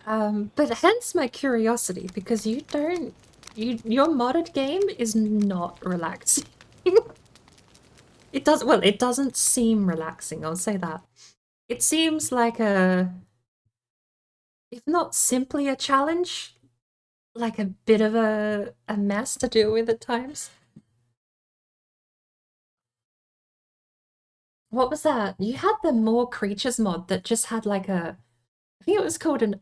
But hence my curiosity, because your modded game is not relaxing. It doesn't seem relaxing, I'll say that. It seems like if not simply a challenge, like a bit of a mess to deal with at times. What was that? You had the More Creatures mod that just had like I think it was called a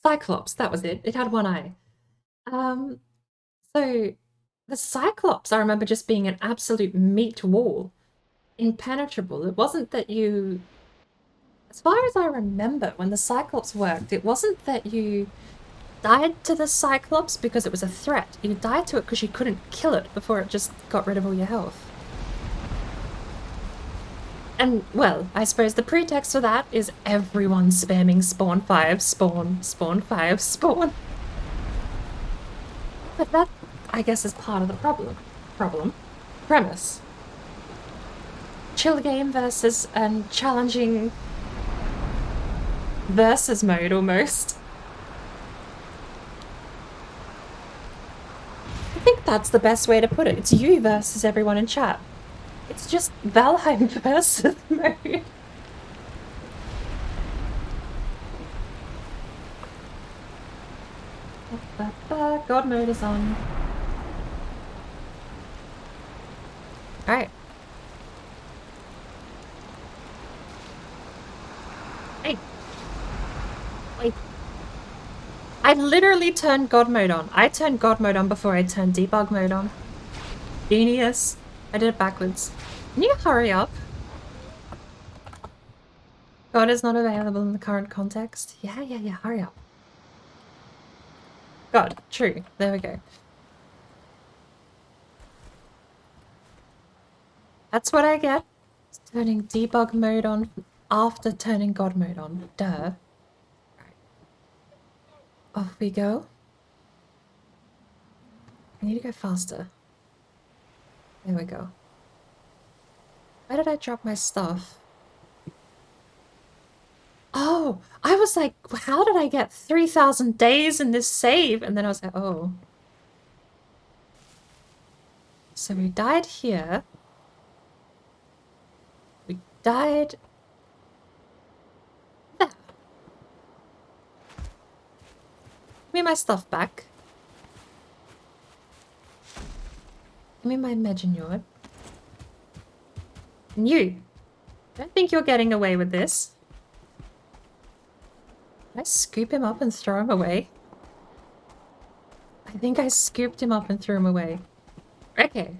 Cyclops, that was it. It had one eye. Um, so the Cyclops, I remember just being an absolute meat wall, impenetrable. It wasn't that you, as far as I remember, when the Cyclops worked, it wasn't that you died to the Cyclops because it was a threat. You died to it because you couldn't kill it before it just got rid of all your health. And, well, I suppose the pretext for that is everyone spamming spawn 5, spawn, spawn 5, spawn. But that, I guess, is part of the problem. Premise. Chill game versus challenging versus mode, almost. I think that's the best way to put it. It's you versus everyone in chat. It's just Valheim versus mode. God mode is on. Alright. Hey. Wait. I literally turned God mode on. I turned God mode on before I turned debug mode on. Genius. I did it backwards. Can you hurry up? God is not available in the current context. Yeah, hurry up. God, true. There we go. That's what I get. Turning debug mode on after turning God mode on. Duh. Off we go. I need to go faster. There we go. Where did I drop my stuff? Oh, I was like, how did I get 3,000 days in this save? And then I was like, oh. So we died here. We died there. Give me my stuff back. Give me my Meginure. And you. I don't think you're getting away with this. Did I scoop him up and throw him away? I think I scooped him up and threw him away. Okay.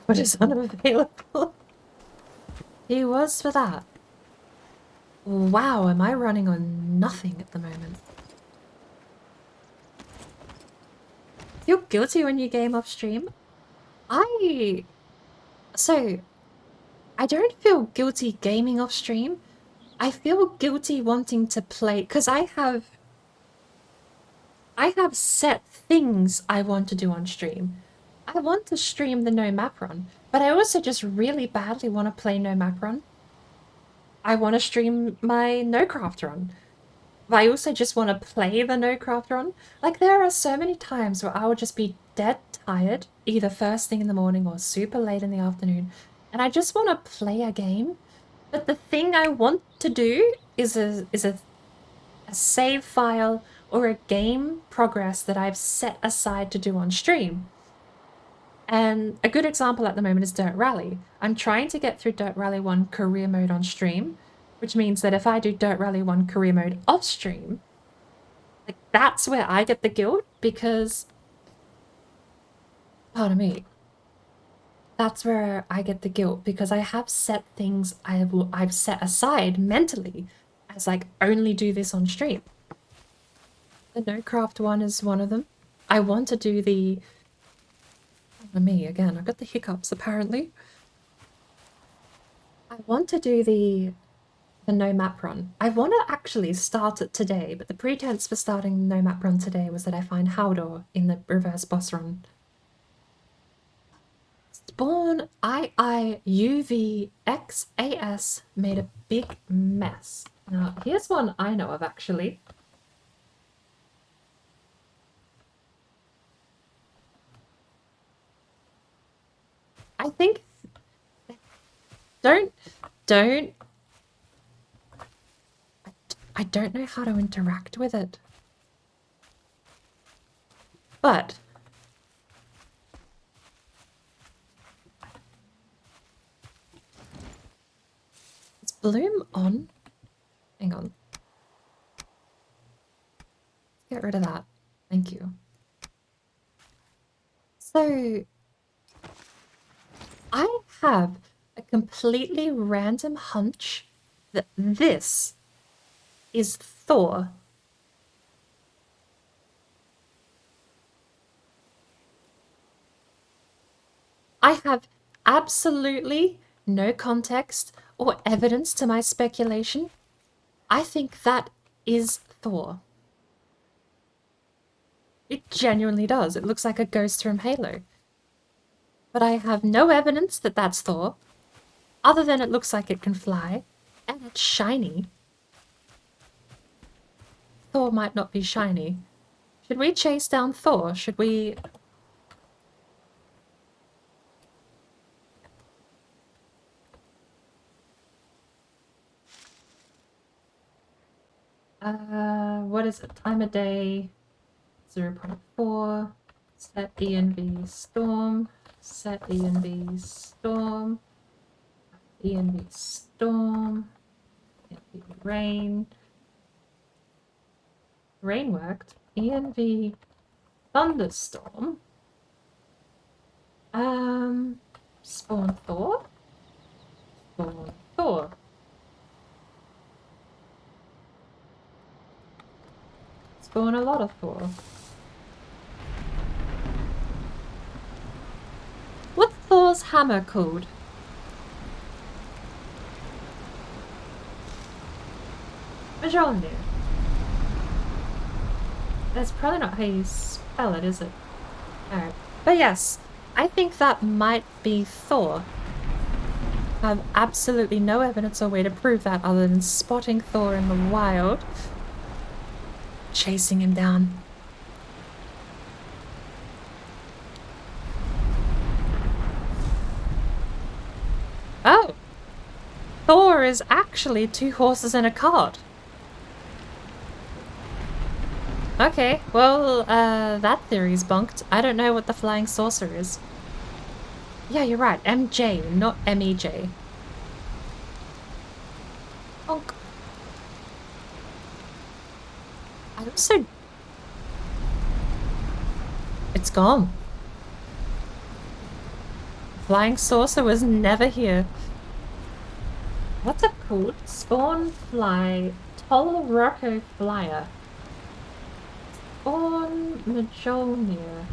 What is unavailable? He was for that. Wow, am I running on nothing at the moment? Feel guilty when you game off stream? So, I don't feel guilty gaming off stream. I feel guilty wanting to play, because I have set things I want to do on stream. I want to stream the no map run, but I also just really badly want to play no map run. I want to stream my no craft run. I also just want to play the no craft run. Like, there are so many times where I would just be dead tired, either first thing in the morning or super late in the afternoon, and I just want to play a game. But the thing I want to do is a save file or a game progress that I've set aside to do on stream. And a good example at the moment is Dirt Rally. I'm trying to get through Dirt Rally 1 career mode on stream, which means that if I do Dirt Rally 1 career mode off stream, like, that's where I get the guilt, because, pardon me, that's where I get the guilt, because I have set things I've set aside mentally as, like, only do this on stream. The no craft one is one of them. I want to do the... me again, I've got the hiccups apparently. I want to do the no map run. I want to actually start it today, but the pretense for starting the no map run today was that I find Haldor in the reverse boss run. Spawn IIUVXAS made a big mess. Now, here's one I know of actually. I think don't I don't know how to interact with it. But is Bloom on? Hang on. Get rid of that. Thank you. So I have a completely random hunch that this is Thor. I have absolutely no context or evidence to my speculation. I think that is Thor. It genuinely does. It looks like a ghost from Halo. But I have no evidence that that's Thor, other than it looks like it can fly, and it's shiny. Thor might not be shiny. Should we chase down Thor? Should we... what is it? Time of day 0.4. Set ENV storm. Set ENV storm. ENV storm. ENV rain. Rain worked. ENV thunderstorm. Spawn Thor. Spawn Thor. Spawn a lot of Thor. What's Thor's hammer called? Mjolnir. That's probably not how you spell it, is it? Alright. But yes, I think that might be Thor. I have absolutely no evidence or way to prove that other than spotting Thor in the wild. Chasing him down. Oh! Thor is actually 2 horses and a cart. Okay, well, that theory's bunked. I don't know what the flying saucer is. Yeah, you're right. MJ, not MEJ. Bonk. I also... It's gone. Flying saucer was never here. What's it called? Spawn fly Tol Rocco Flyer. Spawn Mjolnir.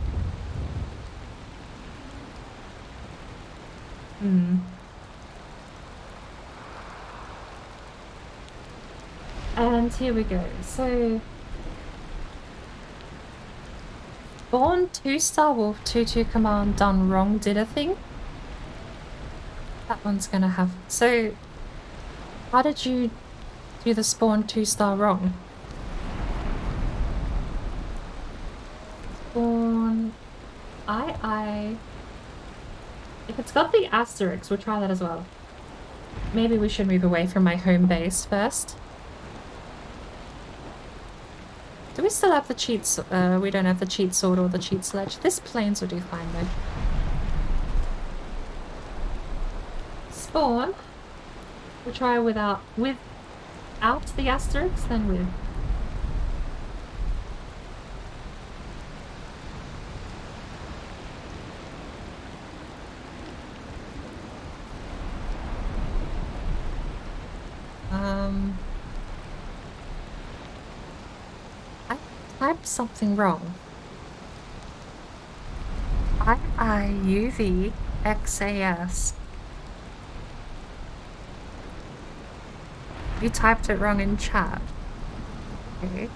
And here we go. So Spawn 2-star Wolf 2-2 command done wrong did a thing. That one's gonna have... So how did you do the Spawn 2-star wrong? Spawn... If it's got the asterisk, we'll try that as well. Maybe we should move away from my home base first. Do we still have the cheats? We don't have the cheat sword or the cheat sledge. This plains will do fine though. Spawn. We'll try without the asterisk, then with. I typed something wrong. IIUVXAS. You typed it wrong in chat. Okay.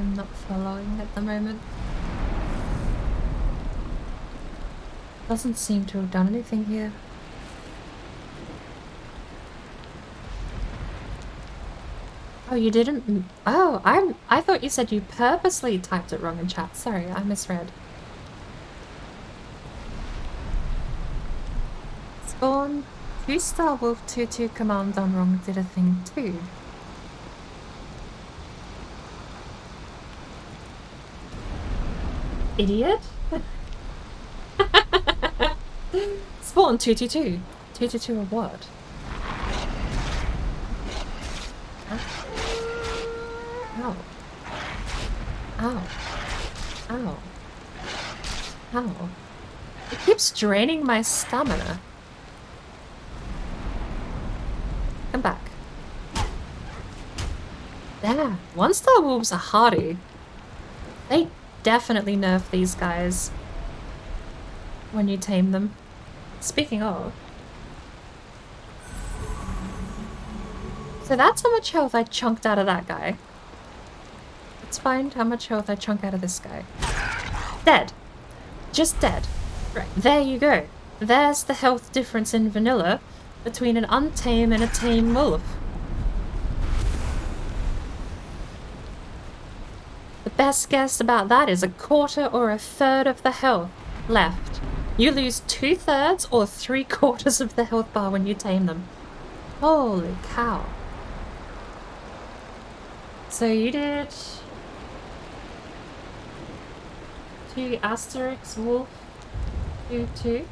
I'm not following at the moment. Doesn't seem to have done anything here. Oh, you didn't? Oh, I thought you said you purposely typed it wrong in chat. Sorry, I misread. Spawn 2-star wolf 2-2 command done wrong did a thing too. Idiot? Spawn 222. 222 or what? Ow. Ow. Ow. Ow. It keeps draining my stamina. Come back. There. 1-star wolves are hardy. They definitely nerf these guys when you tame them. Speaking of. So that's how much health I chunked out of that guy. Let's find how much health I chunk out of this guy. Dead. Just dead. Right, there you go. There's the health difference in vanilla between an untamed and a tame wolf. The best guess about that is 1/4 or 1/3 of the health left. You lose 2/3 or 3/4 of the health bar when you tame them. Holy cow. So you did 2 Asterix wolf 2-2.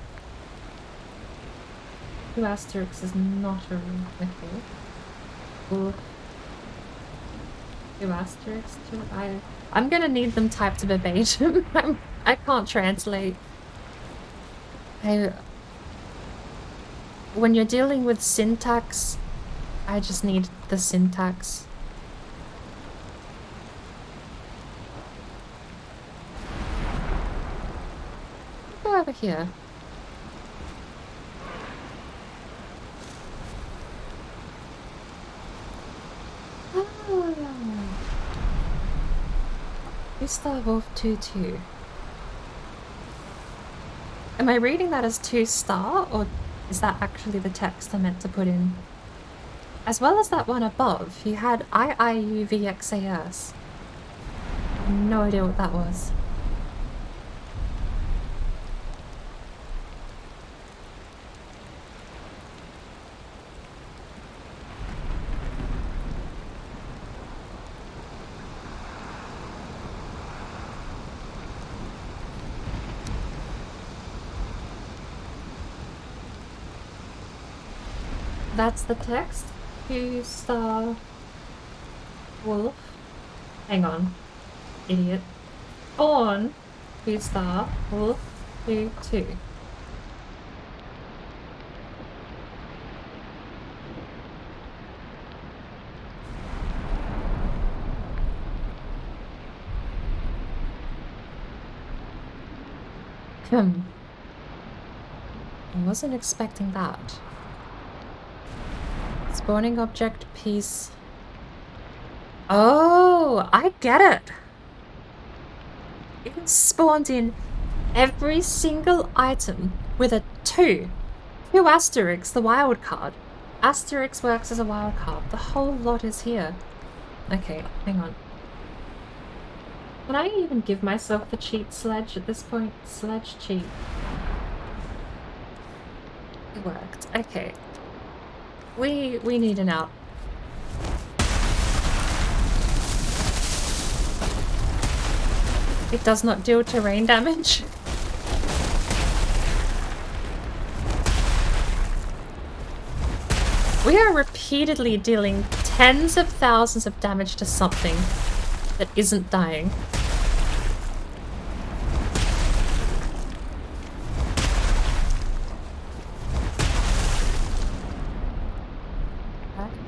2 Asterix is not a rule. Okay. Wolf 2 Asterix 2. I'm gonna need them typed verbatim. I can't translate. When you're dealing with syntax, I just need the syntax. Go over here. Oh. 2-star wolf 2-2. Am I reading that as 2-star, or is that actually the text I meant to put in? As well as that one above, you had IIUVXAS. No idea what that was. That's the text. 2-star wolf. Hang on, idiot. Spawn 2-star wolf 2-2. I wasn't expecting that. Spawning object piece. Oh, I get it. It spawned in every single item with a 2. 2 Asterix, the wild card. Asterix works as a wild card. The whole lot is here. Okay, hang on. Can I even give myself the cheat sledge at this point? Sledge cheat. It worked. Okay. We need an out. It does not deal terrain damage. We are repeatedly dealing tens of thousands of damage to something that isn't dying.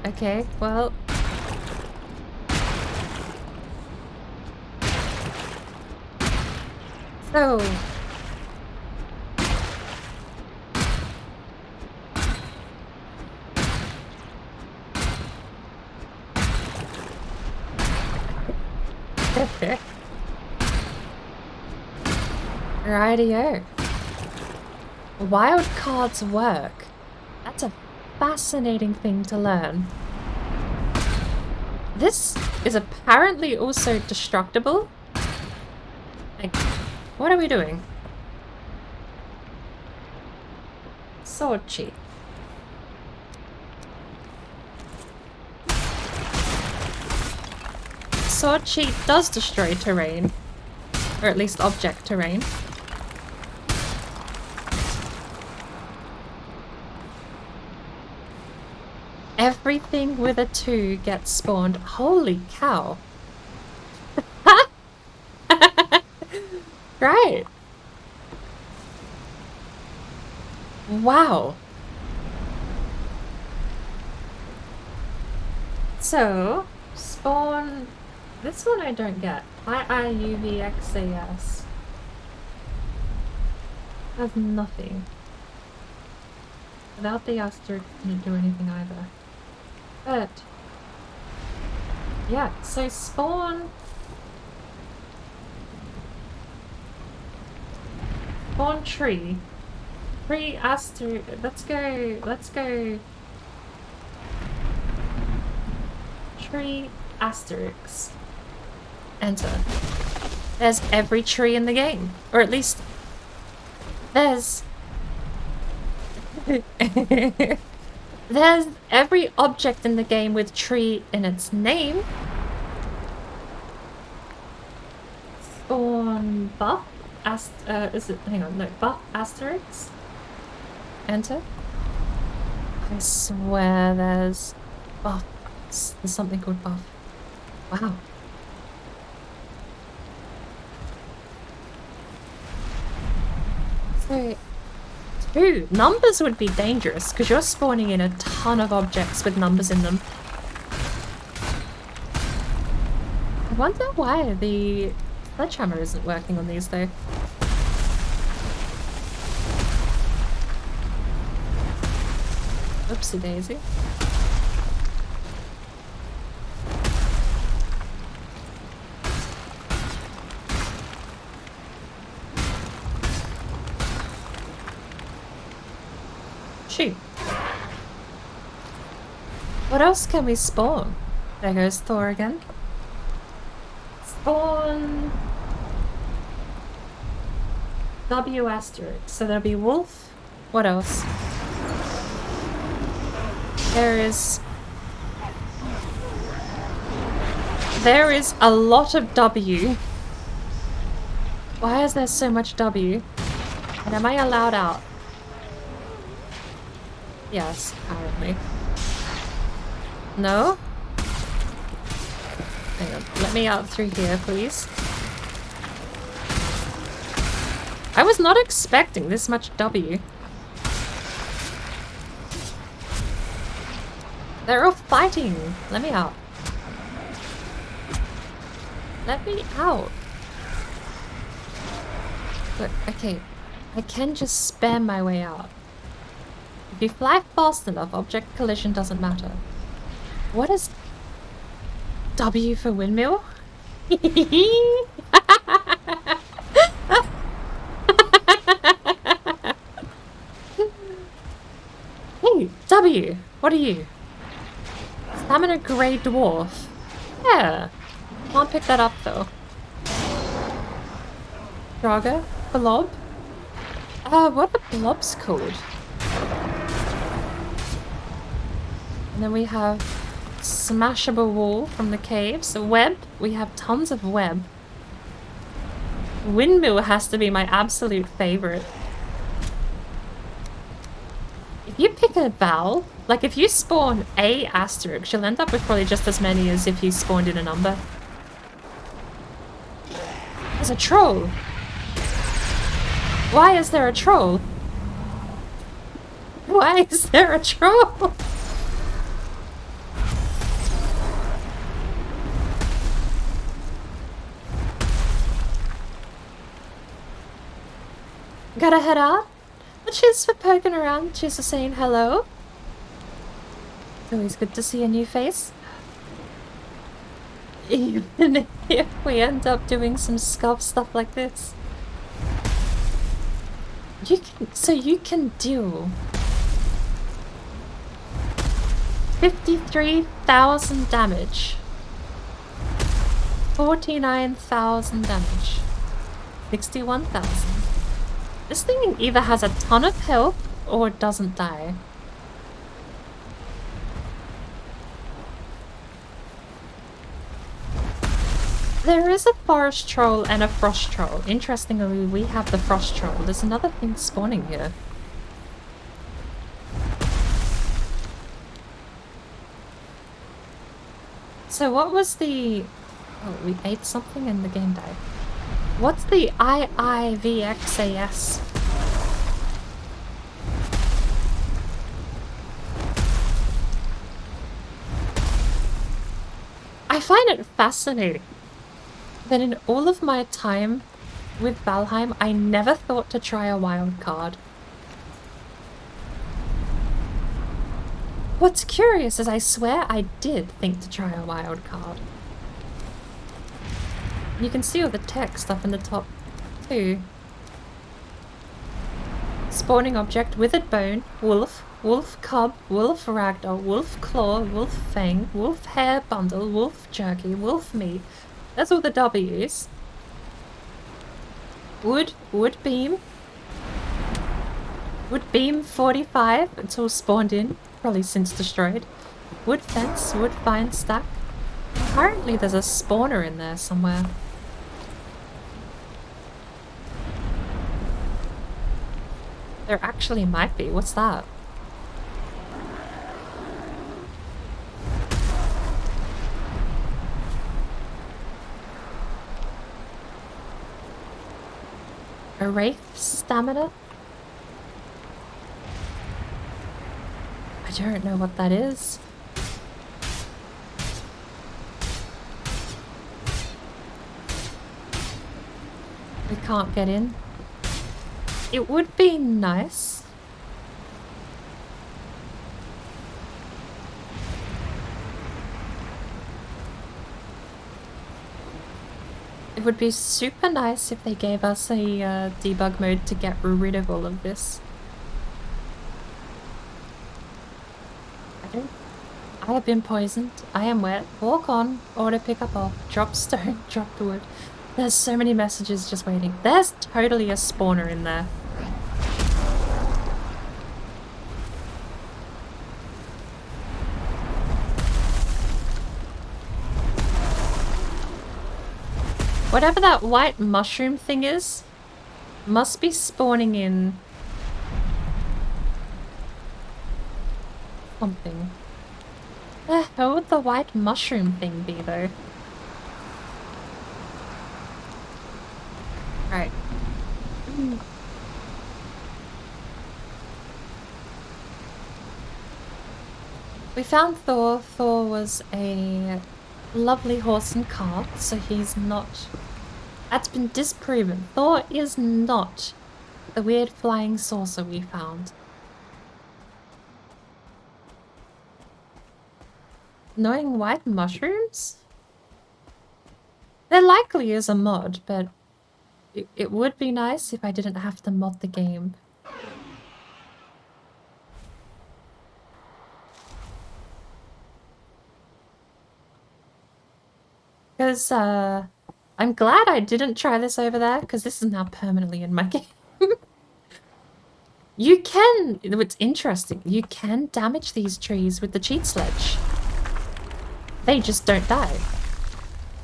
Okay, well... So... Rightio. Wildcards work. That's a fascinating thing to learn. This is apparently also destructible. Like, what are we doing? Sword cheat. Sword cheat does destroy terrain. Or at least object terrain. Everything with a 2 gets spawned. Holy cow. Right. Wow. So, spawn... This one I don't get. IIUVXAS. Has nothing. Without the asterisk, didn't do anything either. But... yeah, so spawn... Spawn tree. Tree asterisk... Let's go... Tree asterisk. Enter. There's every tree in the game. Or at least... There's... There's every object in the game with tree in its name. Spawn buff? Is it... Hang on, no. Buff asterisk? Enter. I swear there's... buff. There's something called buff. Wow. So... 2. Numbers would be dangerous, because you're spawning in a ton of objects with numbers in them. I wonder why the sledgehammer isn't working on these, though. Oopsie daisy. Shoot. What else can we spawn? There goes Thor again. Spawn... W asterisk. So there'll be wolf. What else? There is a lot of W. Why is there so much W? And am I allowed out? Yes, apparently. No? Hang on, let me out through here, please. I was not expecting this much W. They're all fighting! Let me out. Let me out! Look, okay. I can just spam my way out. If you fly fast enough, object collision doesn't matter. What is W for windmill? Hey, W! What are you? Stamina Grey Dwarf. Yeah. Can't pick that up though. Draga? Blob? What are blobs called? And then we have smashable wall from the caves. Web. We have tons of web. Windmill has to be my absolute favorite. If you pick a vowel, like if you spawn a asterisk, you'll end up with probably just as many as if you spawned in a number. There's a troll. Why is there a troll? Why is there a troll? Gotta head out. But cheers for poking around. Cheers for saying hello. It's always good to see a new face. Even if we end up doing some scuff stuff like this. You can do 53,000 damage. 49,000 damage. 61,000. This thing either has a ton of health or doesn't die. There is a forest troll and a frost troll. Interestingly, we have the frost troll. There's another thing spawning here. So what was the... Oh, we ate something and the game died. What's the IIVXAS? I find it fascinating that in all of my time with Valheim, I never thought to try a wildcard. What's curious is I swear I did think to try a wildcard. You can see all the text up in the top too. Spawning object, withered bone, wolf, wolf cub, wolf ragdoll, wolf claw, wolf fang, wolf hair bundle, wolf jerky, wolf meat. That's all the W's. Wood beam. Wood beam 45. It's all spawned in. Probably since destroyed. Wood fence, wood vine stack. Apparently there's a spawner in there somewhere. There actually might be. What's that? A wraith stamina? I don't know what that is. We can't get in. It would be nice. It would be super nice if they gave us a debug mode to get rid of all of this. I have been poisoned. I am wet. Walk on. Order pick up off. Drop stone. Drop the wood. There's so many messages just waiting. There's totally a spawner in there. Whatever that white mushroom thing is, must be spawning in something. The hell would the white mushroom thing be, though? Right. We found Thor. Thor was a lovely horse and cart, so he's not... That's been disproven. Thor is not the weird flying saucer we found. Knowing white mushrooms? There likely is a mod, but it would be nice if I didn't have to mod the game. Because, I'm glad I didn't try this over there, because this is now permanently in my game. You can, it's interesting, you can damage these trees with the cheat sledge. They just don't die.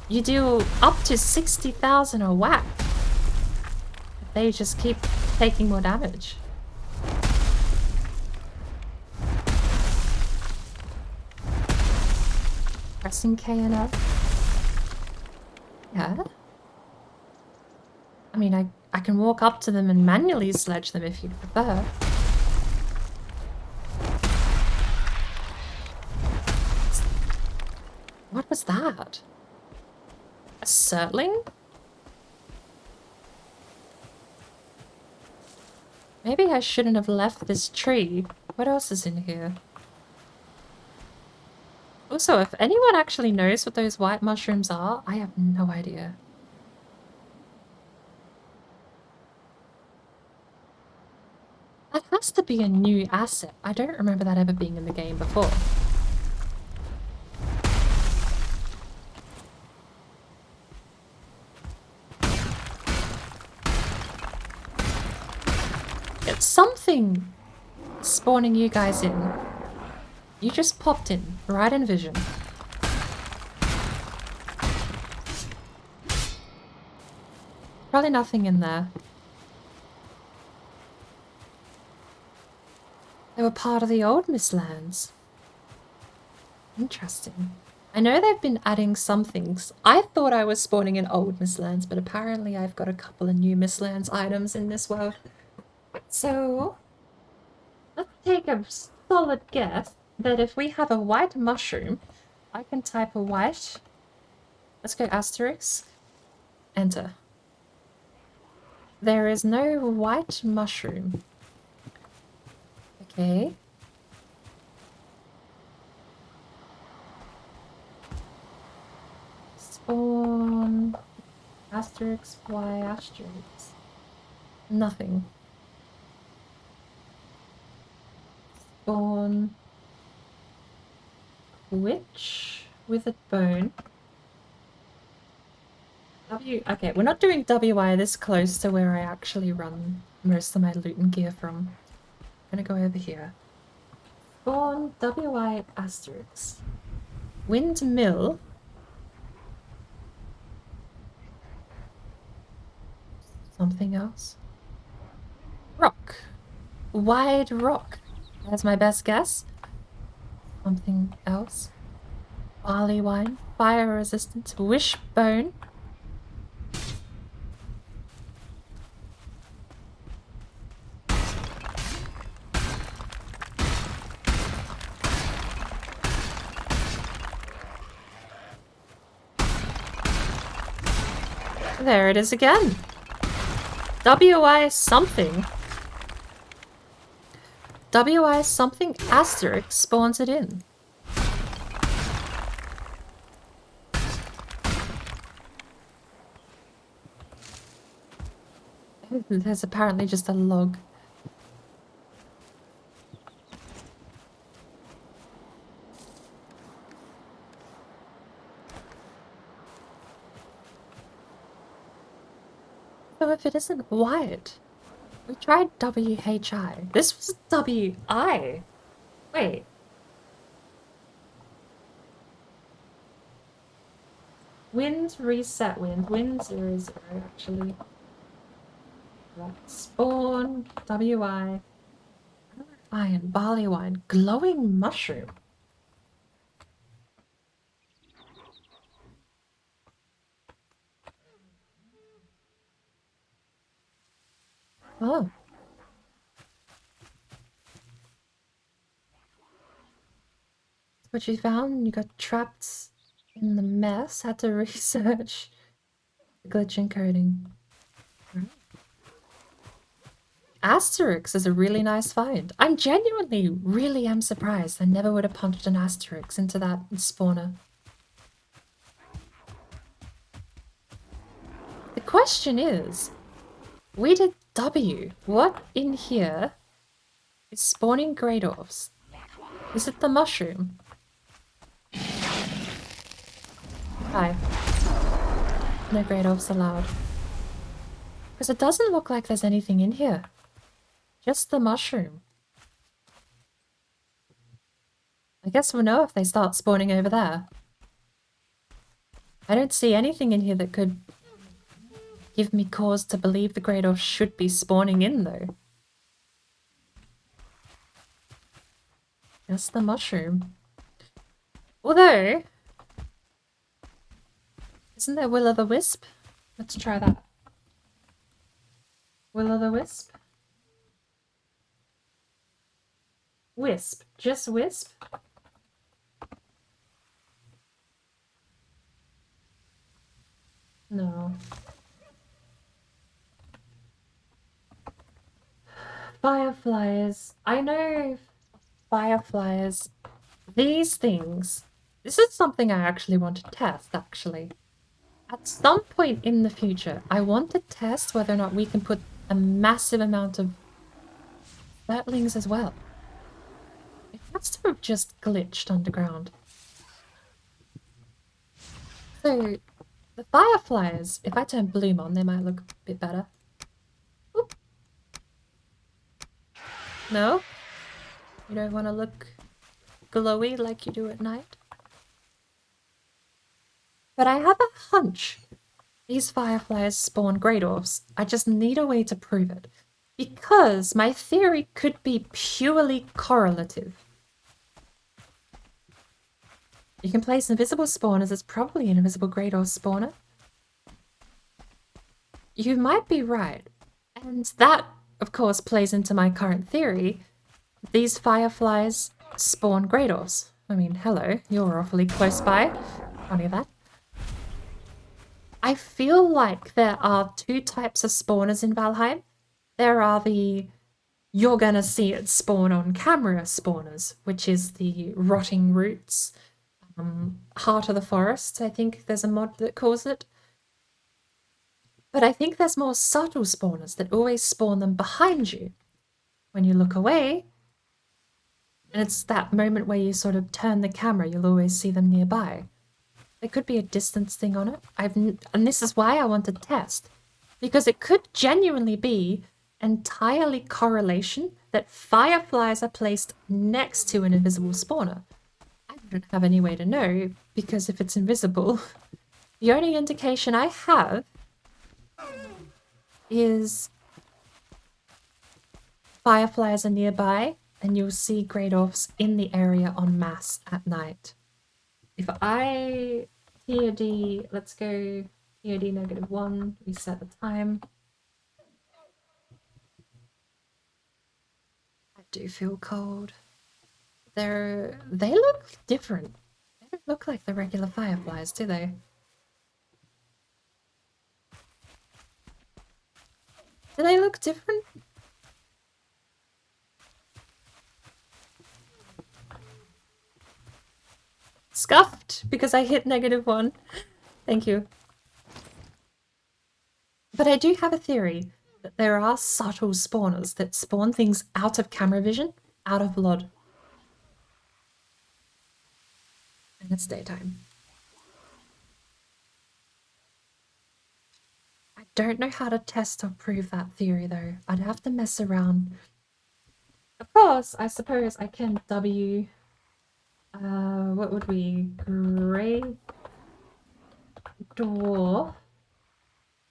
You do up to 60,000 a whack. They just keep taking more damage. Pressing K and L. Yeah. I mean, I can walk up to them and manually sledge them if you'd prefer. What was that? A surtling? Maybe I shouldn't have left this tree. What else is in here? Also, if anyone actually knows what those white mushrooms are, I have no idea. That has to be a new asset. I don't remember that ever being in the game before. It's something spawning you guys in. You just popped in, right in vision. Probably nothing in there. They were part of the old Mistlands. Interesting. I know they've been adding some things. I thought I was spawning in old Mistlands, but apparently I've got a couple of new Mistlands items in this world. So, let's take a solid guess that if we have a white mushroom, I can type a white. Let's go asterisk. Enter. There is no white mushroom. Okay. Spawn. Asterisk, Y, asterisk. Nothing. Spawn. Witch with a bone. Okay, we're not doing WI this close to where I actually run most of my loot and gear from. I'm gonna go over here. Spawn WI asterisk. Windmill. Something else. Rock. Wide rock. That's my best guess. Something else. Barley wine. Fire resistant. Wishbone. There it is again. WI something. WI something asterisk spawns it in. There's apparently just a log. So if it isn't white, we tried WHI. This was WI. Wait. Wind, reset wind. Wind 00, actually. Right. Spawn, WI. Iron, barley wine, glowing mushroom. Oh. What you found? You got trapped in the mess, had to research the glitch encoding. Asterix is a really nice find. I'm genuinely really am surprised. I never would have punched an Asterix into that spawner. The question is, we did W. What in here is spawning grey dwarfs? Is it the mushroom? Hi. No grey dwarfs allowed. Because it doesn't look like there's anything in here. Just the mushroom. I guess we'll know if they start spawning over there. I don't see anything in here that could give me cause to believe the grey dwarf should be spawning in, though. Just the mushroom. Although, isn't there will-o'-the-wisp? Let's try that. Will-o'-the-wisp? Wisp. Just wisp? No. Fireflies. I know fireflies. These things This is something I actually want to test, actually. At some point in the future, I want to test whether or not we can put a massive amount of Batlings as well. It has to have just glitched underground. So, the fireflies, if I turn bloom on, they might look a bit better. Oop. No? You don't want to look glowy like you do at night? But I have a hunch these fireflies spawn grey dwarfs. I just need a way to prove it. Because my theory could be purely correlative. You can place invisible spawners, it's probably an invisible grey dwarf spawner. You might be right. And that, of course, plays into my current theory. These fireflies spawn grey dwarfs. I mean, hello, you're awfully close by. Funny of that. I feel like there are two types of spawners in Valheim. There are the you're gonna see it spawn on camera spawners, which is the rotting roots, heart of the forest, I think there's a mod that calls it. But I think there's more subtle spawners that always spawn them behind you when you look away. And it's that moment where you sort of turn the camera, you'll always see them nearby. There could be a distance thing on it. And this is why I want to test. Because it could genuinely be entirely correlation that fireflies are placed next to an invisible spawner. I don't have any way to know, because if it's invisible, the only indication I have is fireflies are nearby, and you'll see grey dwarfs in the area en masse at night. If I TOD, let's go TOD -1, reset the time. I do feel cold. They look different. They don't look like the regular fireflies, do they? Do they look different? Scuffed because I hit -1. Thank you. But I do have a theory that there are subtle spawners that spawn things out of camera vision, out of blood. And it's daytime. I don't know how to test or prove that theory though. I'd have to mess around. Of course, I suppose I can W... what would we... Grey dwarf.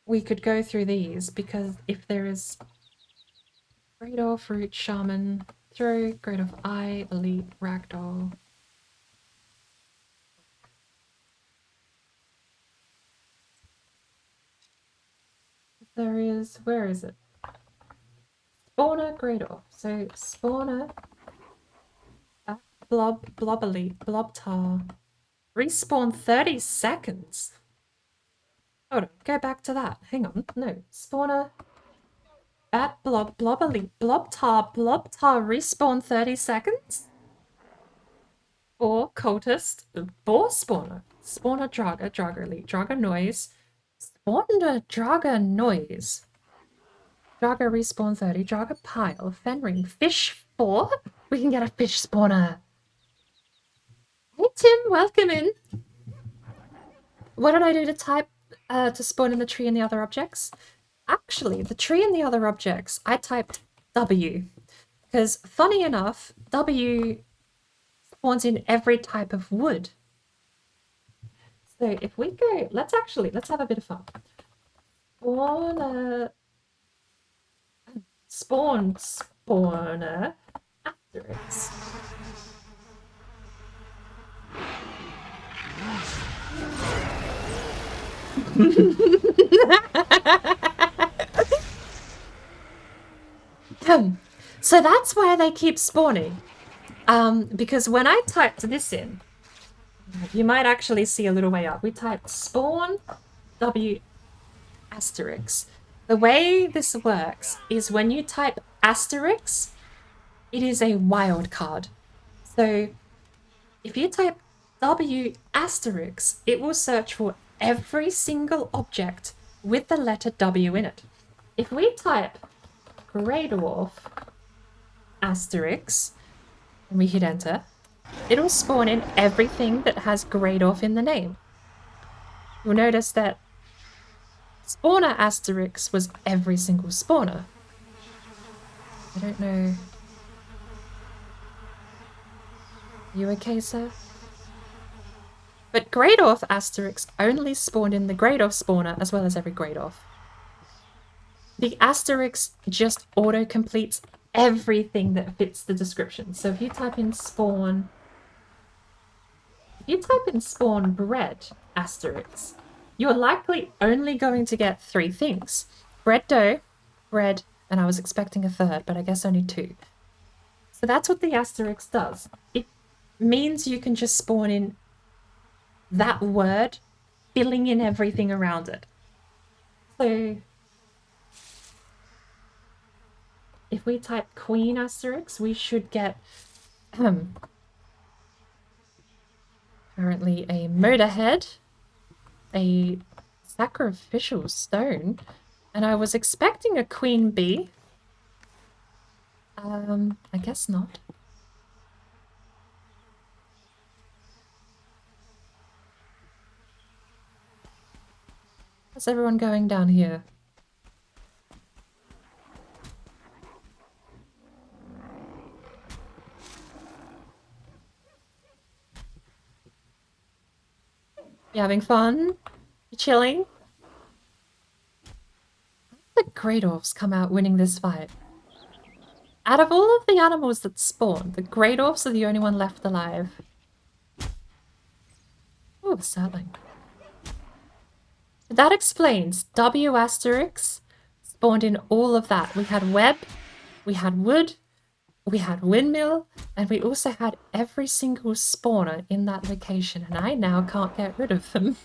We could go through these, because if there is Grey dwarf, root, shaman, throw, Grey dwarf, eye, elite, ragdoll. There is, where is it? Spawner, Grey dwarf. So spawner, blob, blob elite, blob tar. Respawn 30 seconds. Hold on, go back to that. Hang on, no. Spawner, bat, blob, blob elite, blob tar, respawn 30 seconds? Or cultist, boar spawner, spawner, draga elite, draga noise, spawner, draga noise, draga respawn 30, draga pile, fenring, fish 4? We can get a fish spawner. Hey Tim, welcome in. What did I do to type to spawn in the tree and the other objects? Actually, the tree and the other objects, I typed W. Because funny enough, W spawns in every type of wood. So if we go, let's have a bit of fun. Spawner asterisk. So that's why they keep spawning. Because when I typed this in, you might actually see a little way up. We typed spawn W asterisk. The way this works is when you type asterisk, it is a wildcard. So if you type W asterisk, it will search for every single object with the letter W in it. If we type grey dwarf asterisk and we hit enter, it'll spawn in everything that has grey dwarf in the name. You'll notice that spawner asterisk was every single spawner. I don't know. You okay, sir? But grey dwarf asterisk only spawned in the grey dwarf spawner as well as every grey dwarf. The asterisk just auto-completes everything that fits the description. So if you type in spawn bread asterisk, you're likely only going to get 3 things. Bread dough, bread, and I was expecting a third, but I guess only 2. So that's what the asterisk does. It means you can just spawn in that word, filling in everything around it. So if we type queen asterisk, we should get apparently a motorhead, a sacrificial stone, and I was expecting a queen bee. I guess not. How's everyone going down here? You having fun? You chilling? The grey dwarfs come out winning this fight. Out of all of the animals that spawn, the grey dwarfs are the only one left alive. Oh, sadly. That explains W asterisk spawned in all of that. We had web, we had wood, we had windmill, and we also had every single spawner in that location, and I now can't get rid of them.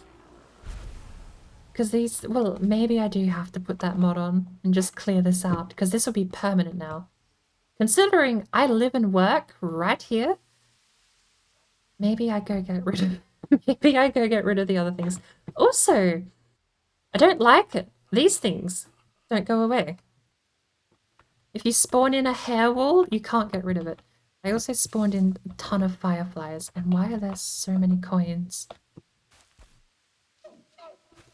Because these, well, maybe I do have to put that mod on and just clear this out, because this will be permanent now. Considering I live and work right here, maybe I go get rid of maybe I go get rid of the other things. Also, I don't like it. These things don't go away. If you spawn in a hair wall, you can't get rid of it. I also spawned in a ton of fireflies, and why are there so many coins?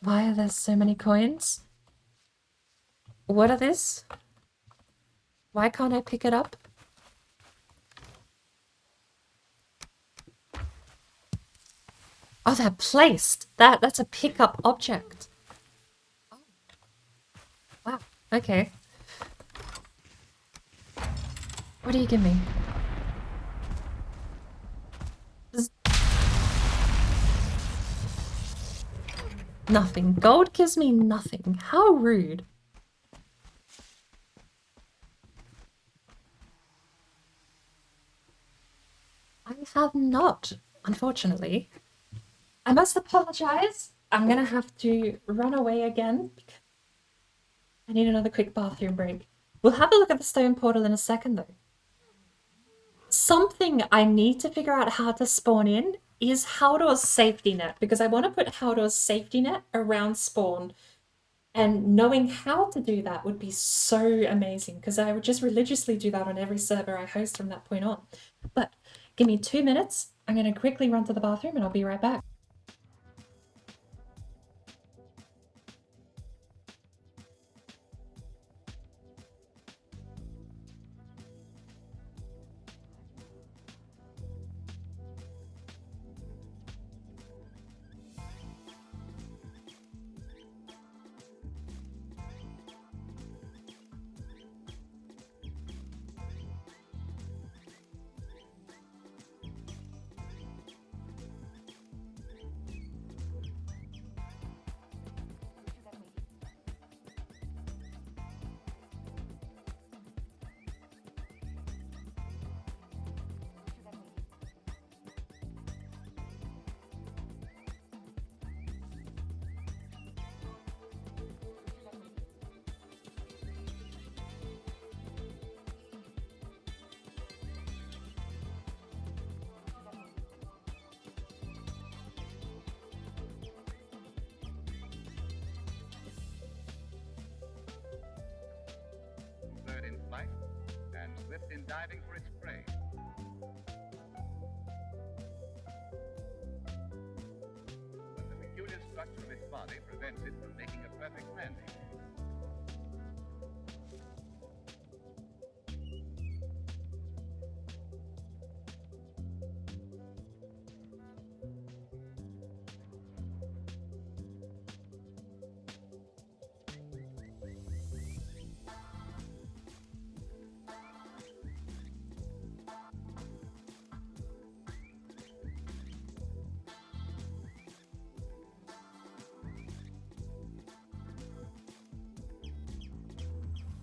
Why are there so many coins? What are this? Why can't I pick it up? Oh, they're placed. That's a pickup object. Oh. Wow. Okay. What do you give me? Nothing. Gold gives me nothing. How rude. I have not, unfortunately. I must apologize. I'm gonna have to run away again. I need another quick bathroom break. We'll have a look at the stone portal in a second, though. Something I need to figure out how to spawn in is Haldor's safety net, because I want to put Haldor's safety net around spawn. And knowing how to do that would be so amazing, because I would just religiously do that on every server I host from that point on. But give me 2 minutes. I'm going to quickly run to the bathroom and I'll be right back. swift in diving for its prey. But the peculiar structure of its body prevents it from making a perfect landing.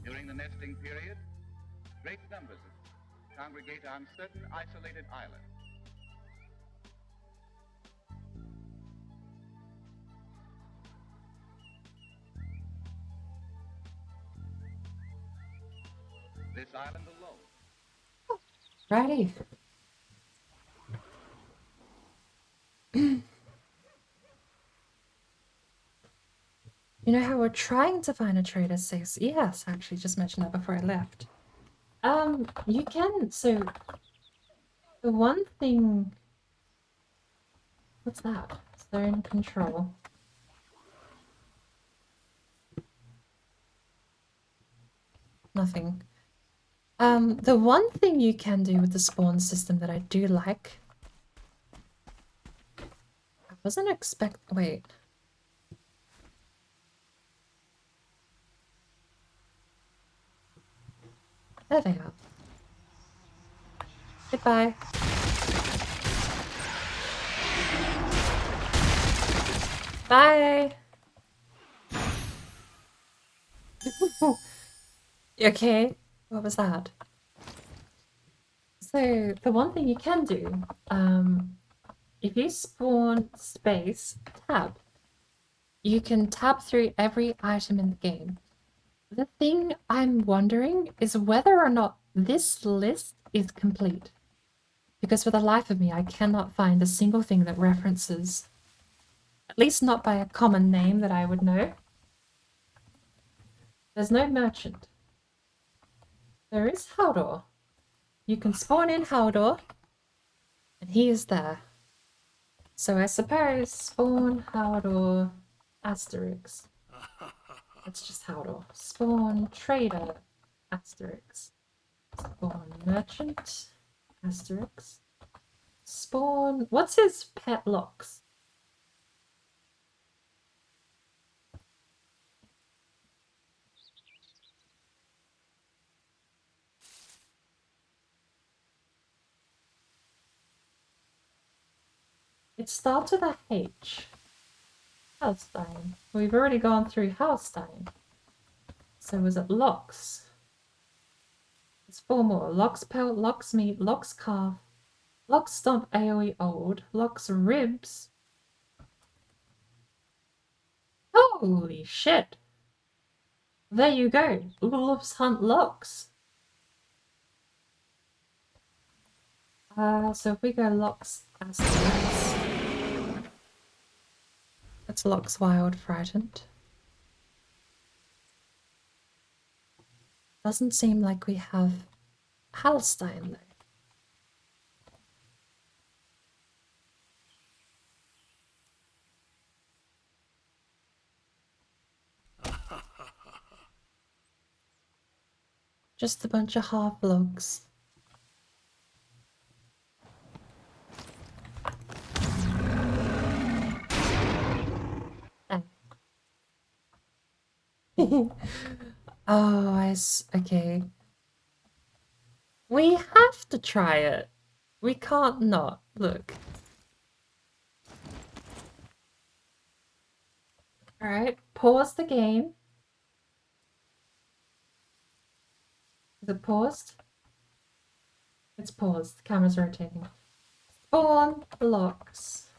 During the nesting period, great numbers congregate on certain isolated islands. This island alone. Righty. You know how we're trying to find a trader says yes, actually just mentioned that before I left. You can, so the one thing, what's that? Zone control. Nothing. The one thing you can do with the spawn system that I do like, I wasn't wait. There they are. Goodbye. Bye. Okay, what was that? So the one thing you can do, if you spawn space tab, you can tab through every item in the game. The thing I'm wondering is whether or not this list is complete. Because for the life of me, I cannot find a single thing that references, at least not by a common name that I would know. There's no merchant. There is Haldor. You can spawn in Haldor, and he is there. So I suppose spawn Haldor asterisk. That's just Haldor. Spawn trader asterisk. Spawn merchant asterisk. Spawn. What's his pet locks? It starts with a H. Halstein. We've already gone through Halstein. So was it locks? There's 4 more. Locks pelt, locks meat, locks calf, locks stomp AoE old, locks ribs. Holy shit! There you go. Wolves hunt locks. So if we go locks asterisk. It's locks wild frightened. Doesn't seem like we have Halstein though. Just a bunch of half logs. Oh, okay. We have to try it. We can't not. Look. Alright, pause the game. Is it paused? It's paused. The camera's rotating. Spawn locks.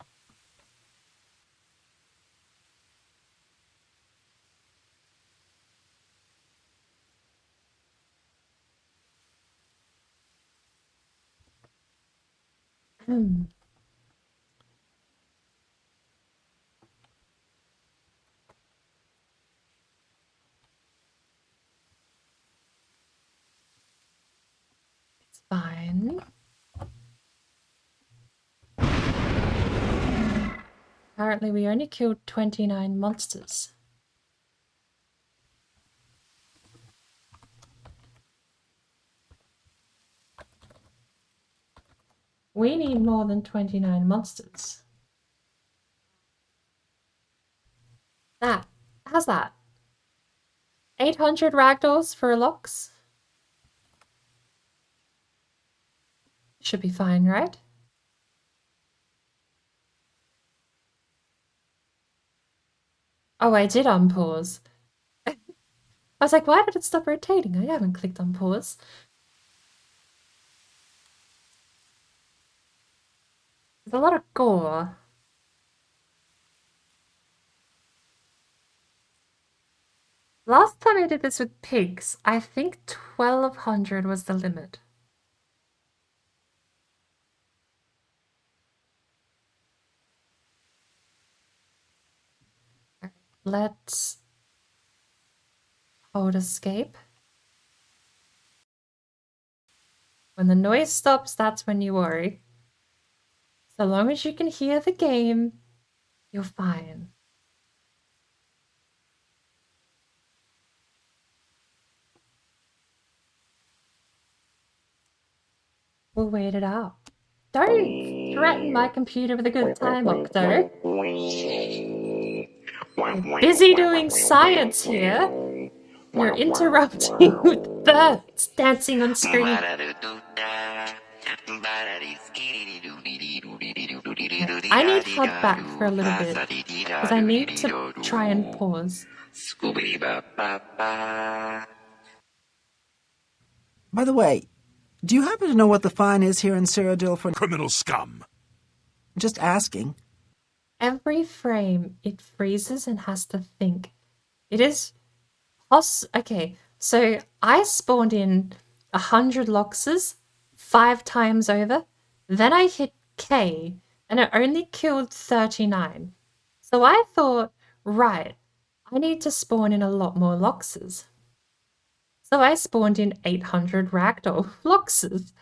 fine. Apparently we only killed 29 monsters. We need more than 29 monsters. How's that? 800 ragdolls for a lox? Should be fine, right? Oh, I did unpause. I was like, why did it stop rotating? I haven't clicked on pause. There's a lot of gore. Last time I did this with pigs, I think 1200 was the limit. Let's hold escape. When the noise stops, that's when you worry. So long as you can hear the game, you're fine. We'll wait it out. Don't threaten my computer with a good time, Octo. We're busy doing science here. You're interrupting with birds dancing on screen. I need HUD back for a little bit, because I need to try and pause. By the way, do you happen to know what the fine is here in Cyrodiil for criminal scum? just asking? Every frame, it freezes and has to think. It is okay, so I spawned in 100 loxes 5 times over. Then I hit K, and it only killed 39. So I thought, right, I need to spawn in a lot more loxes. So I spawned in 800 ragdoll loxes.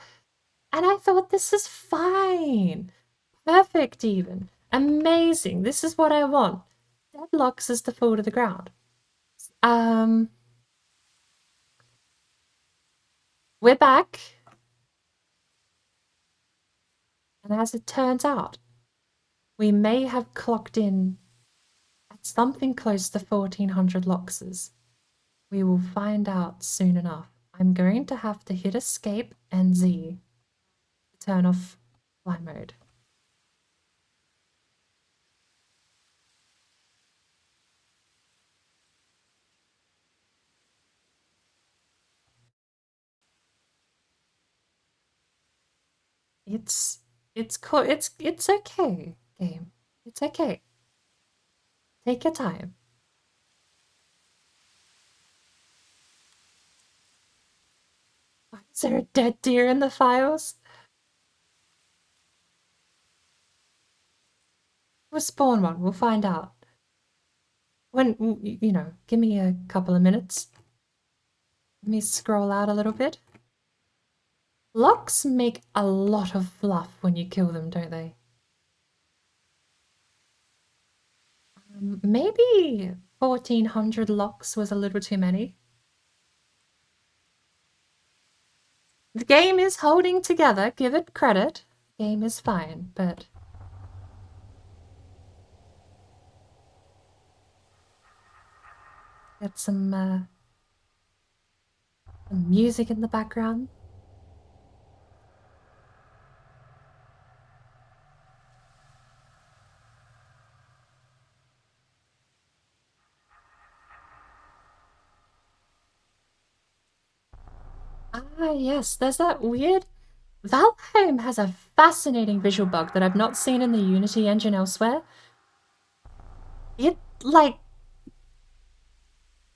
And I thought, this is fine. Perfect even. Amazing. This is what I want. Dead loxes to fall to the ground. We're back. And as it turns out, we may have clocked in at something close to 1400 loxes. We will find out soon enough. I'm going to have to hit escape and Z to turn off fly mode. It's okay, game. It's okay. Take your time. Is there a dead deer in the files? We'll spawn one. We'll find out. When, give me a couple of minutes. Let me scroll out a little bit. Lox make a lot of fluff when you kill them, don't they? Maybe 1400 lox was a little too many. The game is holding together, give it credit. The game is fine, but... Got some music in the background. Ah, yes, there's that weird... Valheim has a fascinating visual bug that I've not seen in the Unity engine elsewhere. It, like...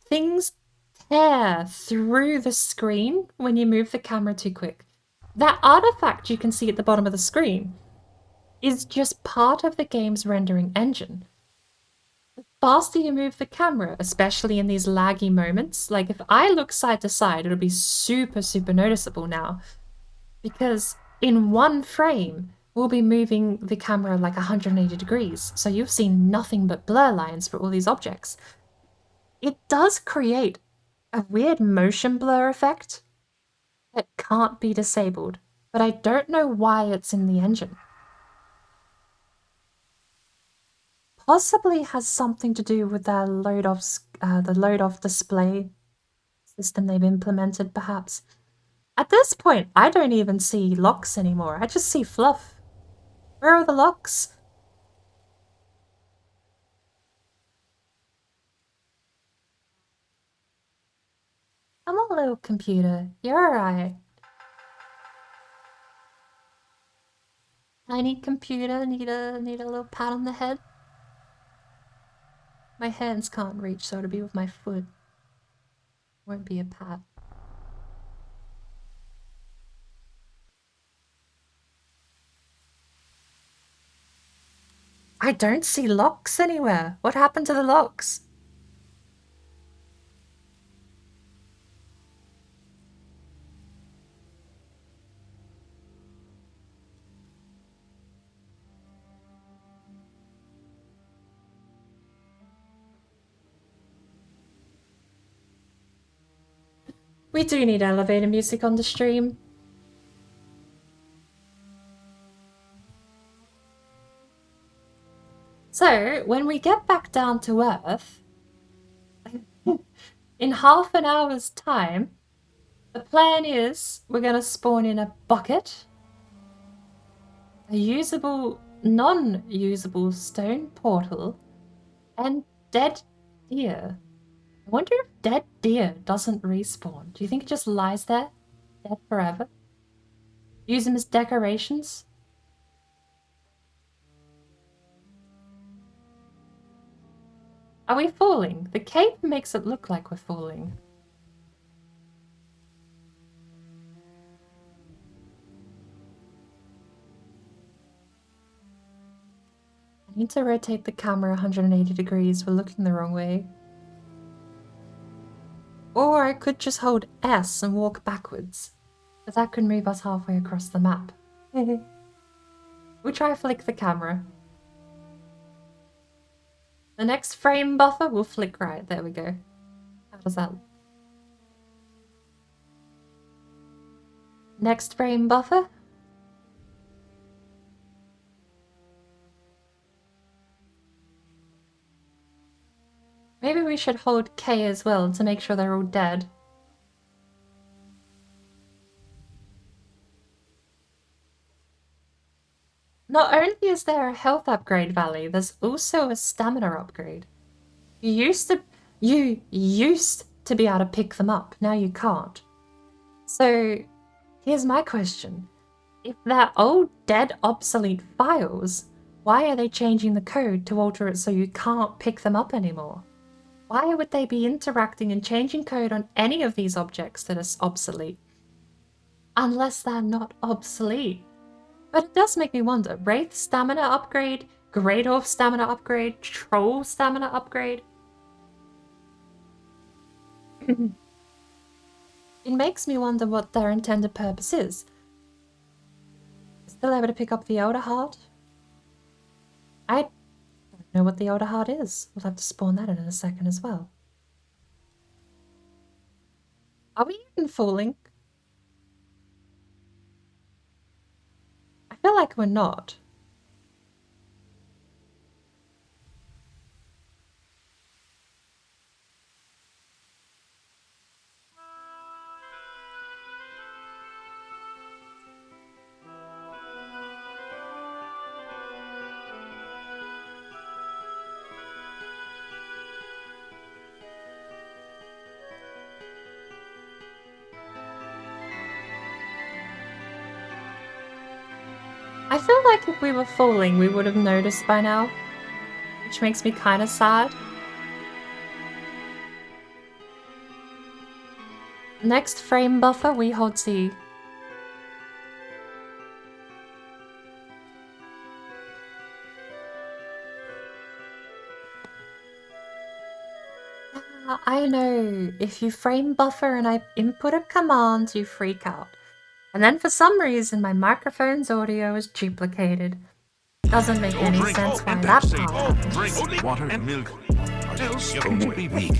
Things tear through the screen when you move the camera too quick. That artifact you can see at the bottom of the screen is just part of the game's rendering engine. The faster you move the camera, especially in these laggy moments, like if I look side to side, it'll be super, super noticeable now. because in one frame, we'll be moving the camera like 180 degrees, so you've seen nothing but blur lines for all these objects. It does create a weird motion blur effect that can't be disabled, but I don't know why it's in the engine. Possibly has something to do with the load-off display system they've implemented, perhaps. At this point, I don't even see locks anymore. I just see fluff. Where are the locks? Come on, little computer. You're alright. Tiny computer, need a little pat on the head. My hands can't reach, so it'll be with my foot. Won't be a pat. I don't see locks anywhere. What happened to the locks? We do need elevator music on the stream. So, when we get back down to Earth, in half an hour's time, the plan is we're gonna spawn in a bucket, a usable, non-usable stone portal, and dead deer. I wonder if dead deer doesn't respawn. Do you think it just lies there, dead forever? Use them as decorations? Are we falling? The cape makes it look like we're falling. I need to rotate the camera 180 degrees. We're looking the wrong way. Or I could just hold S and walk backwards. But that could move us halfway across the map. We'll try flick the camera. The next frame buffer will flick right. There we go. How does that look? Next frame buffer. Maybe we should hold K as well to make sure they're all dead. Not only is there a health upgrade valley, there's also a stamina upgrade. You used to be able to pick them up, now you can't. So, here's my question. If they're old, dead, obsolete files, why are they changing the code to alter it so you can't pick them up anymore? Why would they be interacting and changing code on any of these objects that are obsolete? Unless they're not obsolete. But it does make me wonder. Wraith stamina upgrade, Great Dwarf stamina upgrade, Troll stamina upgrade. It makes me wonder what their intended purpose is. Still able to pick up the Elder Heart? I don't know what the Elder Heart is. We'll have to spawn that in a second as well. Are we even falling? I feel like we're not. I feel like if we were falling, we would have noticed by now, which makes me kind of sad. Next frame buffer, we hold C. I know, if you frame buffer and I input a command, you freak out. And then for some reason my microphone's audio is duplicated. Doesn't make any sense why that part happens. Water and milk are supposed to be weak.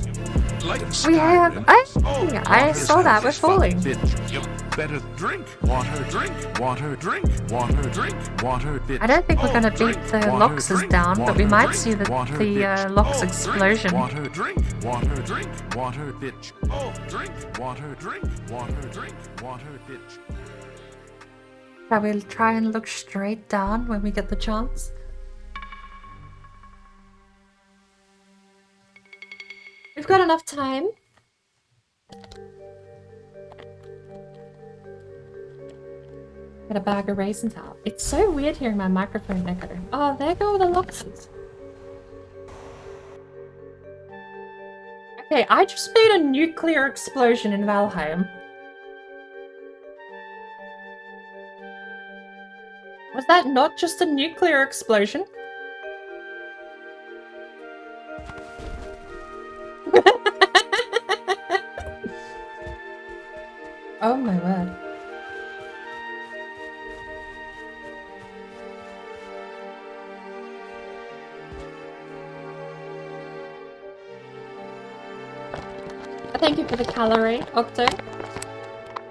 Like We have... I saw that, we're falling. You better drink water, drink water, drink water, drink water. I don't think we're gonna beat the Loxes down, but we might see the Lox explosion. Water, drink water, drink water, bitch. Oh, drink water, drink water, drink water, bitch. Shall we try and look straight down when we get the chance? We've got enough time. Get a bag of raisins out. It's so weird hearing my microphone echo. Oh, there go the Loxes. Okay, I just made a nuclear explosion in Valheim. Was that not just a nuclear explosion? Oh my word. Thank you for the calorie, Octo.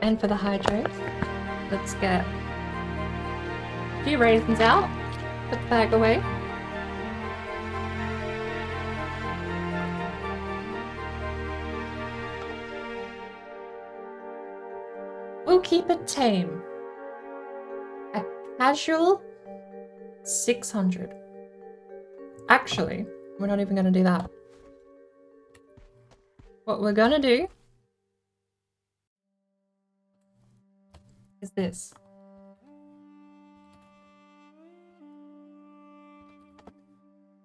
And for the hydro. Let's get a few raisins out. Put the bag away. We'll keep it tame. A casual 600. Actually, we're not even gonna do that. What we're gonna do is this.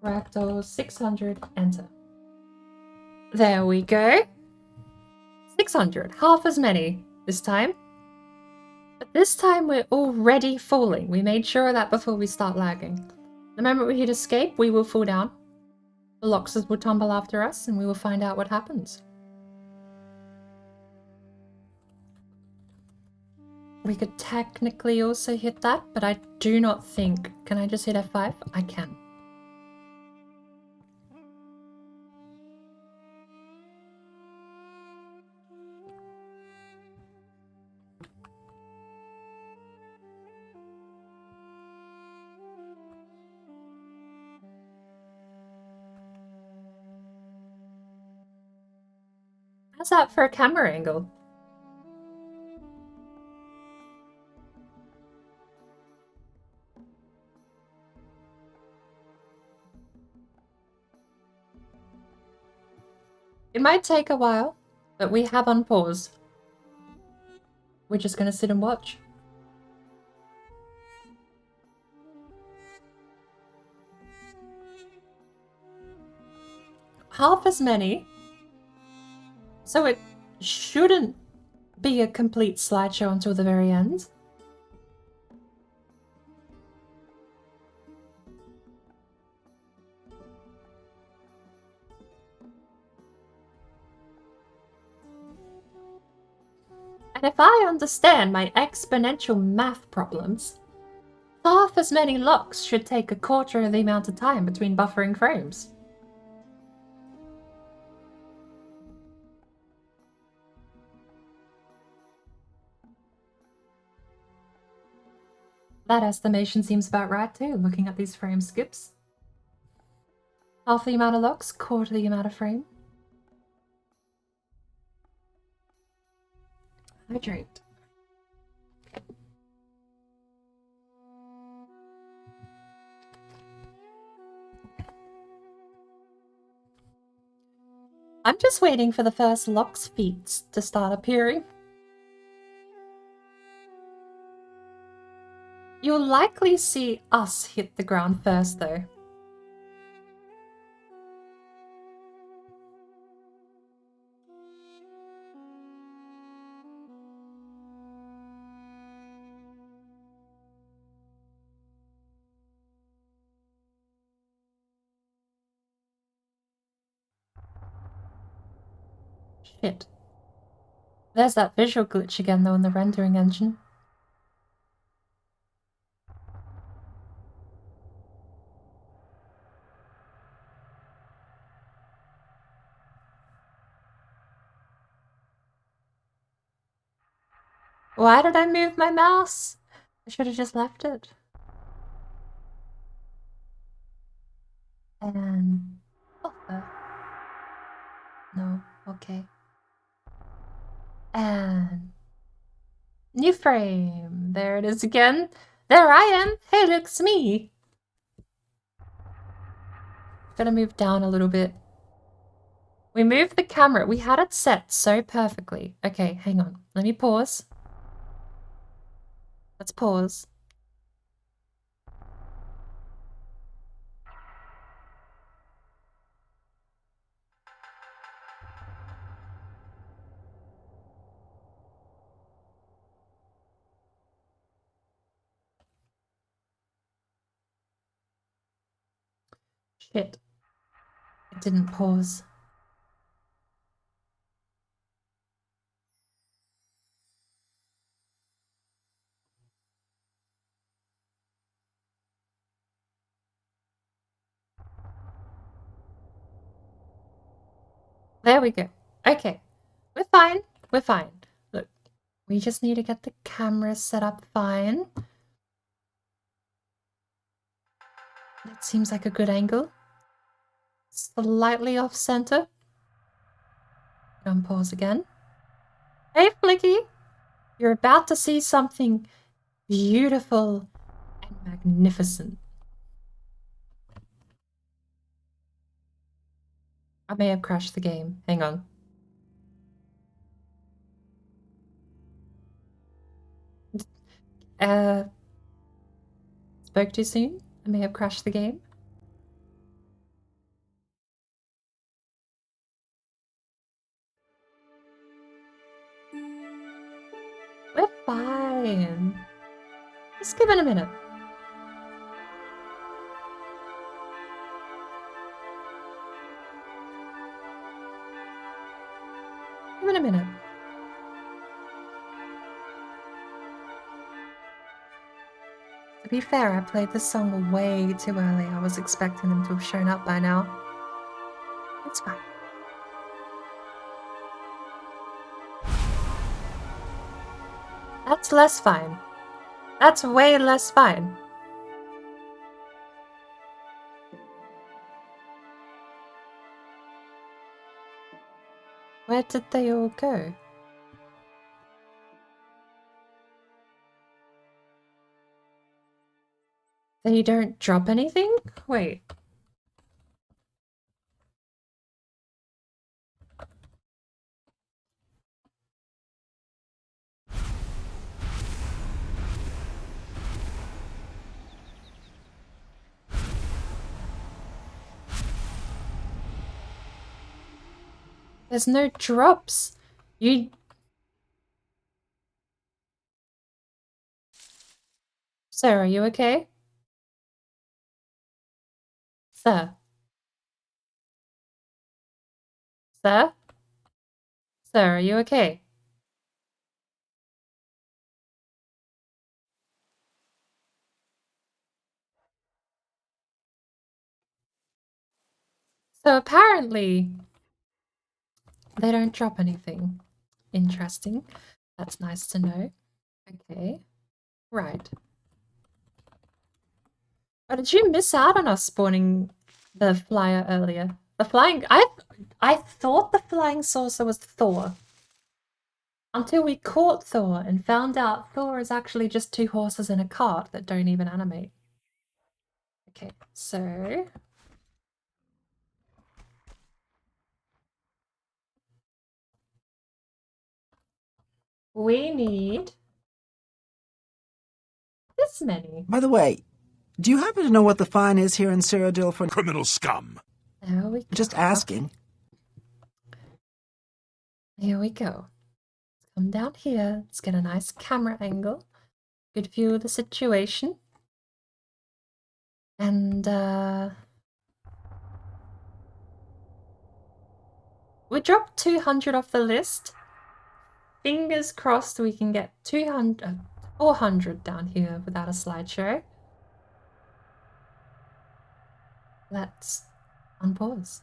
Fractal 600, enter. There we go. 600, half as many this time. But this time we're already falling. We made sure of that before we start lagging. The moment we hit escape, we will fall down. The Loxes will tumble after us and we will find out what happens. We could technically also hit that, but I do not think... Can I just hit F5? I can. How's that for a camera angle? It might take a while, but we have on pause. We're just gonna sit and watch. Half as many. So it shouldn't be a complete slideshow until the very end. And if I understand my exponential math problems, half as many locks should take a quarter of the amount of time between buffering frames. That estimation seems about right too, looking at these frame skips. Half the amount of locks, quarter the amount of frame. Hydrate. I'm just waiting for the first Lox feats to start appearing. You'll likely see us hit the ground first, though. Shit. There's that visual glitch again, though, in the rendering engine. Why did I move my mouse? I should have just left it. And offer. No, okay. And new frame. There it is again. There I am. Hey, look, it's me. Gotta move down a little bit. We moved the camera. We had it set so perfectly. Okay, hang on. Let me pause. Let's pause. Shit. It didn't pause. There we go. Okay. We're fine. We're fine. Look, we just need to get the camera set up fine. That seems like a good angle. Slightly off center. Unpause again. Hey, Flicky! You're about to see something beautiful and magnificent. I may have crashed the game. Hang on. Spoke too soon? I may have crashed the game. We're fine. Just give it a minute. Give it a minute. To be fair, I played this song way too early. I was expecting them to have shown up by now. It's fine. That's less fine. That's way less fine. Where did they all go? They don't drop anything? Wait. There's no drops. You... Sir, are you okay? Sir? Sir? Sir, are you okay? So apparently, they don't drop anything. Interesting. That's nice to know. Okay. Right. Oh, did you miss out on us spawning the flyer earlier? The flying... I thought the flying saucer was Thor. Until we caught Thor and found out Thor is actually just two horses in a cart that don't even animate. Okay, so... we need... this many. By the way, do you happen to know what the fine is here in Cyrodiil for... Criminal scum. There we go. Just asking. Here we go. Let's come down here. Let's get a nice camera angle. Good view of the situation. And, we dropped 200 off the list. Fingers crossed we can get 400 down here without a slideshow. Let's unpause.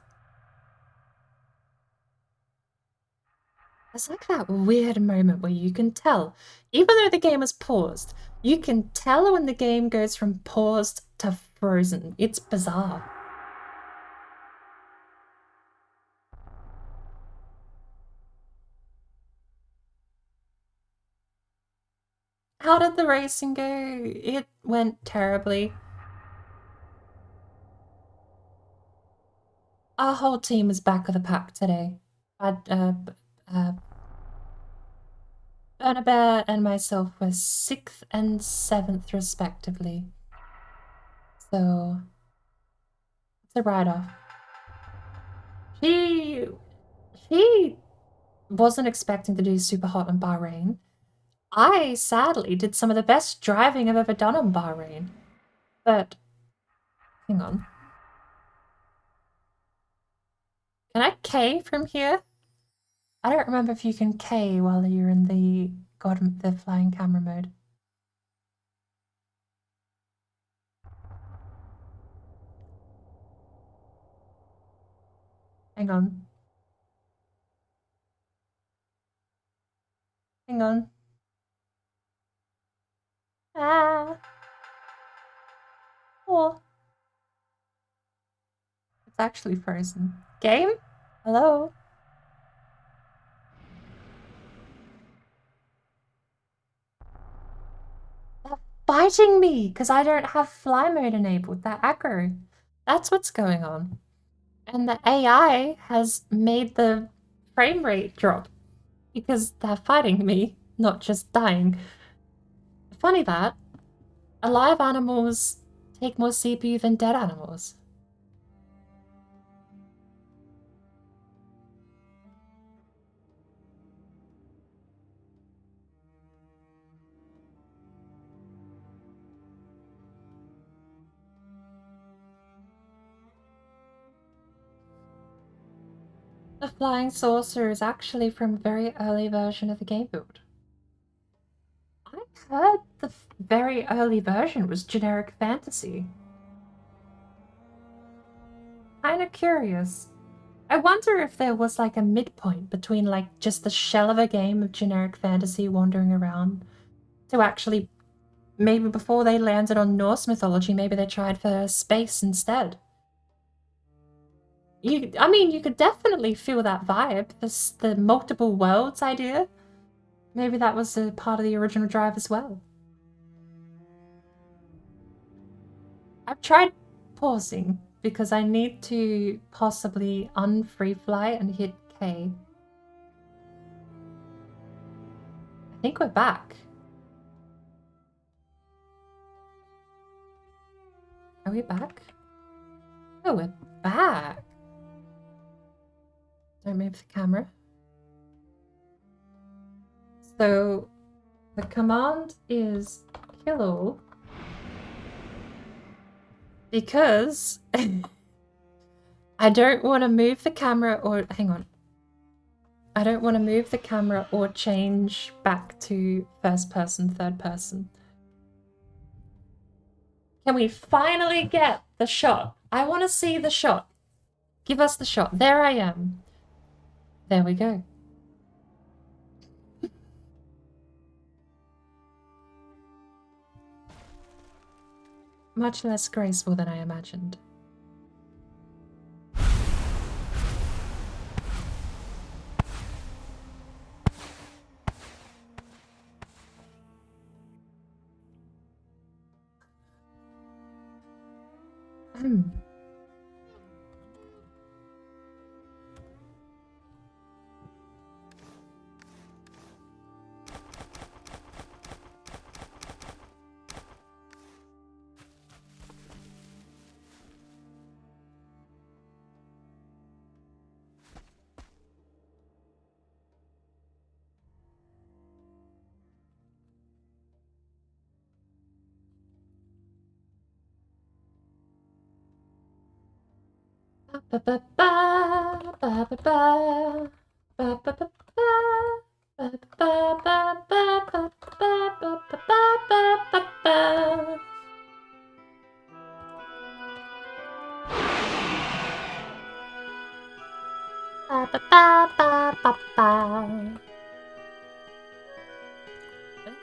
It's like that weird moment where you can tell, even though the game is paused, you can tell when the game goes from paused to frozen. It's bizarre. How did the racing go? It went terribly. Our whole team is back of the pack today. Burnabear and myself were 6th and 7th respectively. So it's a write-off. She wasn't expecting to do super hot in Bahrain. I sadly did some of the best driving I've ever done on Bahrain. But hang on. Can I K from here? I don't remember if you can K while you're in the flying camera mode. Hang on. Hang on. Ah. Oh. It's actually frozen. Game? Hello? They're fighting me because I don't have fly mode enabled. They're aggro. That's what's going on. And the AI has made the frame rate drop because they're fighting me, not just dying. Funny that. Alive animals take more CPU than dead animals. The flying saucer is actually from a very early version of the game build. I heard the very early version was generic fantasy. Kinda curious. I wonder if there was like a midpoint between like just the shell of a game of generic fantasy wandering around to actually maybe before they landed on Norse mythology, maybe they tried for space instead. I mean, you could definitely feel that vibe, the multiple worlds idea. Maybe that was a part of the original drive as well. I've tried pausing because I need to possibly unfree fly and hit K. I think we're back. Are we back? Oh, we're back. Don't move the camera. So the command is kill all because I don't want to move the camera or hang on. I don't want to move the camera or change back to first person, third person. Can we finally get the shot? I want to see the shot. Give us the shot. There I am. There we go. Much less graceful than I imagined.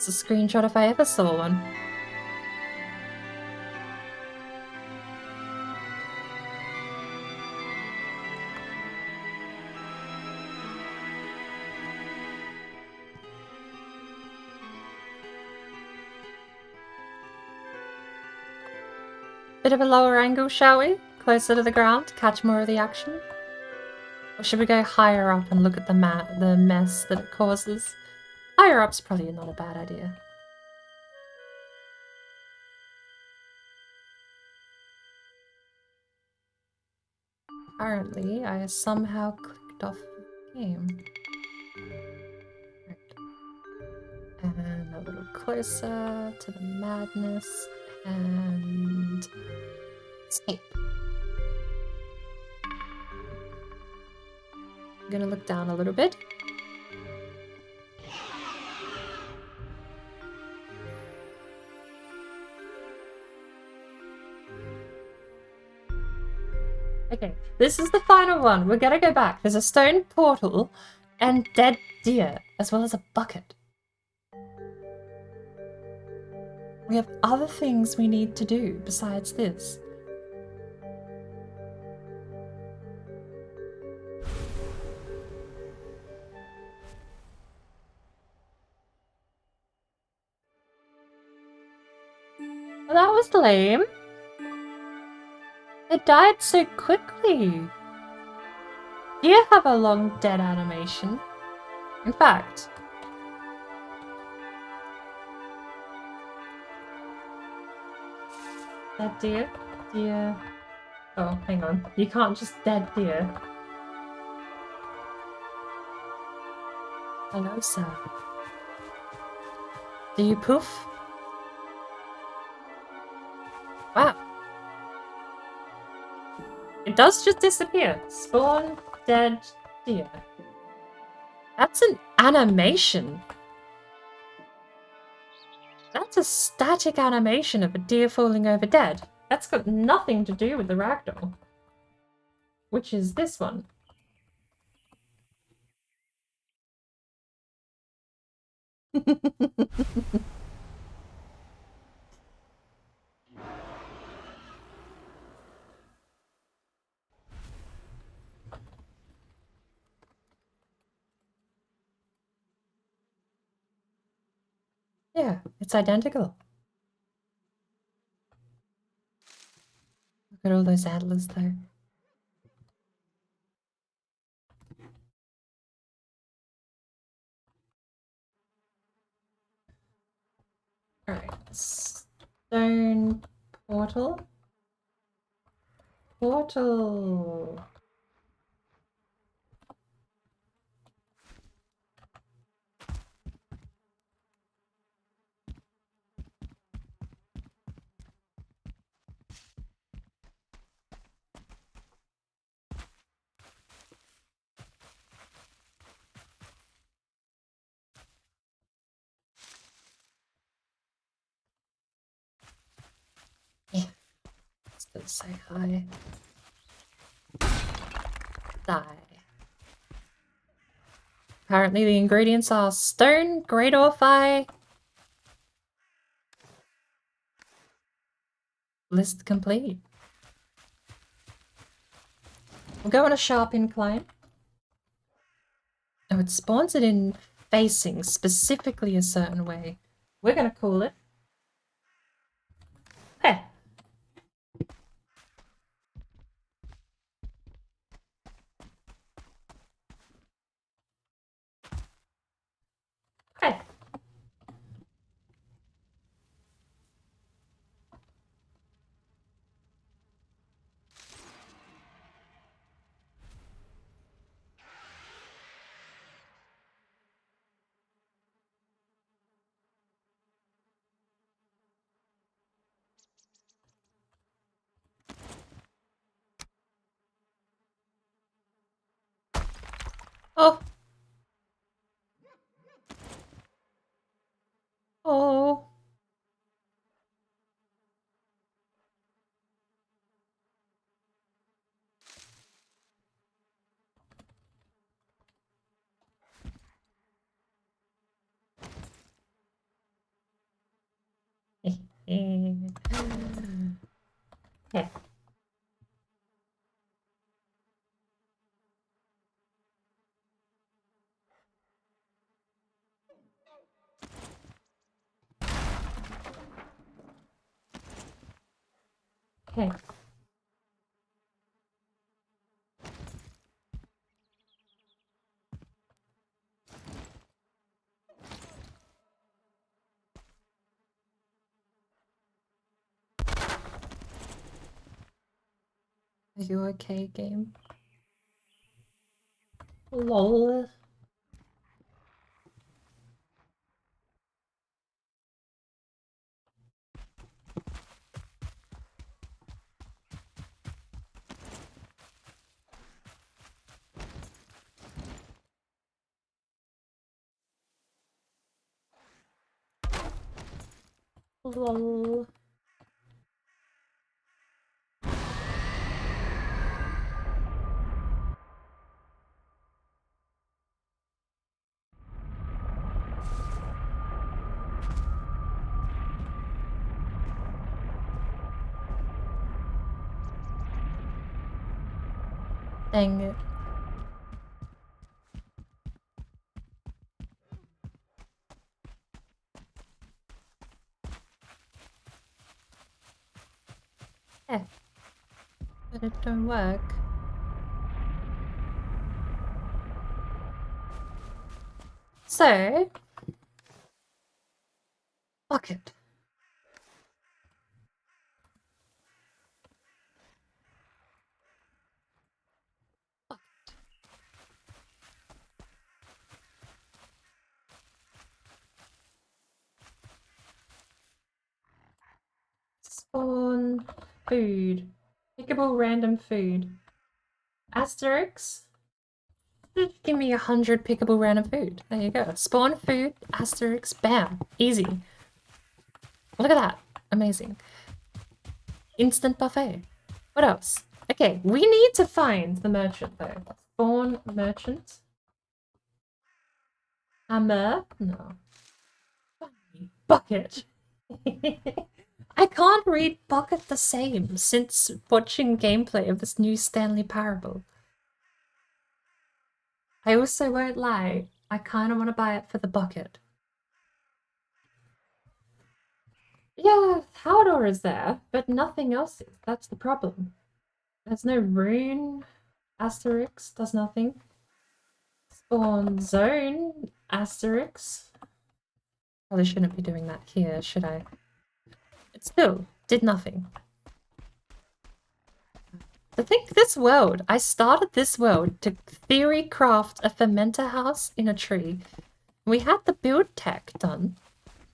It's a screenshot if I ever saw one. Bit of a lower angle, shall we? Closer to the ground to catch more of the action? Or should we go higher up and look at the mess that it causes? Higher up's probably not a bad idea. Apparently, I somehow clicked off the game. Right. And a little closer to the madness and escape. I'm gonna look down a little bit. Okay, this is the final one. We're gonna go back. There's a stone portal and dead deer, as well as a bucket. We have other things we need to do besides this. Well, that was lame. It died so quickly. Deer have a long dead animation. In fact, dead deer, deer. Oh, hang on. You can't just dead deer. Hello, sir. Do you poof? Wow. It does just disappear. Spawn dead deer. That's an animation. That's a static animation of a deer falling over dead. That's got nothing to do with the ragdoll. Which is this one. Yeah, it's identical. Look at all those antlers there. Alright, stone portal. Portal. Yeah, still say hi. Die. Apparently the ingredients are stone, great orphi. List complete. We'll go on a sharp incline. Oh, it spawns it in facing specifically a certain way. We're gonna call it. Heh. Heh. Oh. Oh. Okay. Okay. Are you okay, game? Lol. Lol. Dang it. Yeah. But it don't work. So, bucket. Spawn food. Pickable random food. Asterisk. Give me 100 pickable random food. There you go. Spawn food, asterisk, bam. Easy. Look at that. Amazing. Instant buffet. What else? Okay, we need to find the merchant though. Spawn merchant. Hammer. No. Bucket. I can't read bucket the same since watching gameplay of this new Stanley Parable. I also won't lie, I kind of want to buy it for the bucket. Yeah, Haldor is there, but nothing else is. That's the problem. There's no rune. Asterix does nothing. Spawn zone. Asterix. Probably shouldn't be doing that here, should I? It still did nothing. I think this world, I started this world to theory craft a fermenter house in a tree. We had the build tech done.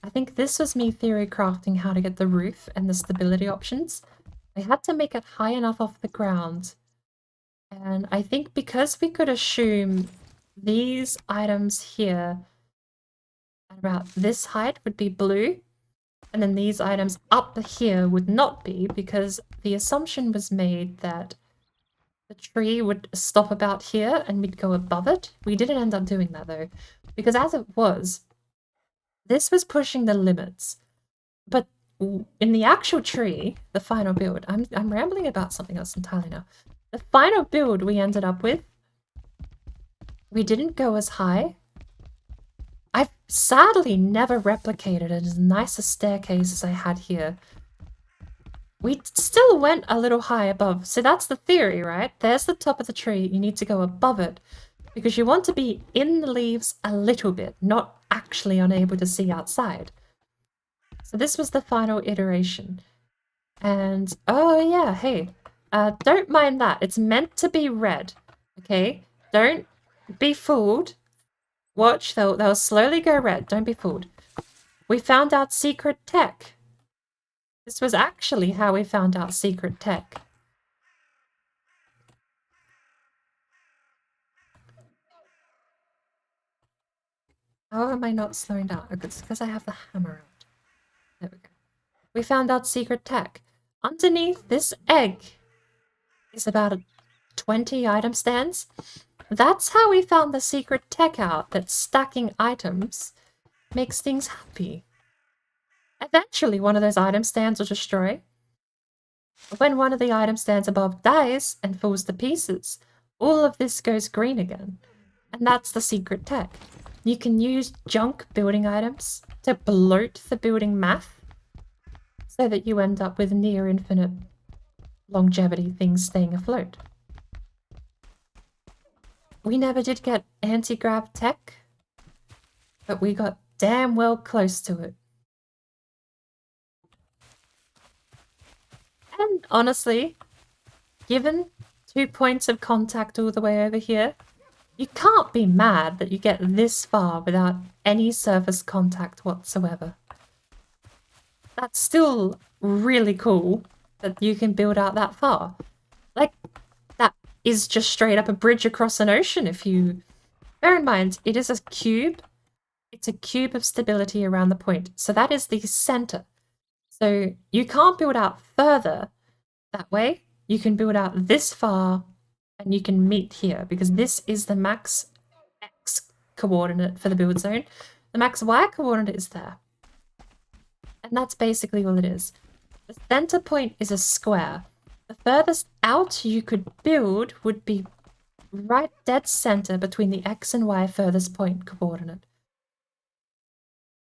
I think this was me theory crafting how to get the roof and the stability options. I had to make it high enough off the ground. And I think because we could assume these items here at about this height would be blue, and then these items up here would not be, because the assumption was made that the tree would stop about here and we'd go above it. We didn't end up doing that though, because as it was, this was pushing the limits. But in the actual tree, the final build, I'm rambling about something else entirely now. The final build we ended up with, we didn't go as high. I've sadly never replicated as nice a staircase as I had here. We still went a little high above. So that's the theory, right? There's the top of the tree. You need to go above it because you want to be in the leaves a little bit, not actually unable to see outside. So this was the final iteration. And, oh yeah, hey, don't mind that. It's meant to be red, okay? Don't be fooled. Watch, they'll slowly go red. Don't be fooled. We found out secret tech. This was actually how we found out secret tech. How am I not slowing down? Oh, it's because I have the hammer out. There we go. We found out secret tech. Underneath this egg is about 20 item stands. That's how we found the secret tech out, that stacking items makes things happy. Eventually, one of those item stands will destroy. When one of the item stands above dies and falls to pieces, all of this goes green again. And that's the secret tech. You can use junk building items to bloat the building math so that you end up with near infinite longevity things staying afloat. We never did get anti-grav tech, but we got damn well close to it. And honestly, given 2 points of contact all the way over here, you can't be mad that you get this far without any surface contact whatsoever. That's still really cool that you can build out that far. Like, that is just straight up a bridge across an ocean if you... Bear in mind, it is a cube. It's a cube of stability around the point. So that is the center. So you can't build out further that way. You can build out this far and you can meet here because this is the max X coordinate for the build zone. The max Y coordinate is there. And that's basically all it is. The center point is a square. The furthest out you could build would be right dead center between the X and Y furthest point coordinate.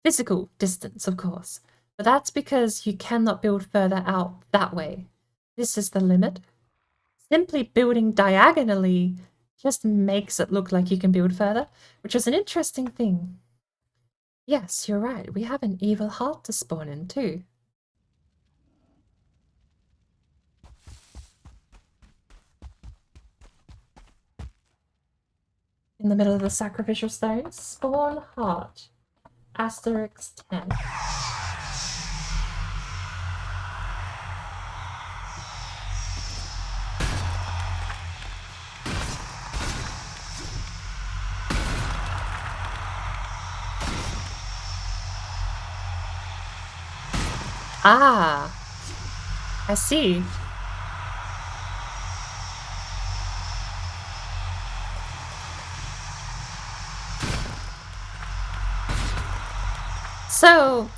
Physical distance, of course. But that's because you cannot build further out that way. This is the limit. Simply building diagonally just makes it look like you can build further, which is an interesting thing. Yes, you're right. We have an evil heart to spawn in too. In the middle of the sacrificial stones, spawn heart. Asterisk 10. Ah, I see. So,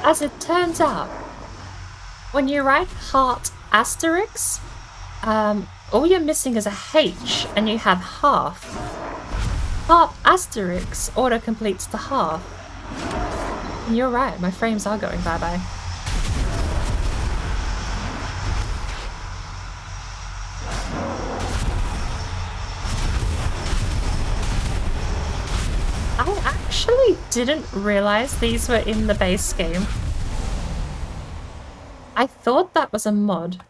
as it turns out, when you write heart asterisk, all you're missing is a H and you have half. Heart asterisk auto-completes the half. And you're right, my frames are going bye-bye. I actually didn't realize these were in the base game. I thought that was a mod.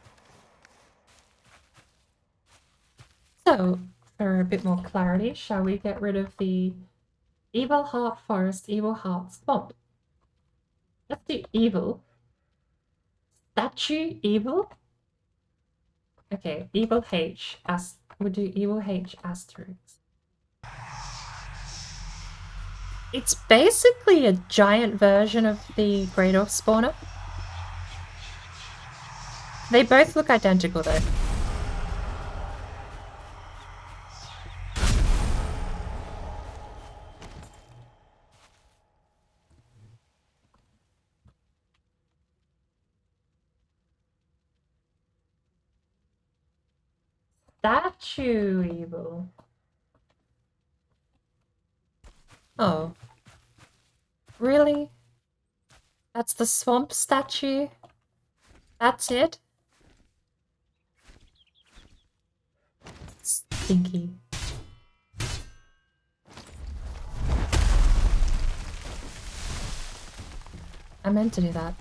So, for a bit more clarity, shall we get rid of the Evil Heart Forest, Evil Heart Swamp? Let's do evil. Statue evil? Okay, evil H. We'll do evil H asterisk. It's basically a giant version of the Great Orc spawner. They both look identical though. Statue evil. Oh. Really? That's the swamp statue? That's it? Stinky. I meant to do that.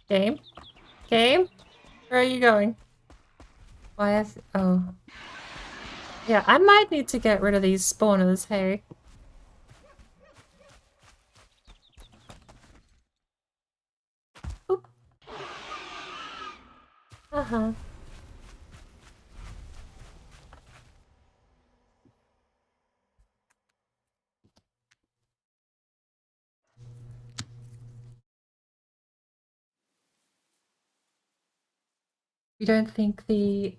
Game? Game? Where are you going? Why oh. Yeah, I might need to get rid of these spawners, hey. Uh-huh. You don't think the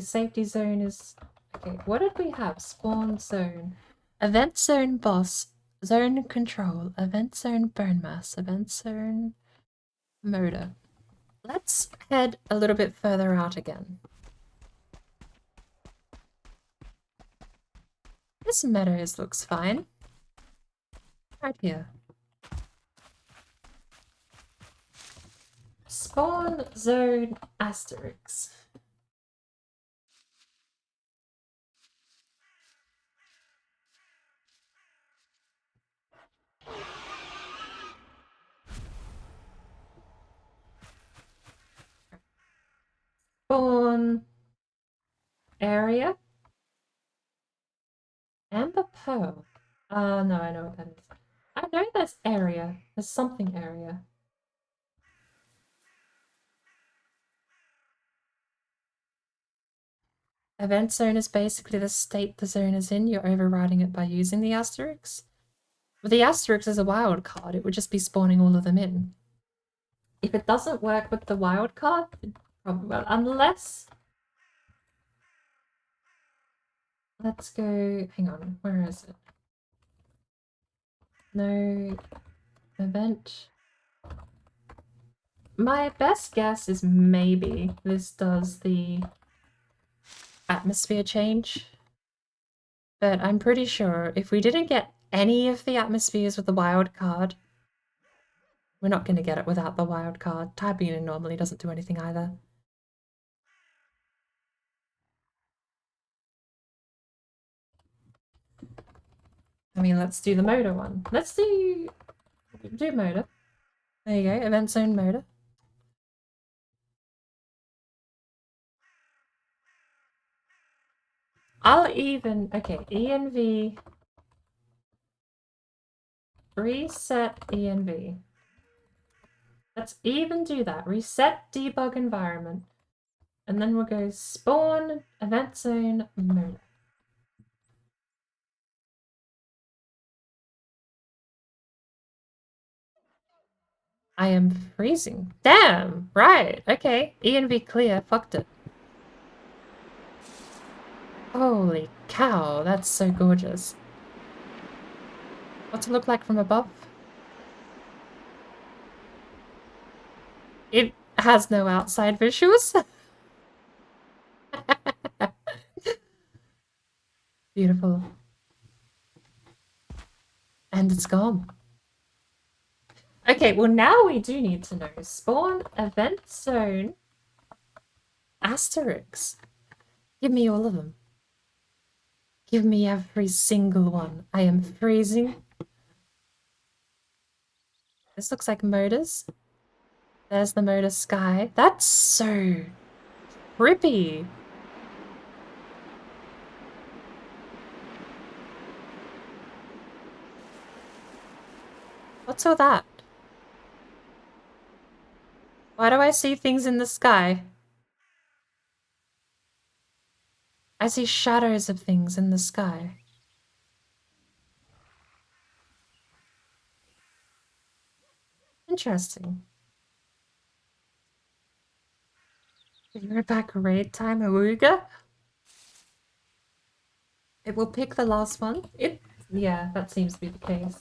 safety zone is okay? What did we have? Spawn zone, event zone boss, zone control, event zone bone mass, event zone motor. Let's head a little bit further out again. This meadows looks fine. Right here. Spawn zone asterisk. Spawn area. Amber pearl. No, I know what that is. I know there's area. There's something area. Event zone is basically the state the zone is in. You're overriding it by using the asterisk. But the asterisk is a wild card. It would just be spawning all of them in. If it doesn't work with the wild card, probably well, unless... Let's go... Hang on, where is it? No... Event... My best guess is maybe this does the atmosphere change. But I'm pretty sure if we didn't get any of the atmospheres with the wild card, we're not going to get it without the wild card. Typing in normally doesn't do anything either. I mean, let's do the motor one. Let's do motor. There you go, event zone motor. I'll even, okay, ENV, reset ENV. Let's even do that. Reset debug environment. And then we'll go spawn event zone motor. I am freezing. Damn, right, okay. ENV clear, fucked it. Holy cow, that's so gorgeous. What's it look like from above? It has no outside visuals. Beautiful. And it's gone. Okay, well now we do need to know. Spawn event zone asterisks. Give me all of them. Give me every single one. I am freezing. This looks like motors. There's the motor sky. That's so trippy. What's all that? Why do I see things in the sky? I see shadows of things in the sky. Interesting. You're back raid time, Awooga? It will pick the last one. Yeah, that seems to be the case.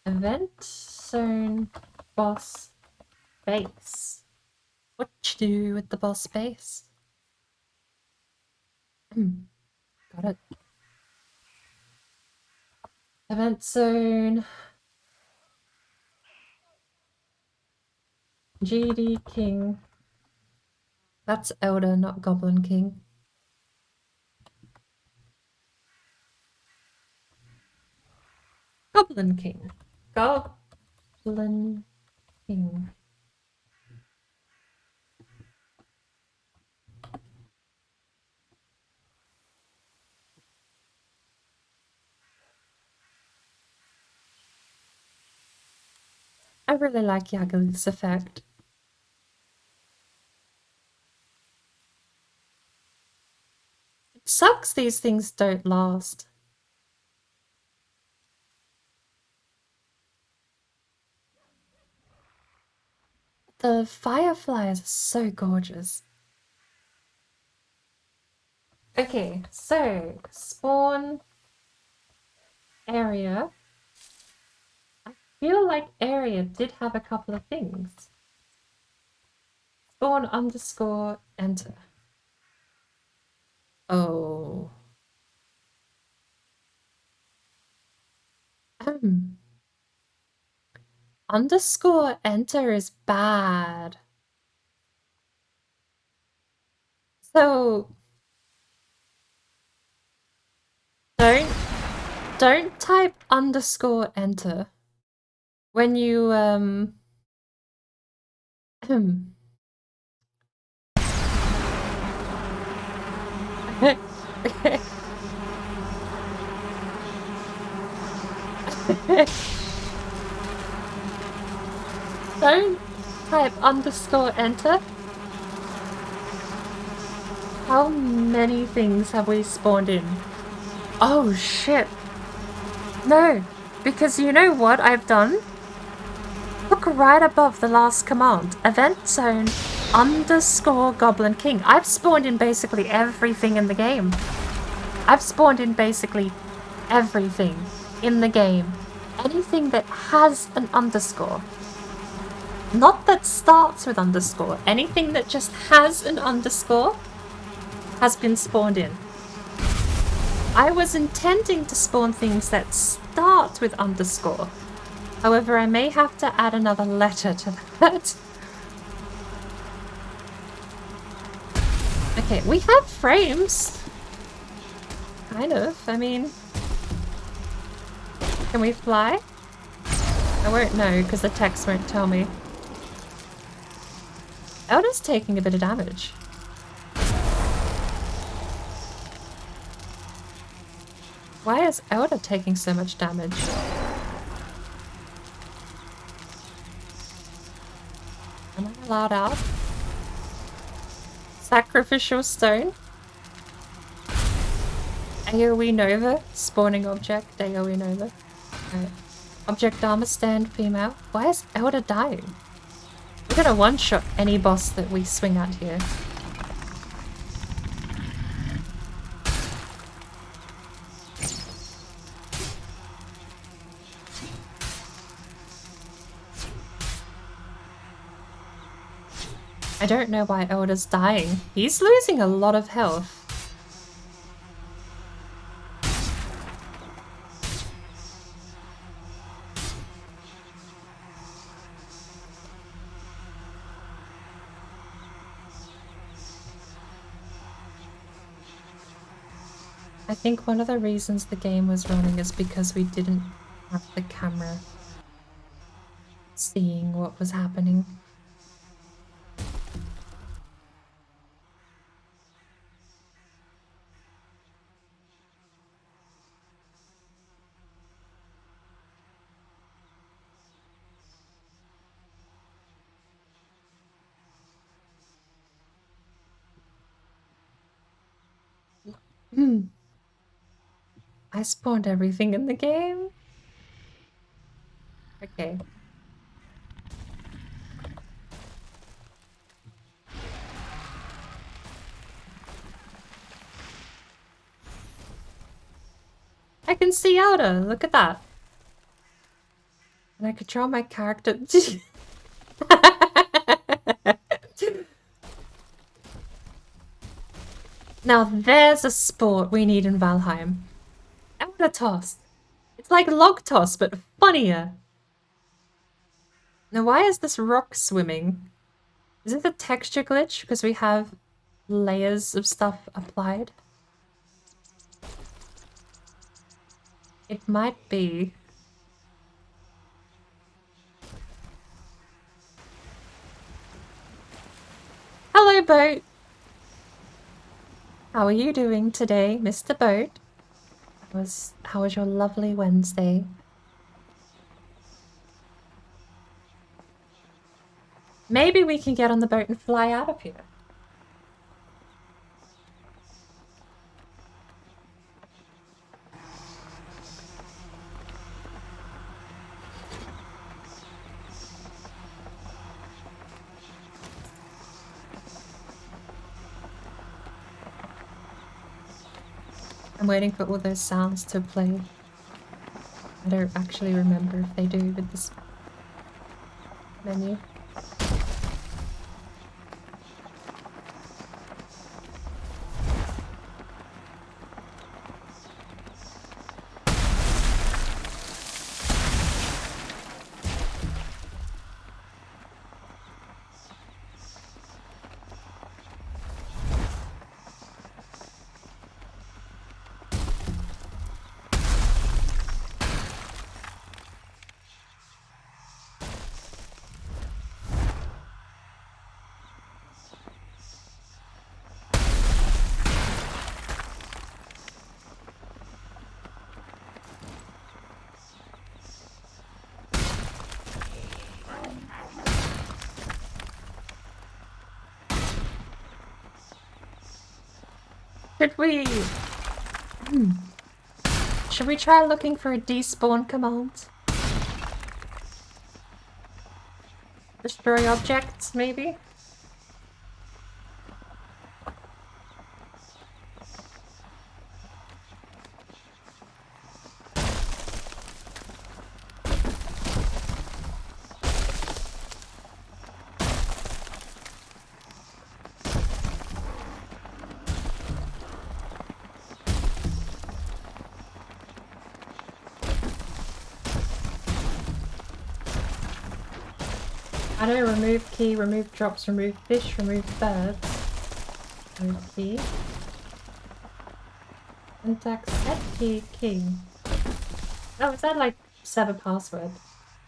Event zone boss base. What you do with the boss base? Got it. Event zone. GD King. That's Elder, not Goblin King. Goblin King. Goblin King. I really like Yagali's effect. Sucks these things don't last. The fireflies are so gorgeous. Okay, so spawn area. I feel like area did have a couple of things. Spawn underscore enter. Oh. Underscore enter is bad. So don't type underscore enter when you don't type underscore enter. How many things have we spawned in? Oh shit. No, because you know what I've done? Look right above the last command. Event zone underscore goblin king. I've spawned in basically everything in the game. I've spawned in basically everything in the game. Anything that has an underscore. Not that starts with underscore. Anything that just has an underscore has been spawned in. I was intending to spawn things that start with underscore. However, I may have to add another letter to that. Okay, we have frames. Kind of, I mean... Can we fly? I won't know because the text won't tell me. Elder's taking a bit of damage. Why is Elder taking so much damage? Am I allowed out? Sacrificial stone? AoE Nova? Spawning object, AoE Nova. Right. Object armor stand female. Why is Elder dying? We're gonna one-shot any boss that we swing at here. I don't know why Elder's dying. He's losing a lot of health. I think one of the reasons the game was running is because we didn't have the camera seeing what was happening. I spawned everything in the game. Okay. I can see Elder. Look at that. And I control my character. Now there's a sport we need in Valheim. Elder toss. It's like log toss, but funnier. Now why is this rock swimming? Is it a texture glitch because we have layers of stuff applied? It might be. Hello, boat. How are you doing today, Mr. Boat? How was your lovely Wednesday? Maybe we can get on the boat and fly out of here. I'm waiting for all those sounds to play. I don't actually remember if they do with this menu. Should we... Should we try looking for a despawn command? Destroy objects, maybe? I know, remove key, remove drops, remove fish, remove birds. Remove key. Syntax set key, key. Oh, is that like sever password?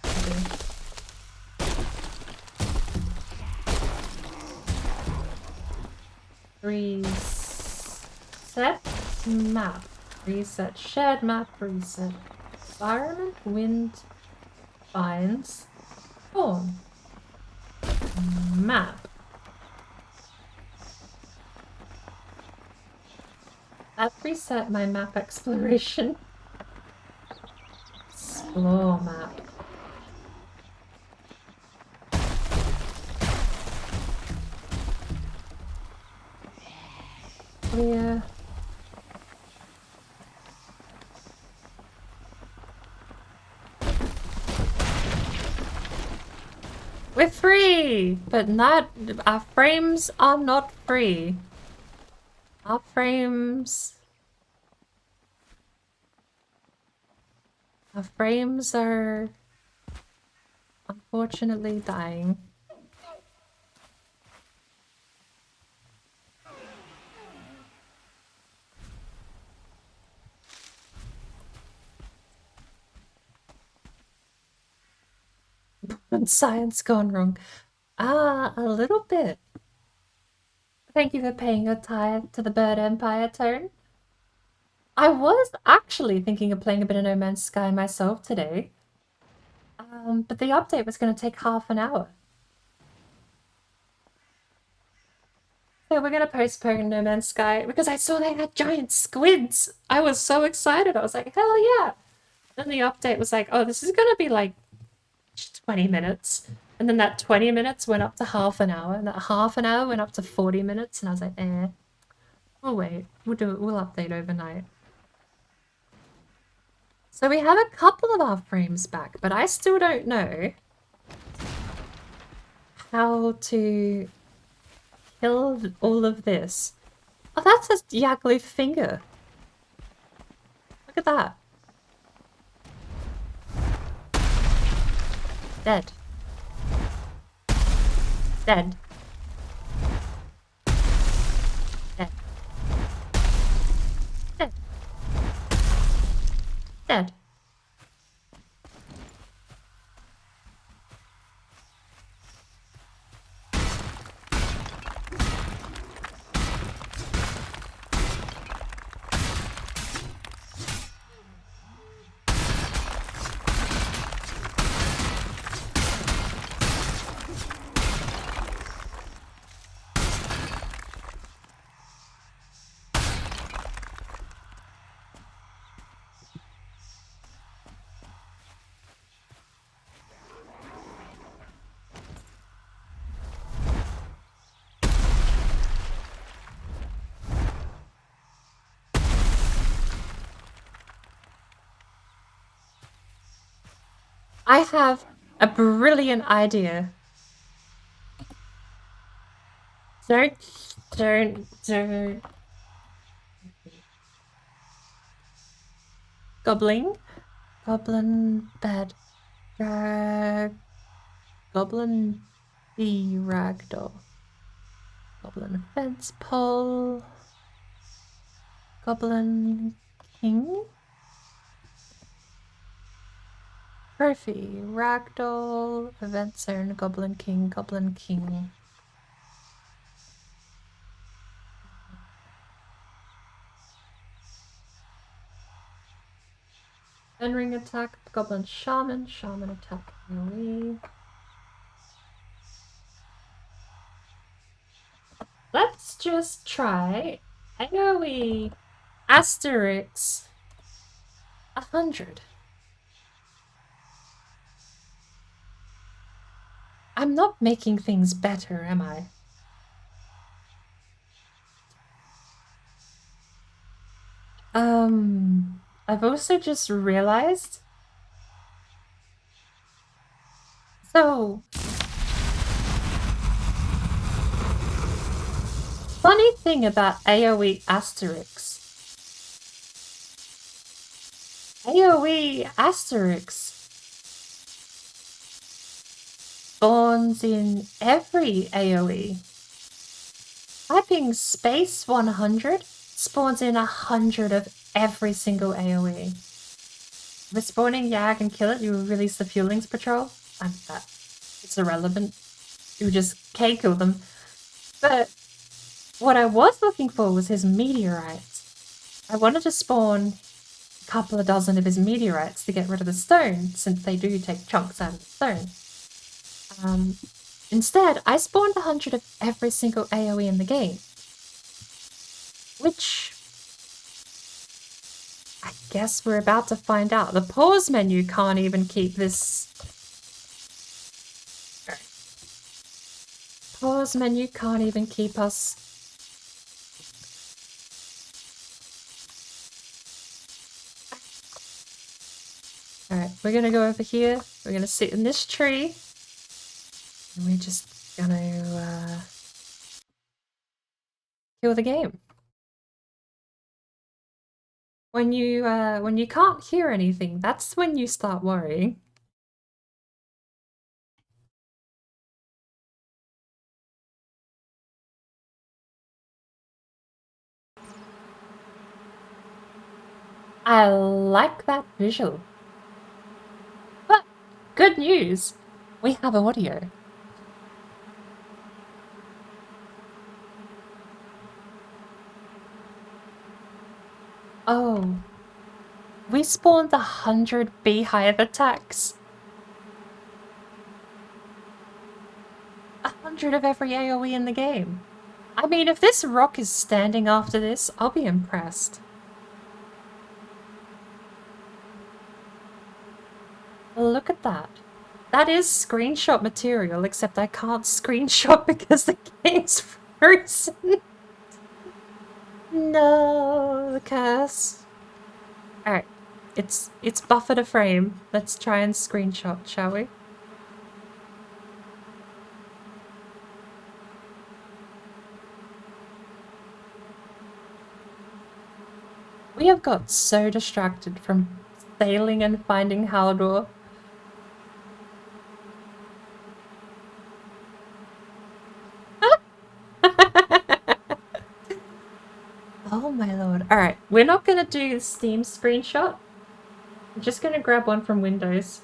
Okay. Reset map. Reset shared map. Reset environment. Wind finds. Spawn. Map. That reset my map exploration. Explore map. Clear. We're free! But not... Our frames are not free. Our frames... Our frames are... unfortunately dying. Science gone wrong. Ah, a little bit. Thank you for paying your tithe to the Bird Empire, Tone. I was actually thinking of playing a bit of No Man's Sky myself today. But the update was going to take half an hour. So we're going to postpone No Man's Sky because I saw they had giant squids. I was so excited. I was like, hell yeah. Then the update was like, oh, this is going to be like 20 minutes. And then that 20 minutes went up to half an hour. And that half an hour went up to 40 minutes. And I was like, we'll wait. We'll do it. We'll update overnight. So we have a couple of our frames back, but I still don't know how to kill all of this. Oh, that's a Yaglu finger. Look at that. Dead. Dead. Dead. Dead. Dead. I have a brilliant idea. Don't. Goblin? Goblin bed. Goblin the ragdoll. Goblin fence pole. Goblin king? Trophy. Ragdoll. Event zone. Goblin king. Goblin king. Ring attack. Goblin shaman. Shaman attack. AoE. Let's just try AoE asterisk 100. I'm not making things better, am I? I've also just realized. So, funny thing about AoE asterisks. AoE asterisks spawns in every AoE. Typing space 100 spawns in 100 of every single AoE. With spawning Yag and kill it, you release the Fuelings Patrol. It's irrelevant. You just K-kill them. But what I was looking for was his meteorites. I wanted to spawn a couple of dozen of his meteorites to get rid of the stone, since they do take chunks out of the stone. Instead, I spawned 100 of every single AoE in the game. Which I guess we're about to find out. The pause menu can't even keep this. Pause menu can't even keep us. Alright, we're gonna go over here. We're gonna sit in this tree. And we're just gonna kill the game. When you can't hear anything, that's when you start worrying. I like that visual. But good news, we have audio. Oh, we spawned 100 beehive attacks. 100 of every AoE in the game. I mean, if this rock is standing after this, I'll be impressed. Look at that. That is screenshot material, except I can't screenshot because the game's frozen. No, the curse. Alright, it's buffered a frame. Let's try and screenshot, shall we? We have got so distracted from sailing and finding Haldor. Oh my lord. Alright, we're not gonna do the Steam screenshot. I'm just gonna grab one from Windows.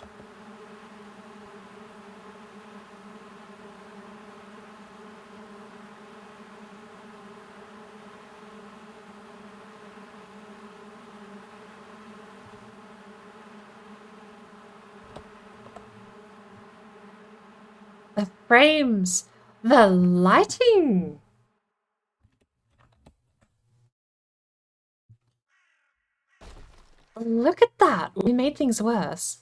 The frames! The lighting! Look at that! We made things worse.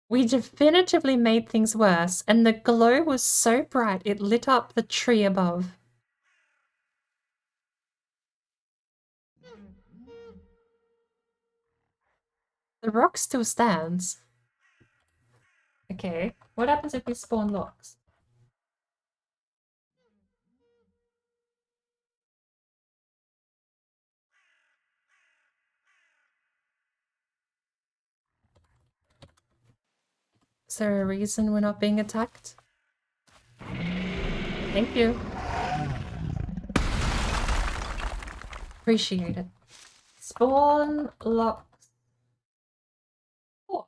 We definitively made things worse, and the glow was so bright it lit up the tree above. The rock still stands. Okay, what happens if we spawn locks? Is there a reason we're not being attacked? Thank you. Appreciate it. Spawn locks. 4.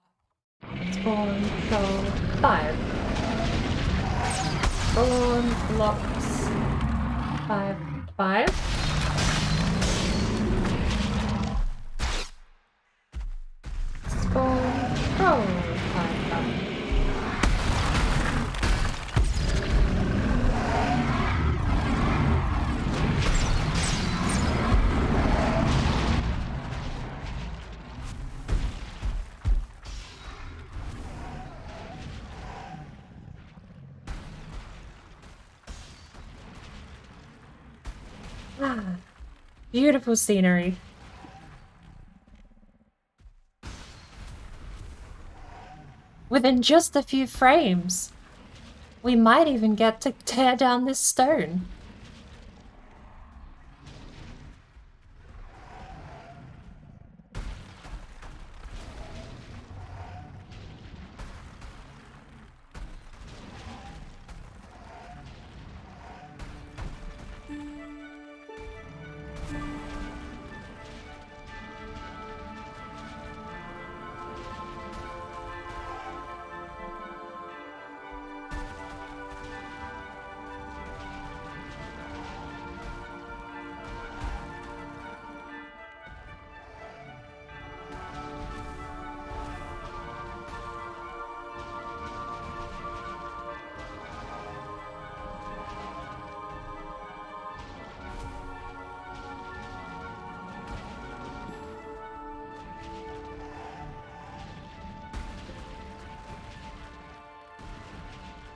Spawn goal 5. Spawn locks 5. 5. Spawn goal 5. 5. Ah, beautiful scenery. Within just a few frames, we might even get to tear down this stone.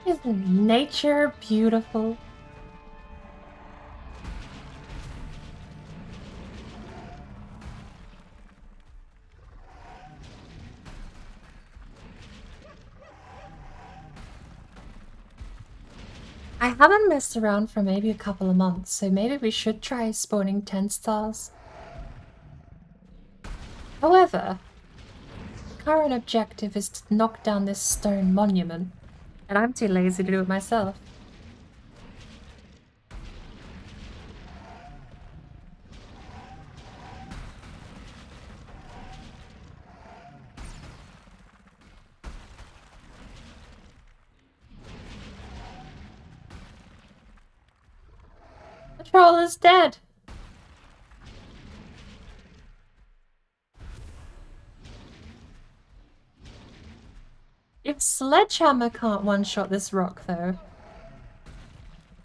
Isn't nature beautiful? I haven't messed around for maybe a couple of months, so maybe we should try spawning 10 stars. However, the current objective is to knock down this stone monument, and I'm too lazy to do it myself. The troll is dead! Your sledgehammer can't one-shot this rock, though.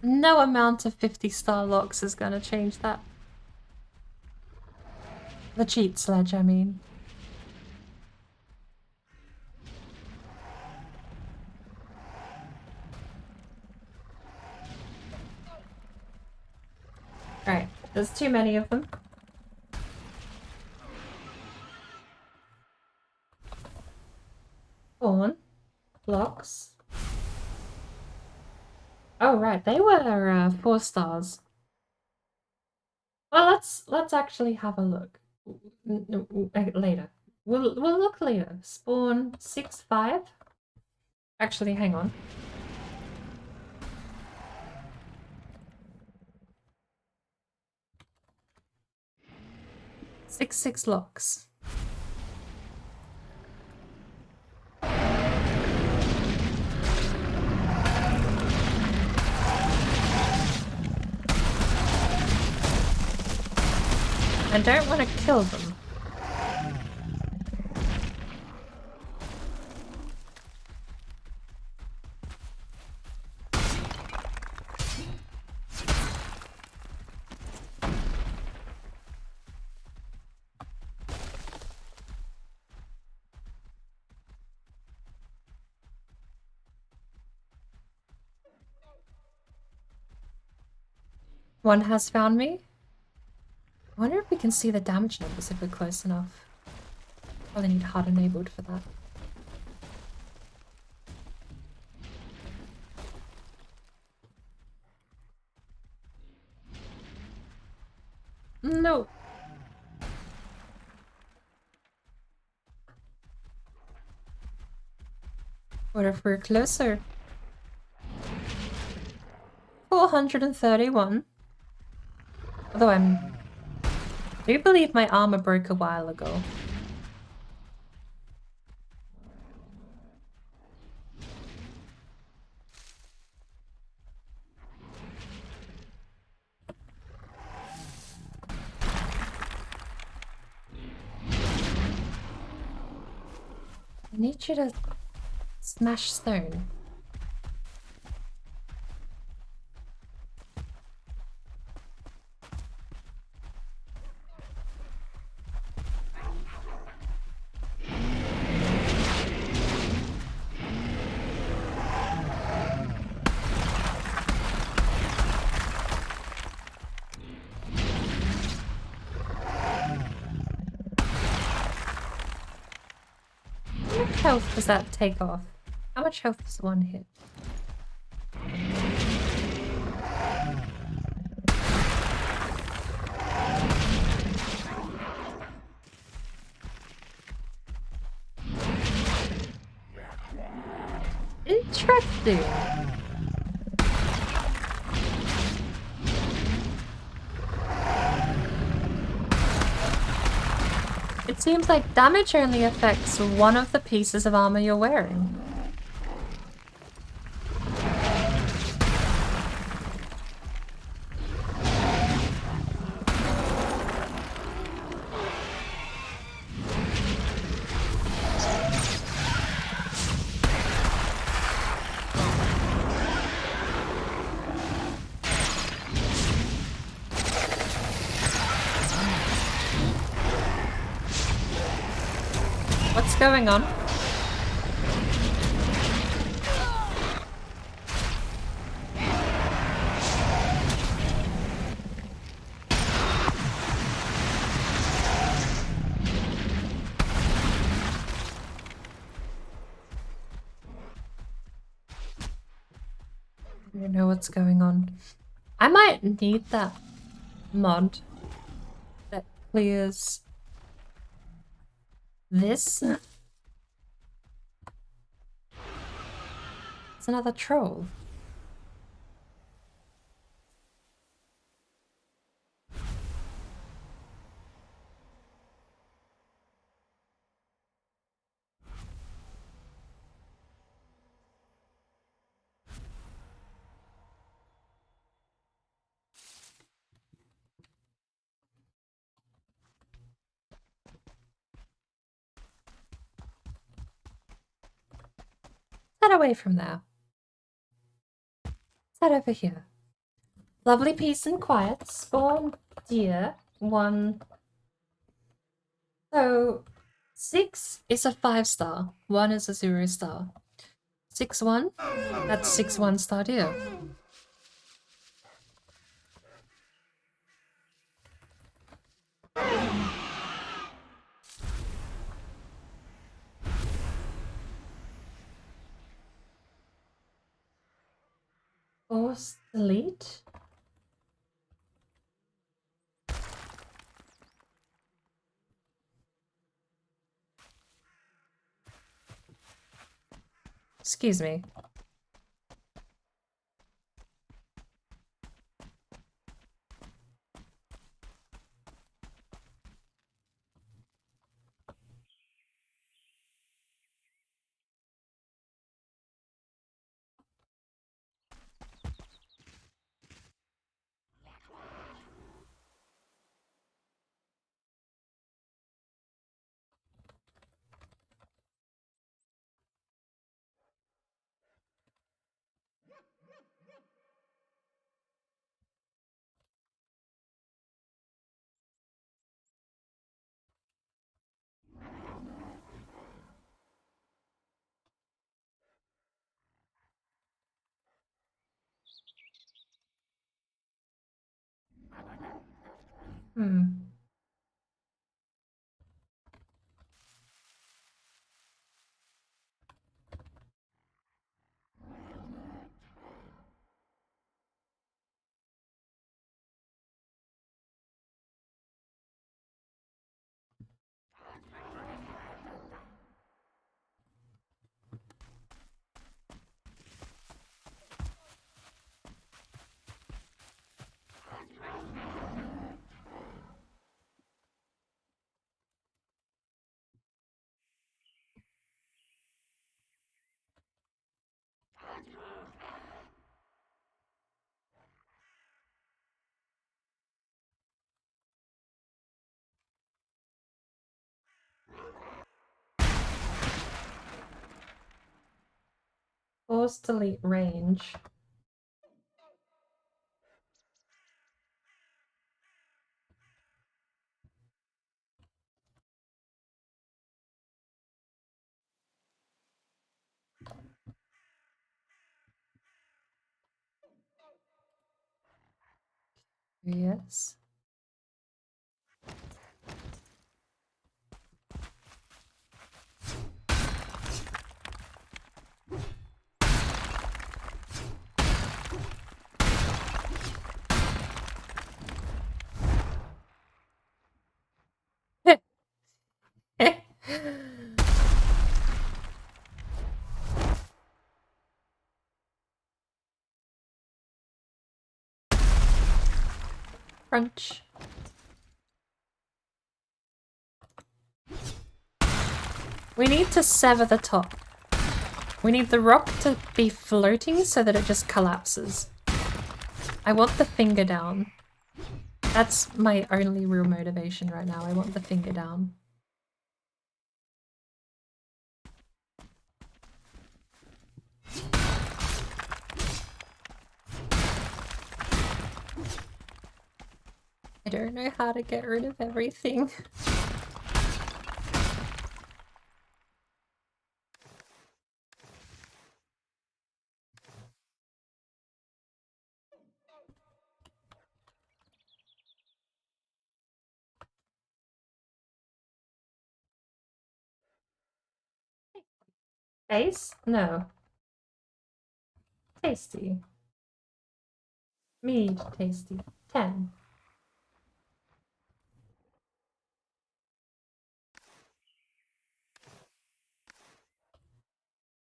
No amount of 50-star locks is gonna change that. The cheat sledge, I mean. Right, there's too many of them. Spawn. Blocks. Oh right, they were 4 stars. Well, let's actually have a look later. We'll look later. Spawn 6, 5. Actually, hang on. Six locks. I don't want to kill them. One has found me. I wonder if we can see the damage numbers if we're close enough. Probably need HUD enabled for that. No. What if we're closer? 431. Although I do believe my armor broke a while ago. I need you to smash stone. How much health does that take off? How much health does one hit? Interesting. It seems like damage only affects one of the pieces of armor you're wearing. What's going on? I don't know what's going on. I might need that mod that clears this. It's another troll. Head away from there. Head over here. Lovely peace and quiet. Spawn deer. 1. So 6 is a 5-star. 1 is a 0-star. 6-1. That's 6 1-star deer. Force delete. Excuse me. Hmm. force delete range. Yes. Crunch. We need to sever the top. We need the rock to be floating so that it just collapses. I want the finger down. That's my only real motivation right now. I want the finger down. I don't know how to get rid of everything. Ace? No. Tasty. Mead tasty. 10.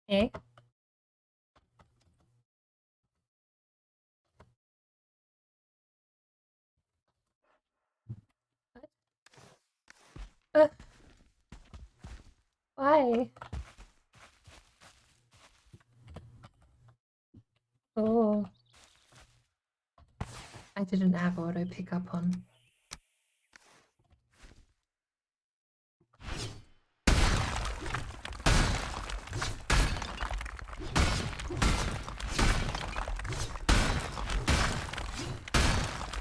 Eh? Uh, why? Oh. I didn't have auto pick up on.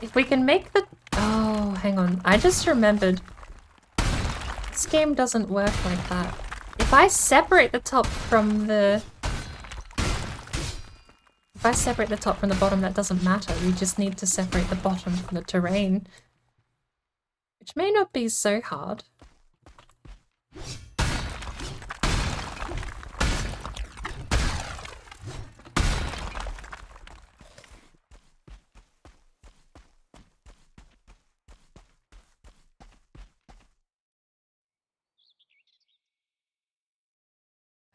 If we can make the... Oh, hang on. I just remembered. This game doesn't work like that. If I separate the top from the... If I separate the top from the bottom, that doesn't matter. We just need to separate the bottom from the terrain. Which may not be so hard.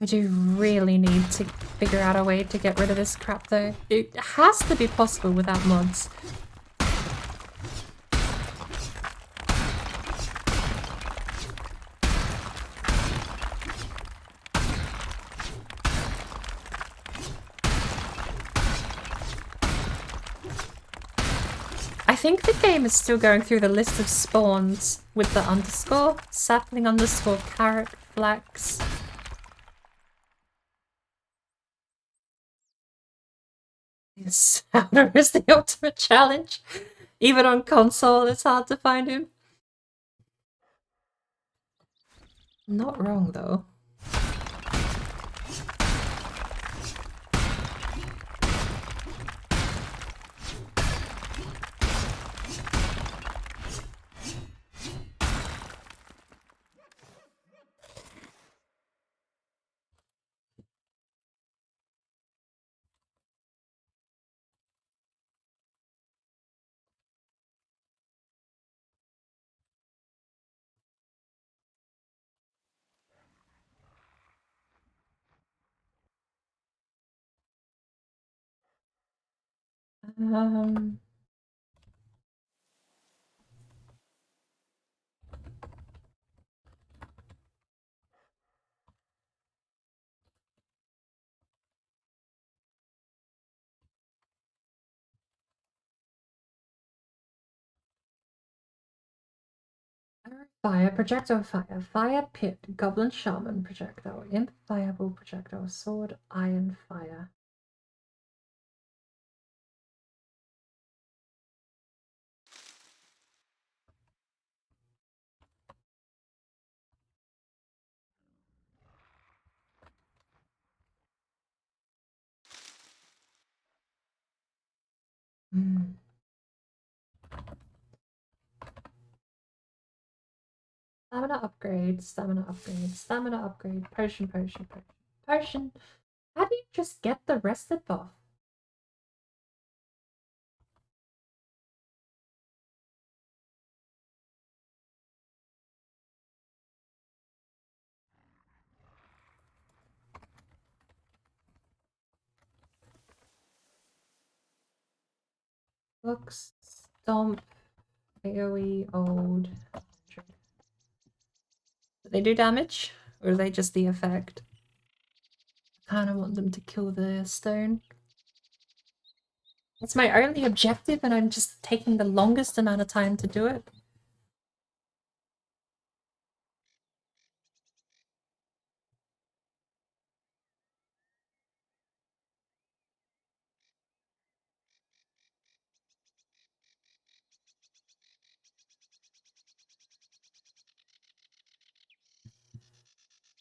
I do really need to figure out a way to get rid of this crap though. It has to be possible without mods. I think the game is still going through the list of spawns with the underscore, sapling underscore carrot flax. Sounder is the ultimate challenge. Even on console, it's hard to find him. Not wrong, though. Fire, projectile fire, fire pit, goblin shaman projectile, imp fireball projectile, sword, iron fire. Stamina upgrade, stamina upgrade, stamina upgrade, potion, potion, potion, potion. How do you just get the rested buff? Looks, stomp, AoE, old. Do they do damage? Or are they just the effect? I kind of want them to kill the stone. It's my only objective and I'm just taking the longest amount of time to do it.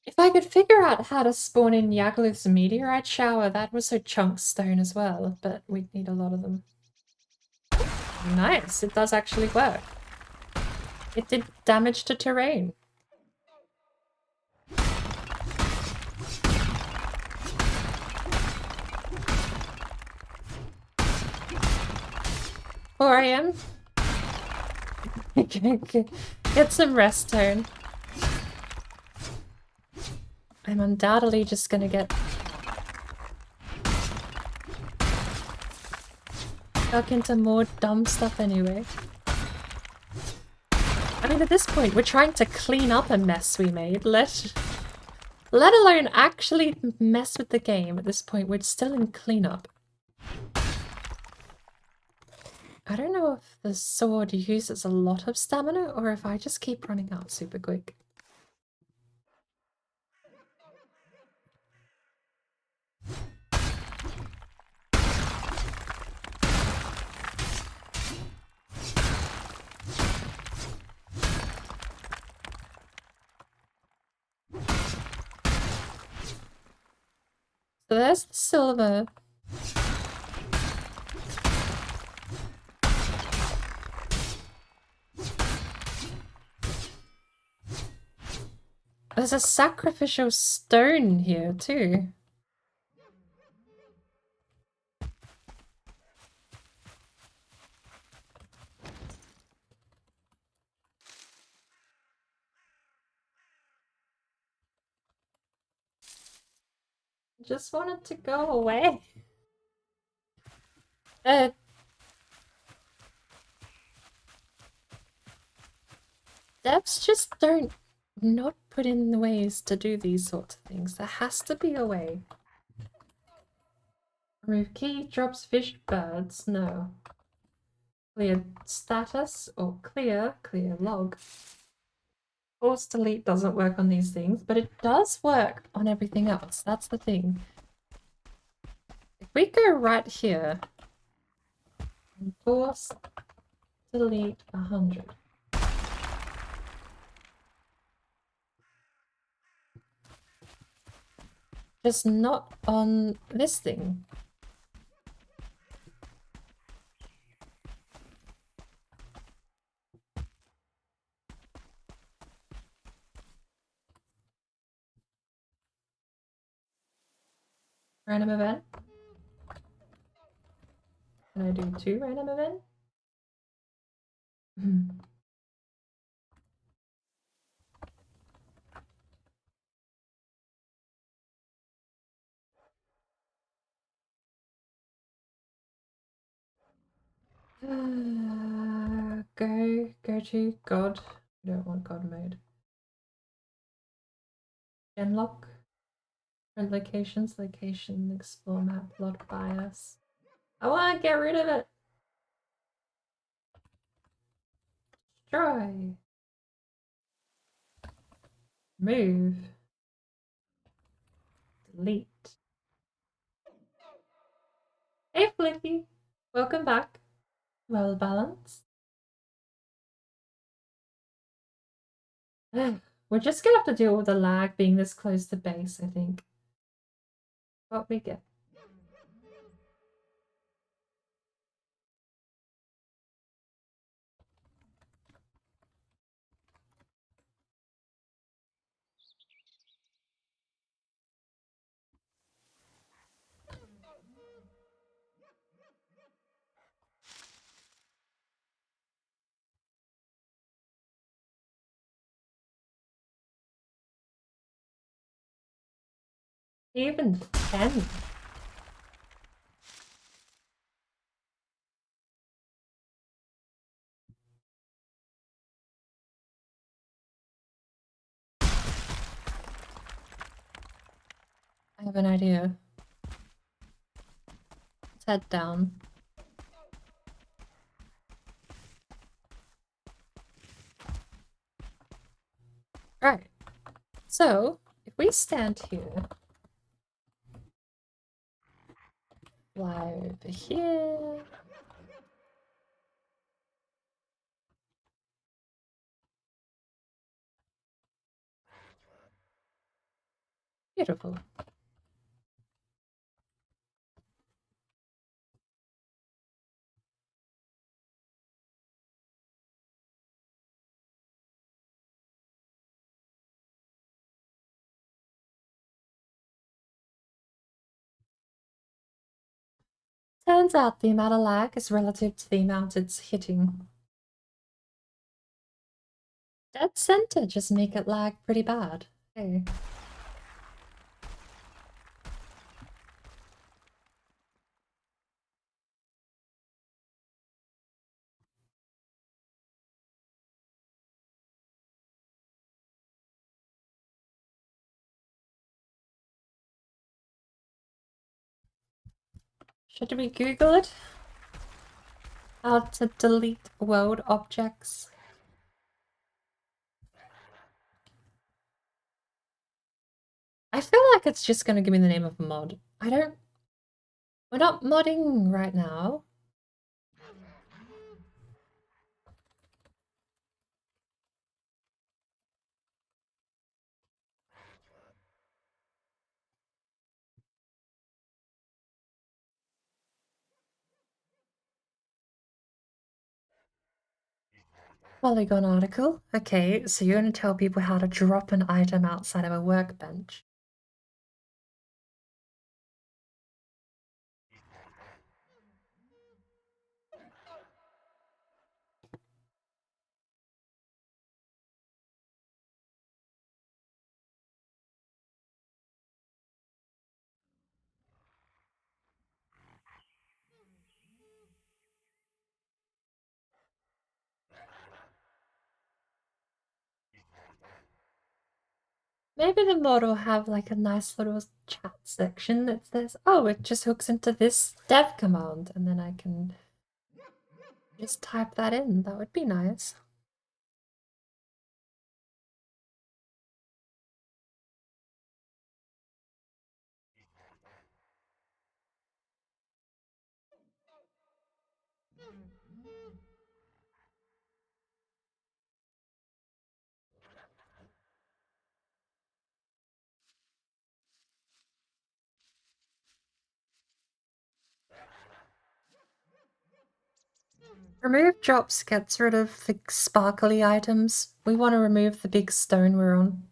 If I could figure out how to spawn in Yagluth's meteorite shower, that was her chunk stone as well, but we'd need a lot of them. Nice, it does actually work. It did damage to terrain. Or I am. Get some rest tone. I'm undoubtedly just gonna get stuck into more dumb stuff anyway. I mean, at this point, we're trying to clean up a mess we made. Let alone actually mess with the game. At this point, we're still in cleanup. I don't know if the sword uses a lot of stamina or if I just keep running out super quick. So there's the silver. There's a sacrificial stone here too. Just wanted to go away. Devs just don't not put in the ways to do these sorts of things. There has to be a way. Remove key, drops, fish, birds. No. Clear status or clear log. Force delete doesn't work on these things, but it does work on everything else. That's the thing. If we go right here and force delete 100. Just not on this thing. Random event. Can I do 2 random event? Go to God. I don't want God mode. Genlock. Friend locations, location, explore map, lot bias. I want to get rid of it. Destroy. Move. Delete. Hey Flicky, welcome back. Well balanced. We're just gonna have to deal with the lag being this close to base, I think. What we get. Even 10. I have an idea. Let's head down. Right. So, if we stand here, fly over here. Beautiful. Turns out the amount of lag is relative to the amount it's hitting. Dead center just make it lag pretty bad. Hey. Should we Google it? How to delete world objects? I feel like it's just gonna give me the name of a mod. We're not modding right now. Polygon article. Okay, so you're gonna tell people how to drop an item outside of a workbench. Maybe the mod will have like a nice little chat section that says, oh, it just hooks into this dev command, and then I can just type that in. That would be nice. Remove drops gets rid of the sparkly items. We want to remove the big stone we're on.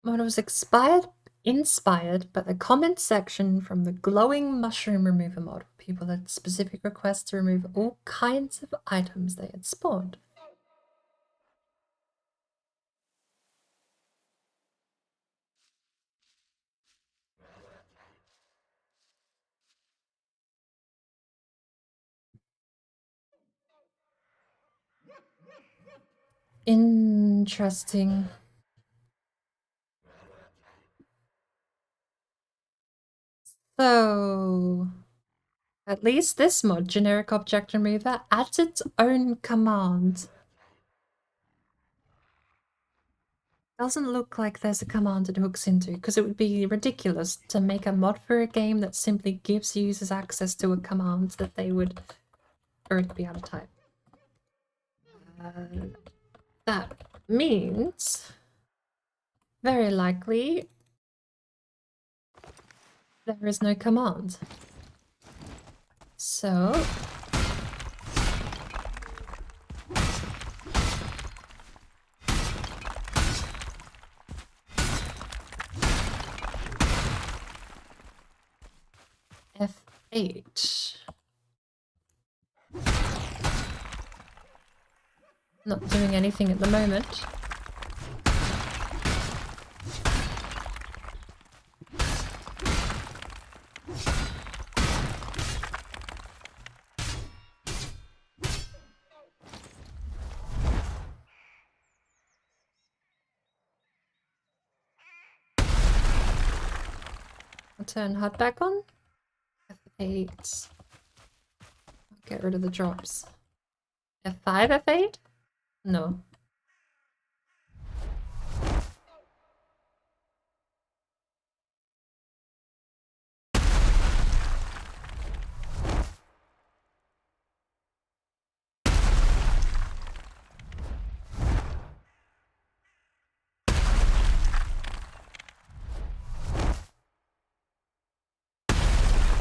Mod was inspired by the comment section from the glowing mushroom remover mod. People had specific requests to remove all kinds of items they had spawned. Interesting. So, at least this mod, generic object remover, adds its own command. Doesn't look like there's a command it hooks into, because it would be ridiculous to make a mod for a game that simply gives users access to a command that they would already be able to type. That means, very likely, there is no command. So, 8. Not doing anything at the moment. I'll turn HUD back on. F8. Get rid of the drops. F5, F8? No.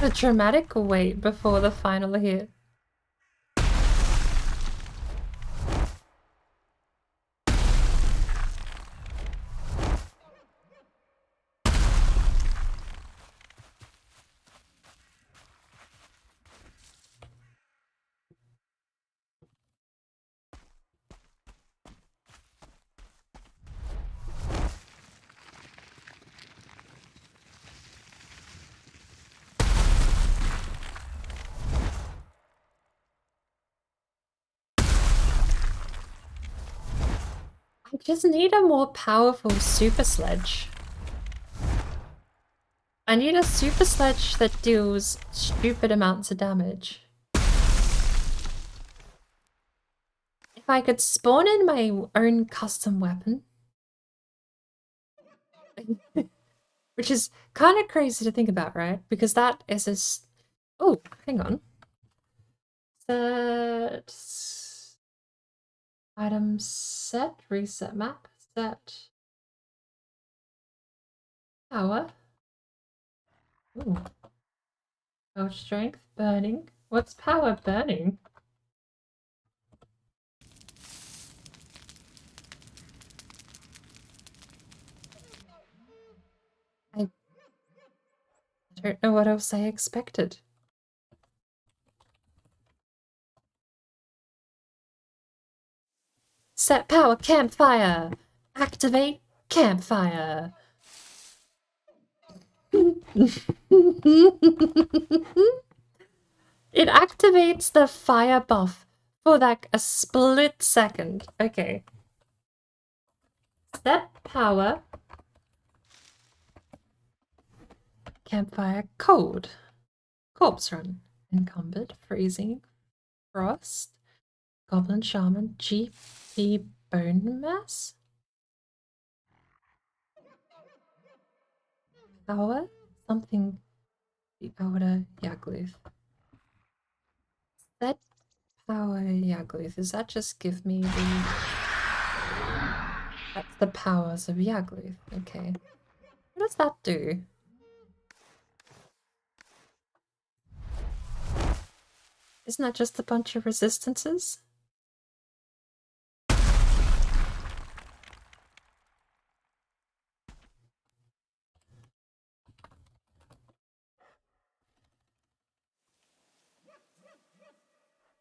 A dramatic wait before the final hit. I just need a more powerful super sledge. I need a super sledge that deals stupid amounts of damage. If I could spawn in my own custom weapon. Which is kind of crazy to think about, right? Because that is a... Oh, hang on. Set... Item set, reset map, set... Power. Ooh. Power strength, burning. What's power burning? I don't know what else I expected. Set power campfire. Activate campfire. It activates the fire buff for like a split second. Okay. Set power. Campfire cold. Corpse run. Encumbered. Freezing. Frost. Goblin shaman. GP bone mass. Power. Something. The outer Yagluth. Set power Yagluth. Does that just give me the... That's the powers of Yagluth. Okay. What does that do? Isn't that just a bunch of resistances?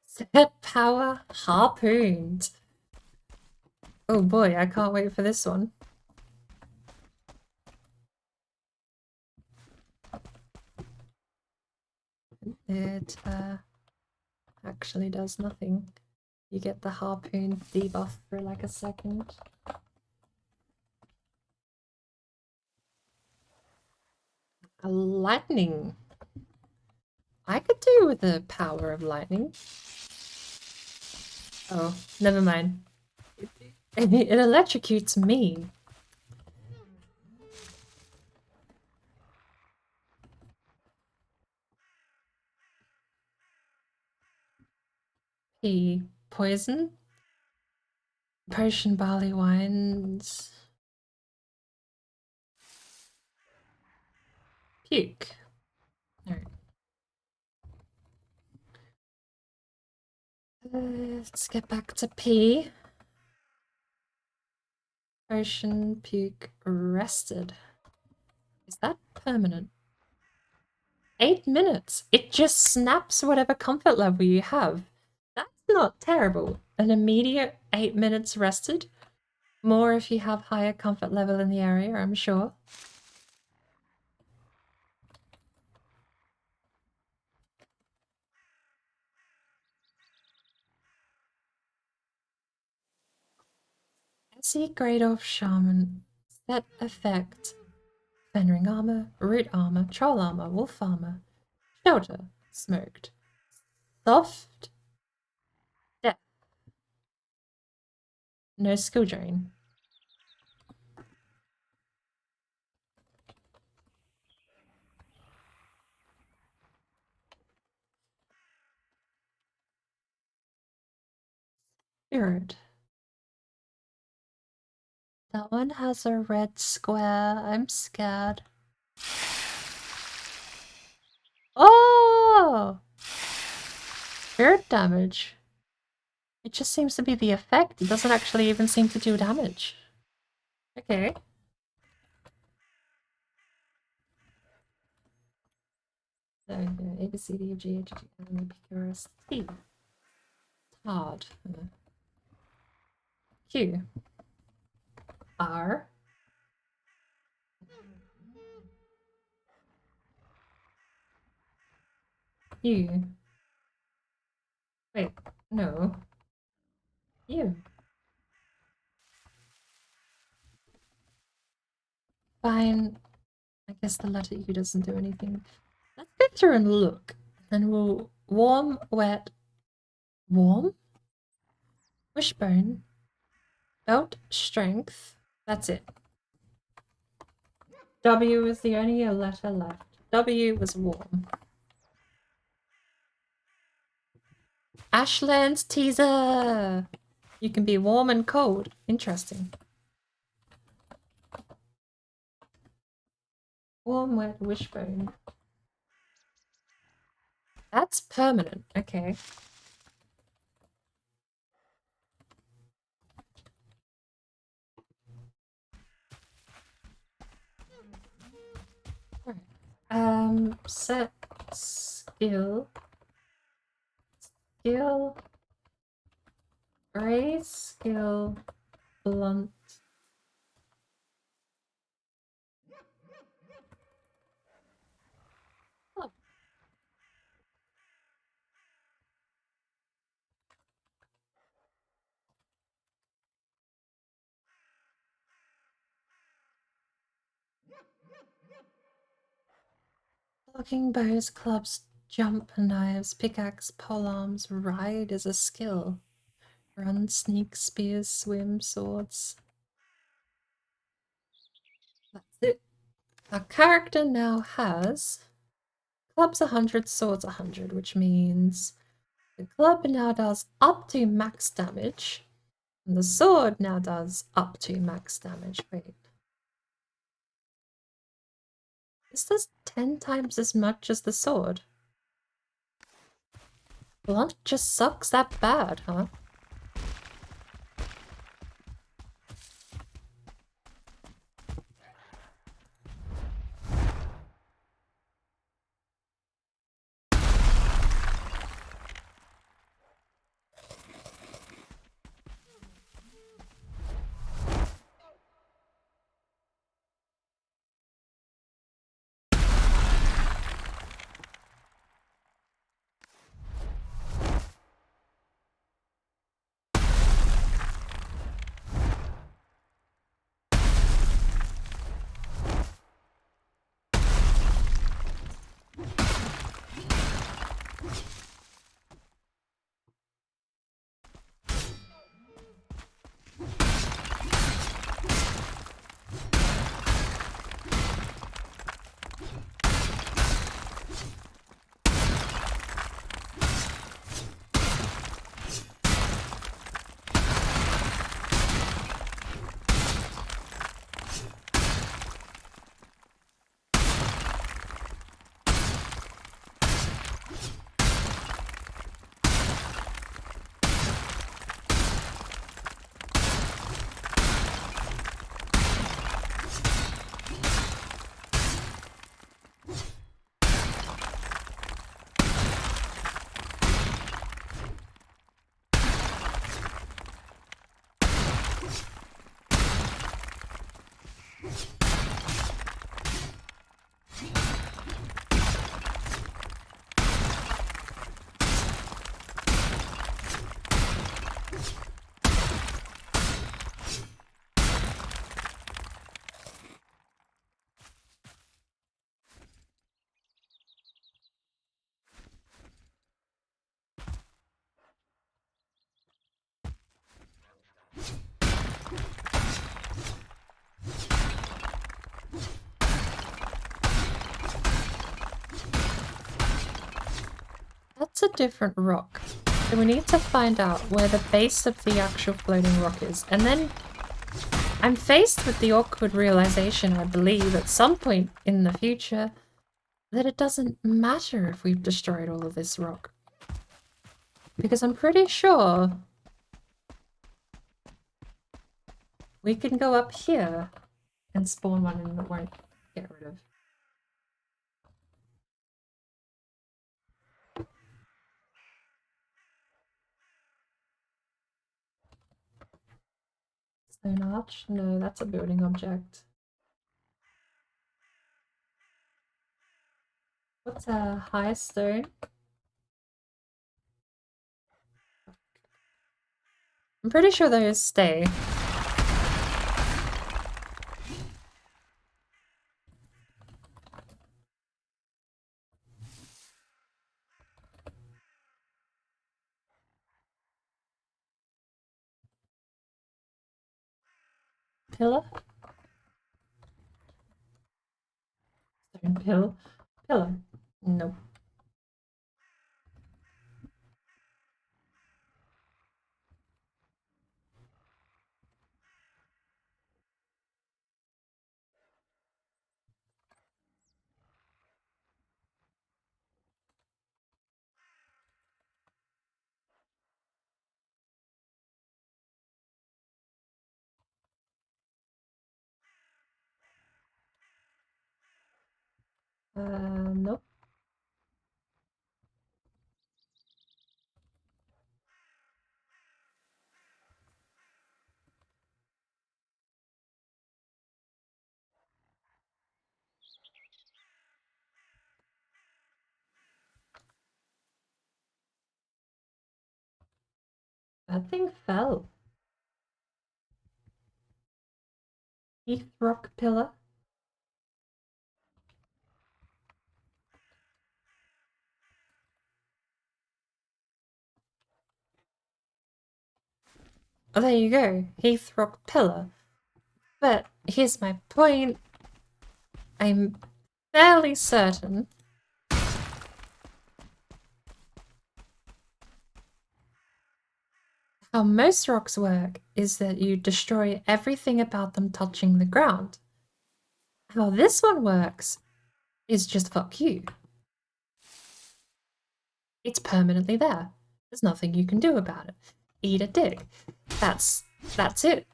Set power harpooned. Oh boy, I can't wait for this one. It actually does nothing. You get the harpoon debuff for like a second. A lightning. I could do with the power of lightning. Oh, never mind. It electrocutes me. P. Poison. Potion barley wines. Puke. Alright. Let's get back to P. Potion, puke, rested. Is that permanent? 8 minutes. It just snaps whatever comfort level you have. That's not terrible. An immediate 8 minutes rested. More if you have higher comfort level in the area, I'm sure. See Great Off Shaman. Set effect. Fenring armor, root armor, troll armor, wolf armor, shelter, smoked, soft, death, no skill drain. Spirit. That one has a red square. I'm scared. Oh! Spirit damage. It just seems to be the effect. It doesn't actually even seem to do damage. Okay. So, A, B, C, D, G, H, I, J, K, L, M, N, P, Q, R, S, T. Hard. Q. R. U. Wait, no. U. Fine. I guess the letter U doesn't do anything. Let's go through and look. And we'll warm, wet, warm, wishbone, belt, strength. That's it. W is the only letter left. W was warm. Ashland's teaser! You can be warm and cold. Interesting. Warm, wet, wishbone. That's permanent. Okay. Set skill. Skill. Raise skill. Blunt. Oh. Blocking bows, clubs, jump, knives, pickaxe, polearms, ride is a skill. Run, sneak, spears, swim, swords. That's it. Our character now has clubs 100, swords 100, which means the club now does up to max damage, and the sword now does up to max damage. Wait. This does 10 times as much as the sword. Blunt just sucks that bad, huh? a different rock. So we need to find out where the base of the actual floating rock is. And then I'm faced with the awkward realization, I believe, at some point in the future, that it doesn't matter if we've destroyed all of this rock. Because I'm pretty sure we can go up here and spawn one and it won't get rid of. Stone arch? No, that's a building object. What's a high stone? I'm pretty sure those stay. Pillar? Stone pillar? Nope. Nope. That thing fell. Heath rock pillar? Oh, there you go. Heath rock pillar. But here's my point. I'm fairly certain how most rocks work is that you destroy everything about them touching the ground. How this one works is just fuck you. It's permanently there. There's nothing you can do about it. Eat a dick. That's it.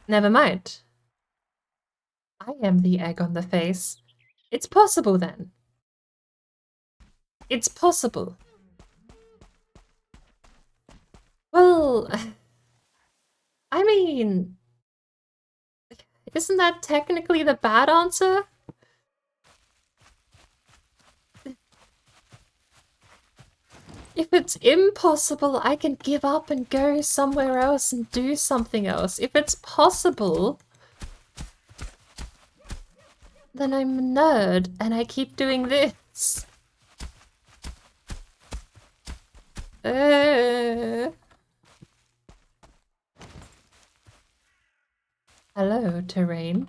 Never mind. I am the egg on the face. It's possible then. It's possible. Well, I mean, isn't that technically the bad answer? If it's impossible, I can give up and go somewhere else and do something else. If it's possible, then I'm a nerd and I keep doing this. Hello, terrain.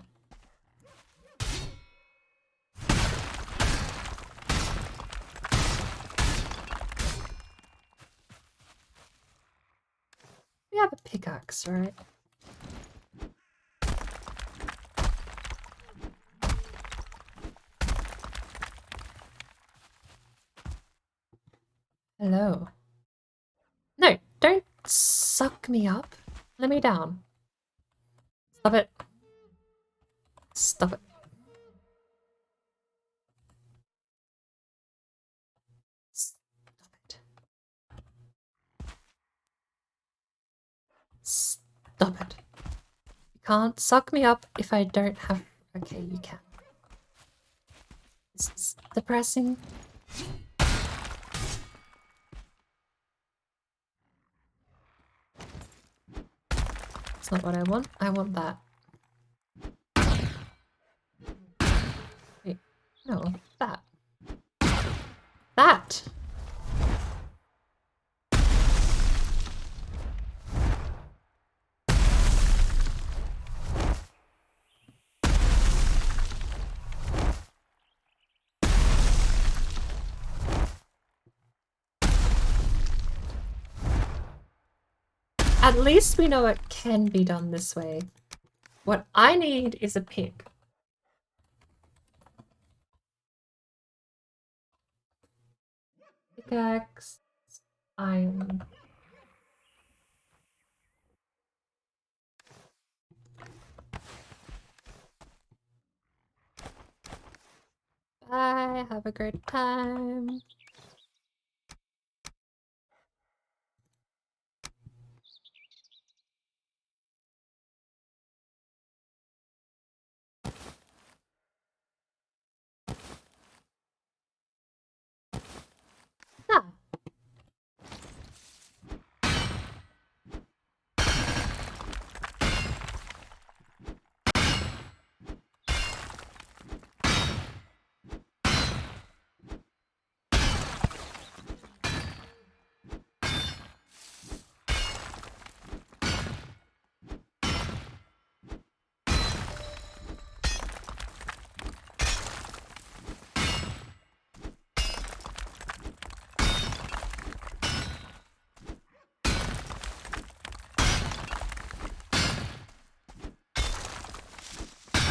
We have a pickaxe, right? Hello. No, don't suck me up. Let me down. Stop it. Stop it. Stop it. Stop it. You can't suck me up if I don't have... Okay, you can. This is depressing. That's not what I want. I want that. Wait, no, that. That! At least we know it can be done this way. What I need is a pick. Pickaxe, iron. Bye, have a great time. Ah.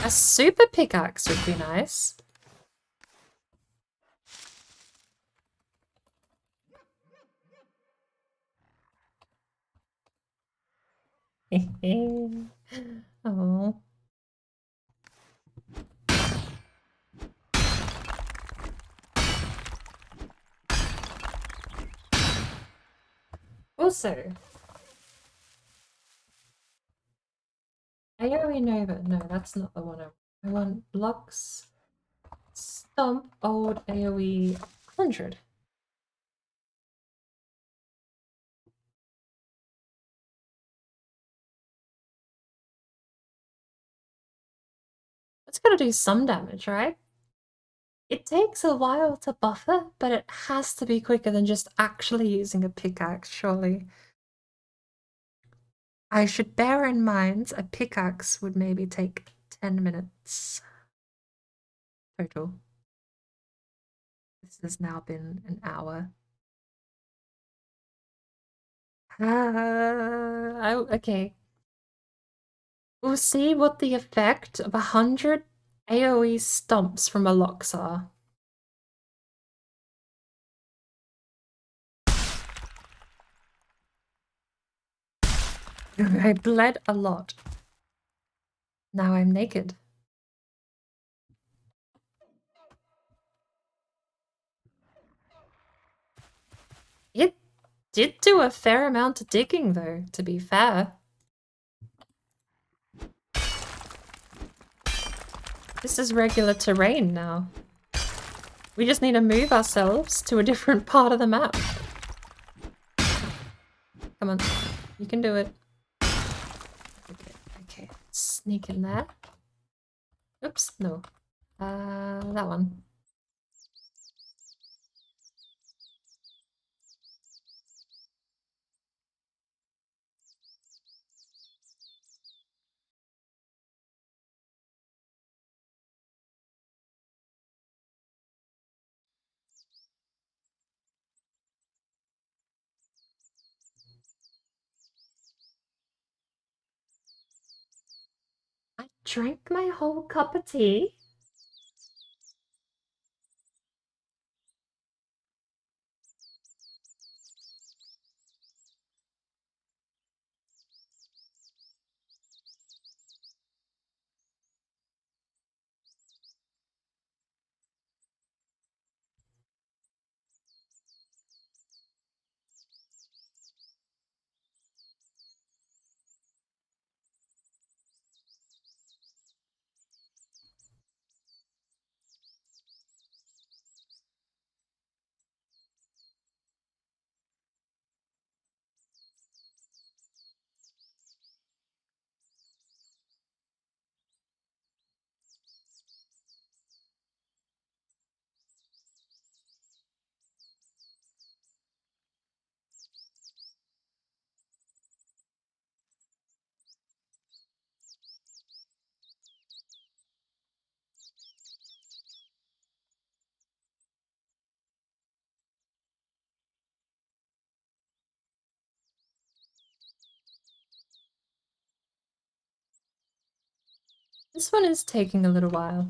A super pickaxe would be nice. Oh. Also, AoE Nova. No, that's not the one I want. Blocks. Stomp old AoE 100. It's gonna do some damage, right? It takes a while to buffer, but it has to be quicker than just actually using a pickaxe, surely. I should bear in mind a pickaxe would maybe take 10 minutes total. This has now been an hour. Okay. We'll see what the effect of 100 AoE stomps from a Lox are. I bled a lot. Now I'm naked. It did do a fair amount of digging, though, to be fair. This is regular terrain now. We just need to move ourselves to a different part of the map. Come on, you can do it. Okay, sneak in there. Oops, no. That one. I drank my whole cup of tea. This one is taking a little while.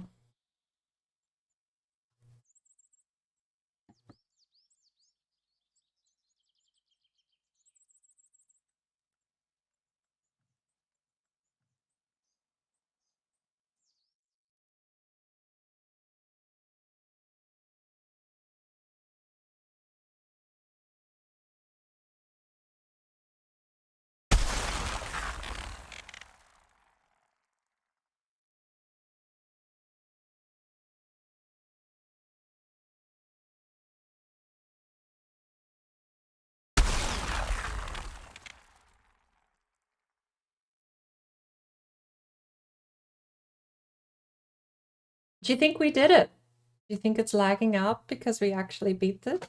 Do you think we did it? Do you think it's lagging out because we actually beat it?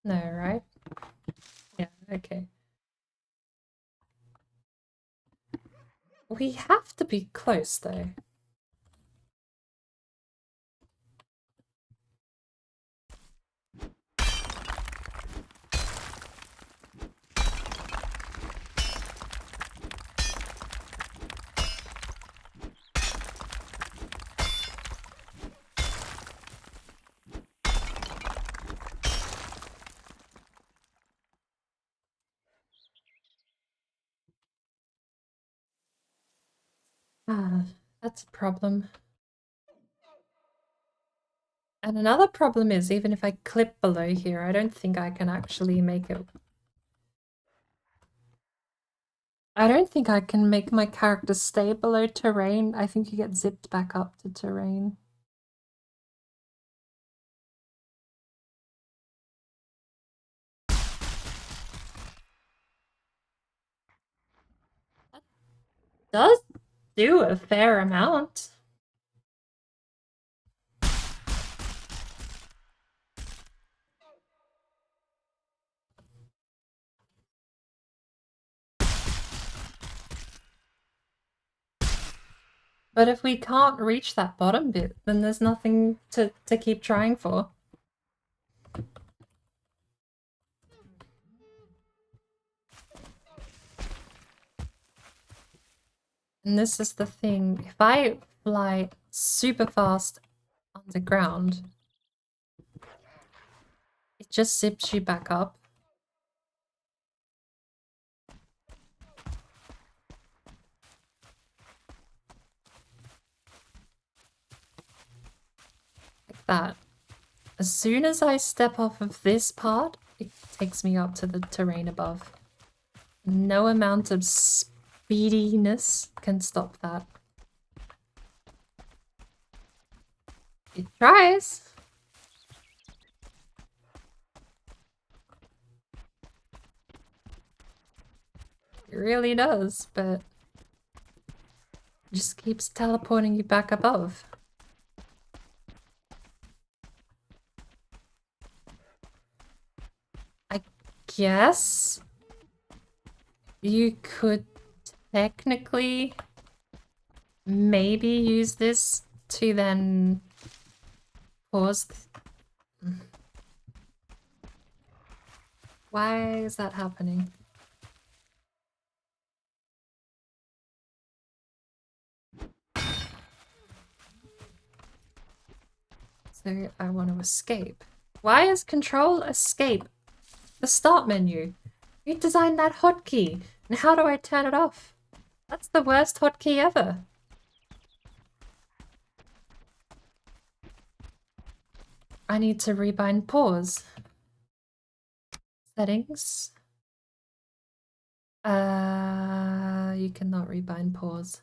No, right? Yeah, okay. We have to be close, though. Ah, that's a problem. And another problem is, even if I clip below here, I don't think I can actually make it. I don't think I can make my character stay below terrain. I think you get zipped back up to terrain. That does do a fair amount. But if we can't reach that bottom bit, then there's nothing to keep trying for. And this is the thing. If I fly super fast underground, it just zips you back up. Like that. As soon as I step off of this part, it takes me up to the terrain above. No amount of speediness can stop that. It tries. It really does, but it just keeps teleporting you back above. I guess you could technically maybe use this to then pause. Why is that happening? So I want to escape. Why is control escape the start menu? You designed that hotkey, and how do I turn it off? That's the worst hotkey ever. I need to rebind pause. Settings. You cannot rebind pause.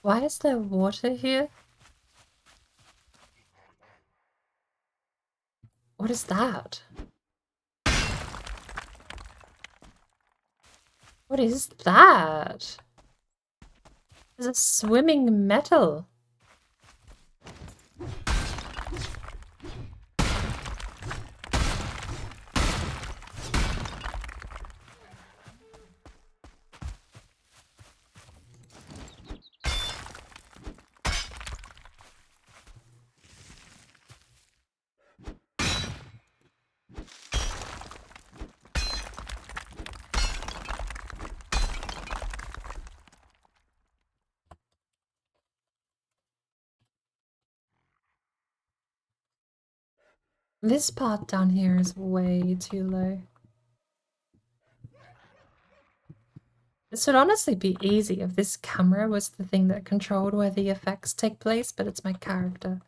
Why is there water here? What is that? What is that? There's a swimming metal. This part down here is way too low. This would honestly be easy if this camera was the thing that controlled where the effects take place, but it's my character.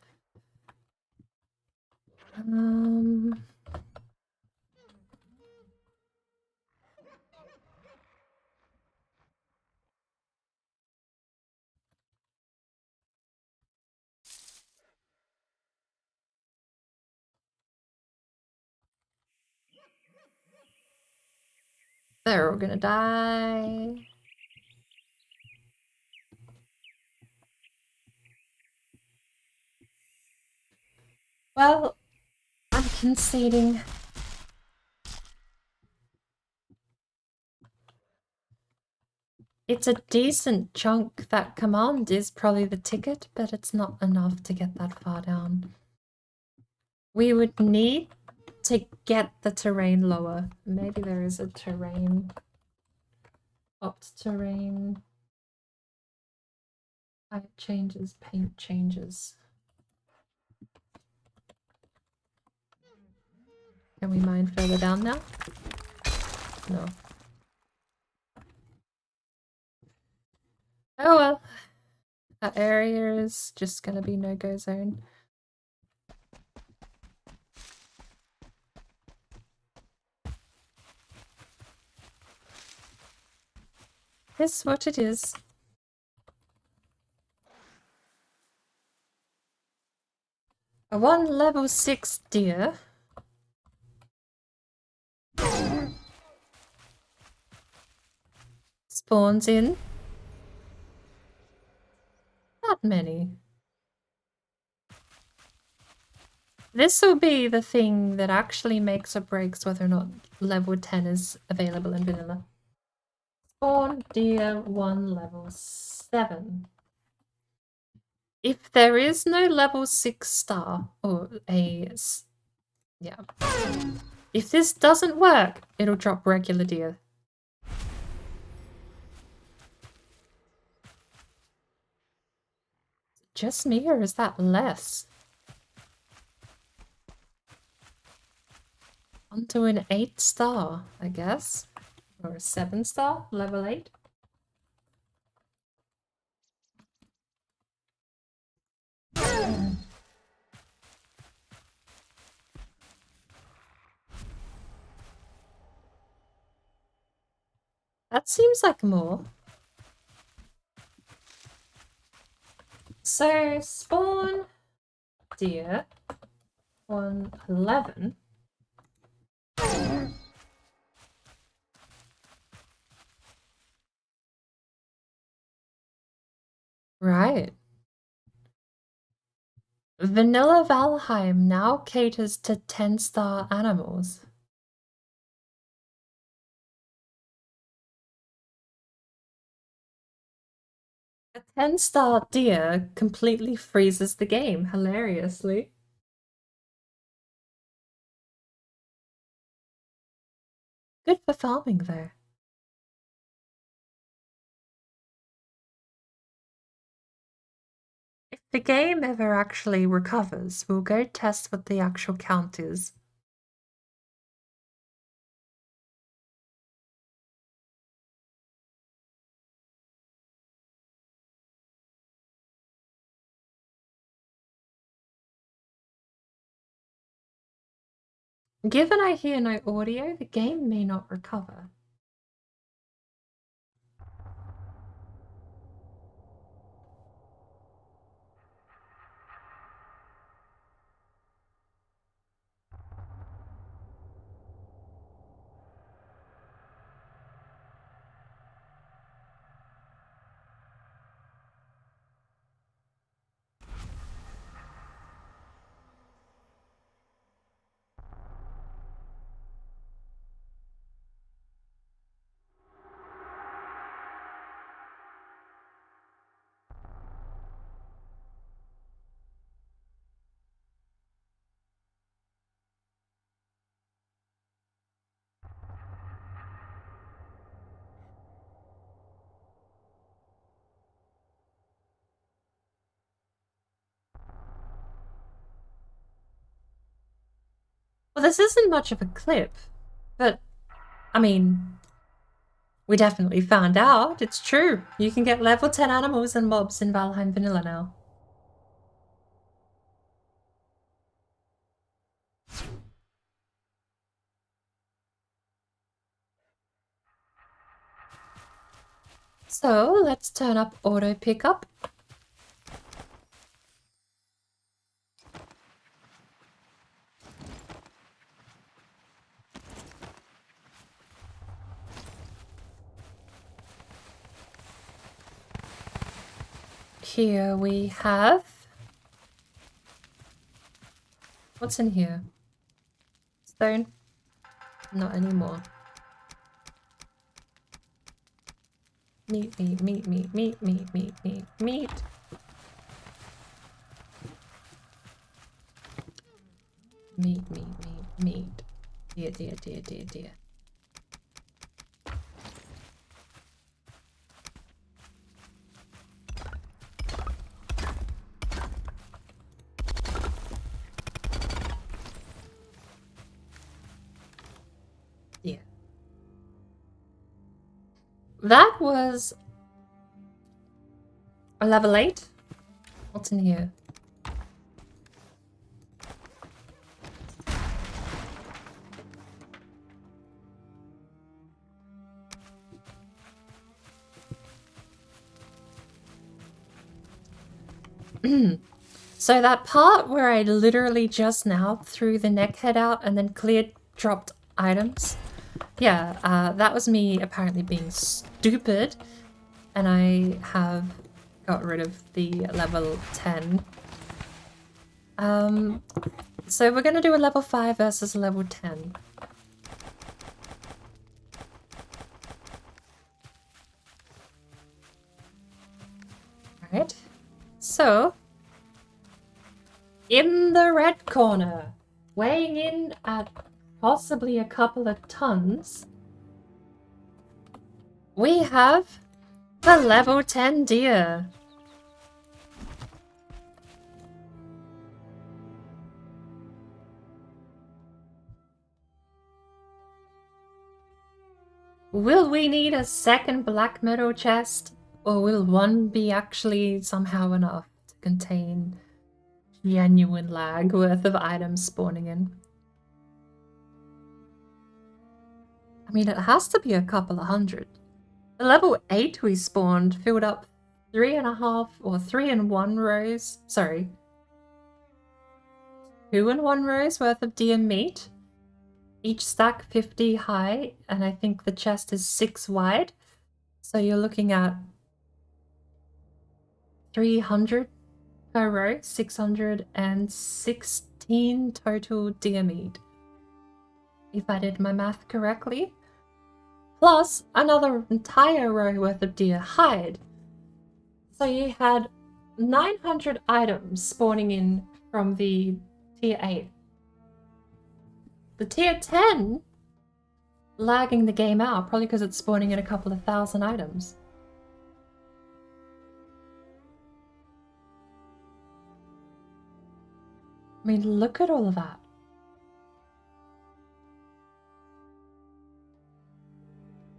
They're all gonna die. Well, I'm conceding. It's a decent chunk. That command is probably the ticket, but it's not enough to get that far down. We would need to get the terrain lower. Maybe there is a terrain. Opt terrain. Height changes, paint changes. Can we mine further down now? No. Oh well. That area is just gonna be no-go zone. It's what it is. A 1 level 6 deer. Spawns in. Not many. This will be the thing that actually makes or breaks whether or not level 10 is available in vanilla. Spawn deer 1 level 7. If there is no level 6 star, or yeah. If this doesn't work, it'll drop regular deer. Just me, or is that less? Onto an 8 star, I guess. Or a 7 star, level 8. That seems like more. So, spawn deer 111. Right. Vanilla Valheim now caters to 10-star animals. A 10-star deer completely freezes the game, hilariously. Good for farming, though. If the game ever actually recovers, we'll go test what the actual count is. Given I hear no audio, the game may not recover. Well, this isn't much of a clip, but, I mean, we definitely found out. It's true. You can get level 10 animals and mobs in Valheim Vanilla now. So, let's turn up auto pickup. Here we have... What's in here? Stone? Not anymore. Meat, meat, meat, meat, meat, meat, meat, meat, meat. Meat, meat, meat, meat. Dear, dear, dear, dear, dear. Yeah. That was a level 8. What's in here? So that part where I literally just now threw the neck head out and then cleared dropped items. Yeah, that was me apparently being stupid. And I have got rid of the level 10. So we're gonna do a level 5 versus a level 10. Alright. So, in the red corner, weighing in at possibly a couple of tons, we have the level 10 deer. Will we need a second black metal chest, or will one be actually somehow enough to contain genuine lag worth of items spawning in? I mean, it has to be a couple of hundred. The level 8 we spawned filled up 3.5 or 3 and 1 rows. Sorry. 2 and 1 rows worth of deer meat. Each stack 50 high, and I think the chest is 6 wide. So you're looking at 300 per row, 616 total deer meat. If I did my math correctly. Plus another entire row worth of deer hide. So you had 900 items spawning in from the tier 8. The tier 10 lagging the game out, probably because it's spawning in a couple of thousand items. I mean, look at all of that.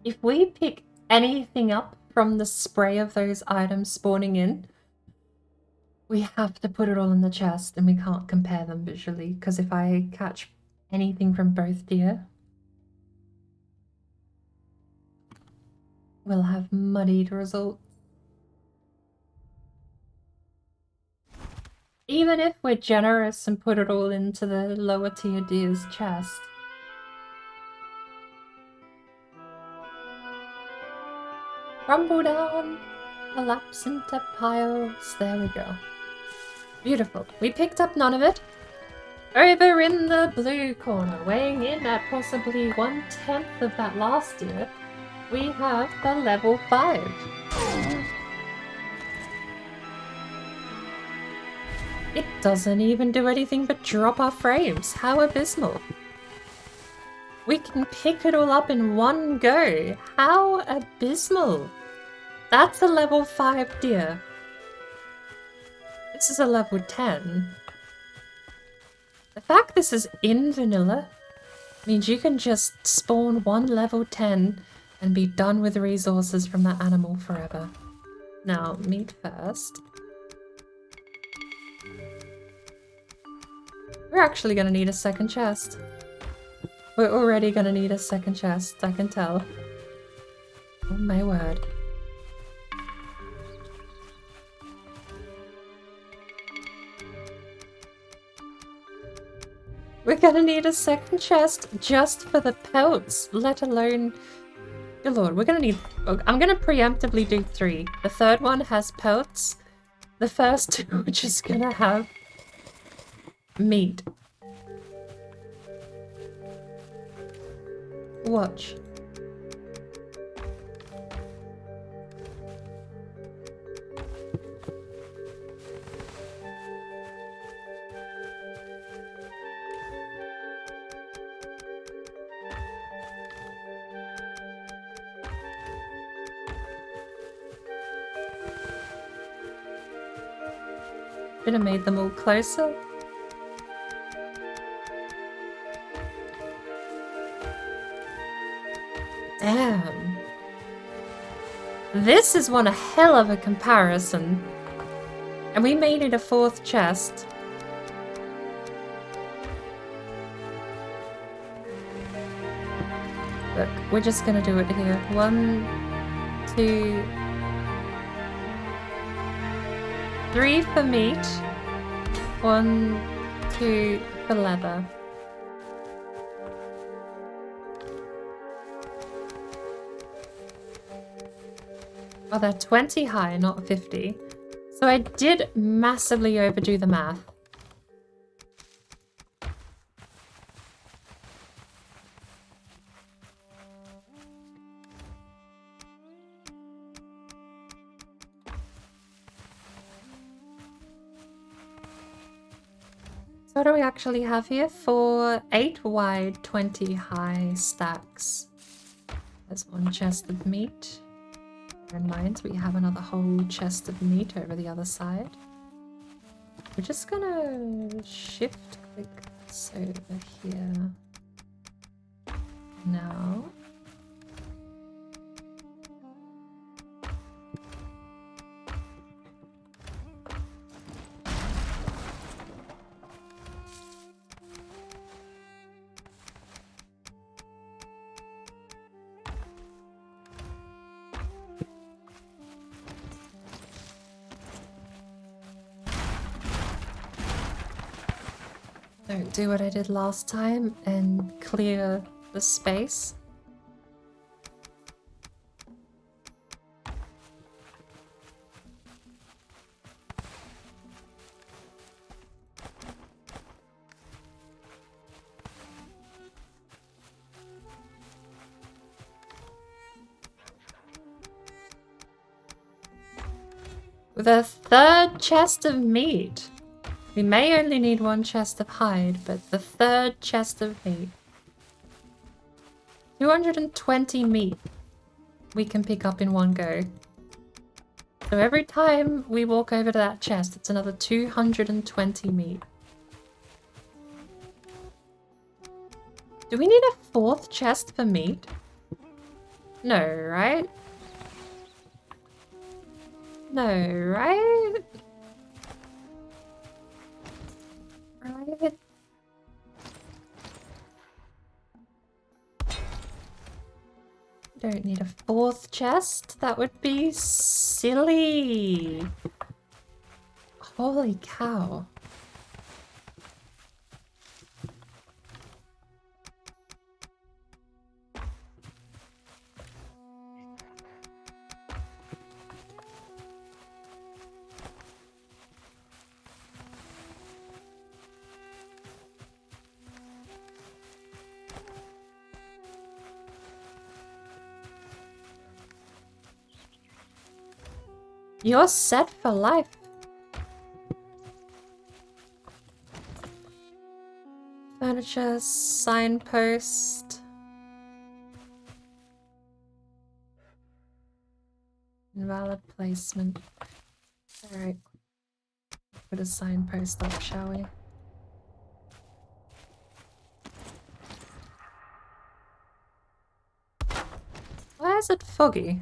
If we pick anything up from the spray of those items spawning in, we have to put it all in the chest and we can't compare them visually, because if I catch anything from both deer, we'll have muddied results. Even if we're generous and put it all into the lower tier deer's chest. Crumble down, collapse into piles. There we go. Beautiful. We picked up none of it. Over in the blue corner, weighing in at possibly 1/10 of that last year, we have the level 5. It doesn't even do anything but drop our frames. How abysmal. We can pick it all up in one go. How abysmal. That's a level 5 deer. This is a level 10. The fact this is in vanilla means you can just spawn one level 10 and be done with resources from that animal forever. Now, meat first. We're actually gonna need a second chest. We're already gonna need a second chest, I can tell. Oh my word. We're gonna need a second chest just for the pelts, let alone... Good lord, we're gonna need... I'm gonna preemptively do 3. The third one has pelts. The first 2 are just gonna have meat. Watch. Should have made them all closer. Damn. This is one hell of a comparison. And we made it a 4th chest. Look, we're just gonna do it here. 1, 2, 3 for meat. 1, 2 for leather. Oh, they're 20 high, not 50. So I did massively overdo the math. So what do we actually have here? For 8 wide, 20 high stacks. There's 1 chest of meat. Bear in mind, we have another whole chest of meat over the other side. We're just gonna shift click this over here. Now. Don't do what I did last time and clear the space. With a 3rd chest of meat. We may only need 1 chest of hide, but the 3rd chest of meat. 220 meat we can pick up in one go. So every time we walk over to that chest, it's another 220 meat. Do we need a 4th chest for meat? No, right? No, right? Right? Don't need a 4th chest. That would be silly. Holy cow. You're set for life. Furniture, signpost. Invalid placement. Alright. Put a signpost up, shall we? is it foggy?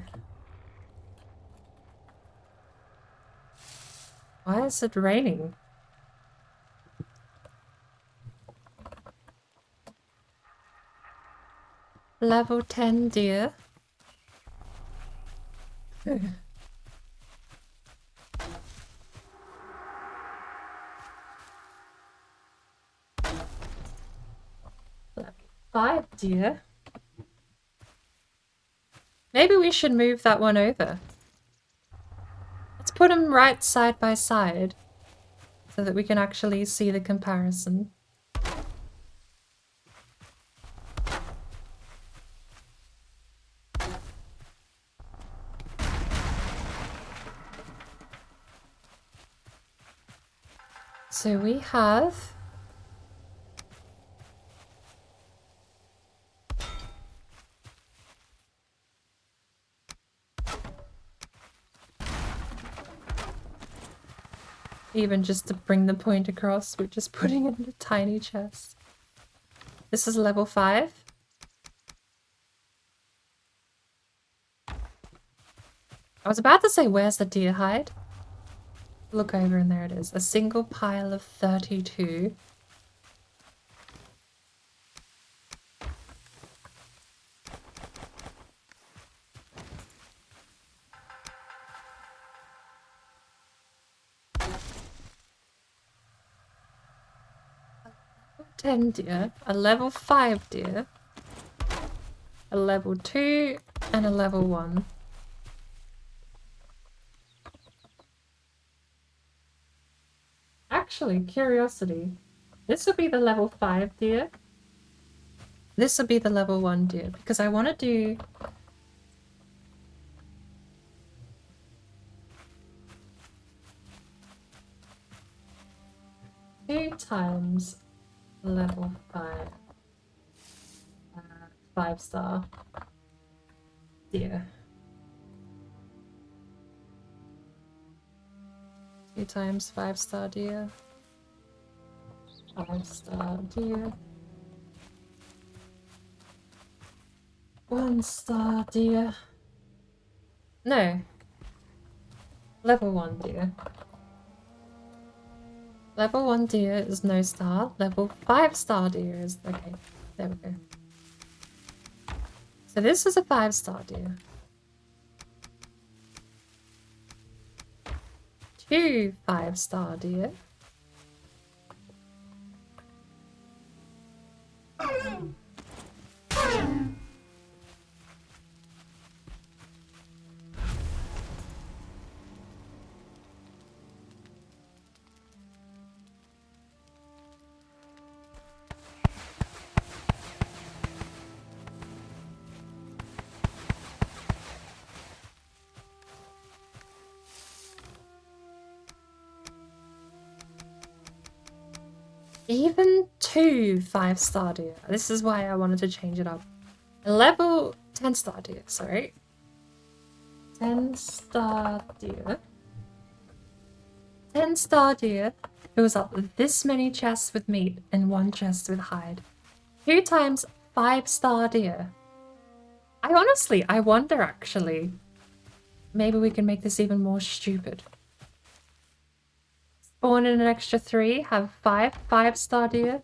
Why is it raining? Level 10 deer. Level 5 deer. Maybe we should move that one over. Let's put them right side by side so that we can actually see the comparison. So we have even just to bring the point across, we're just putting it in a tiny chest. This is level 5. I was about to say, where's the deer hide? Look over and there it is. A single pile of 32. A 10 deer, a level 5 deer, a level 2, and a level 1. Actually, curiosity. This would be the level 5 deer. This would be the level 1 deer, because I want to do... two times level 5. 5-star deer. 2 times 5-star deer. 5-star deer. 1-star deer. No. Level 1 deer. Level 1 deer is no star. Level 5-star deer is... okay, there we go. So this is a 5-star deer. 2 5-star deer. Even 2 5-star deer. This is why I wanted to change it up. A level 10-star deer, sorry. 10-star deer. 10-star deer fills up this many chests with meat and 1 chest with hide. 2 times 5-star deer. I wonder actually. Maybe we can make this even more stupid. Spawn in an extra 3, have 5 5-star deer.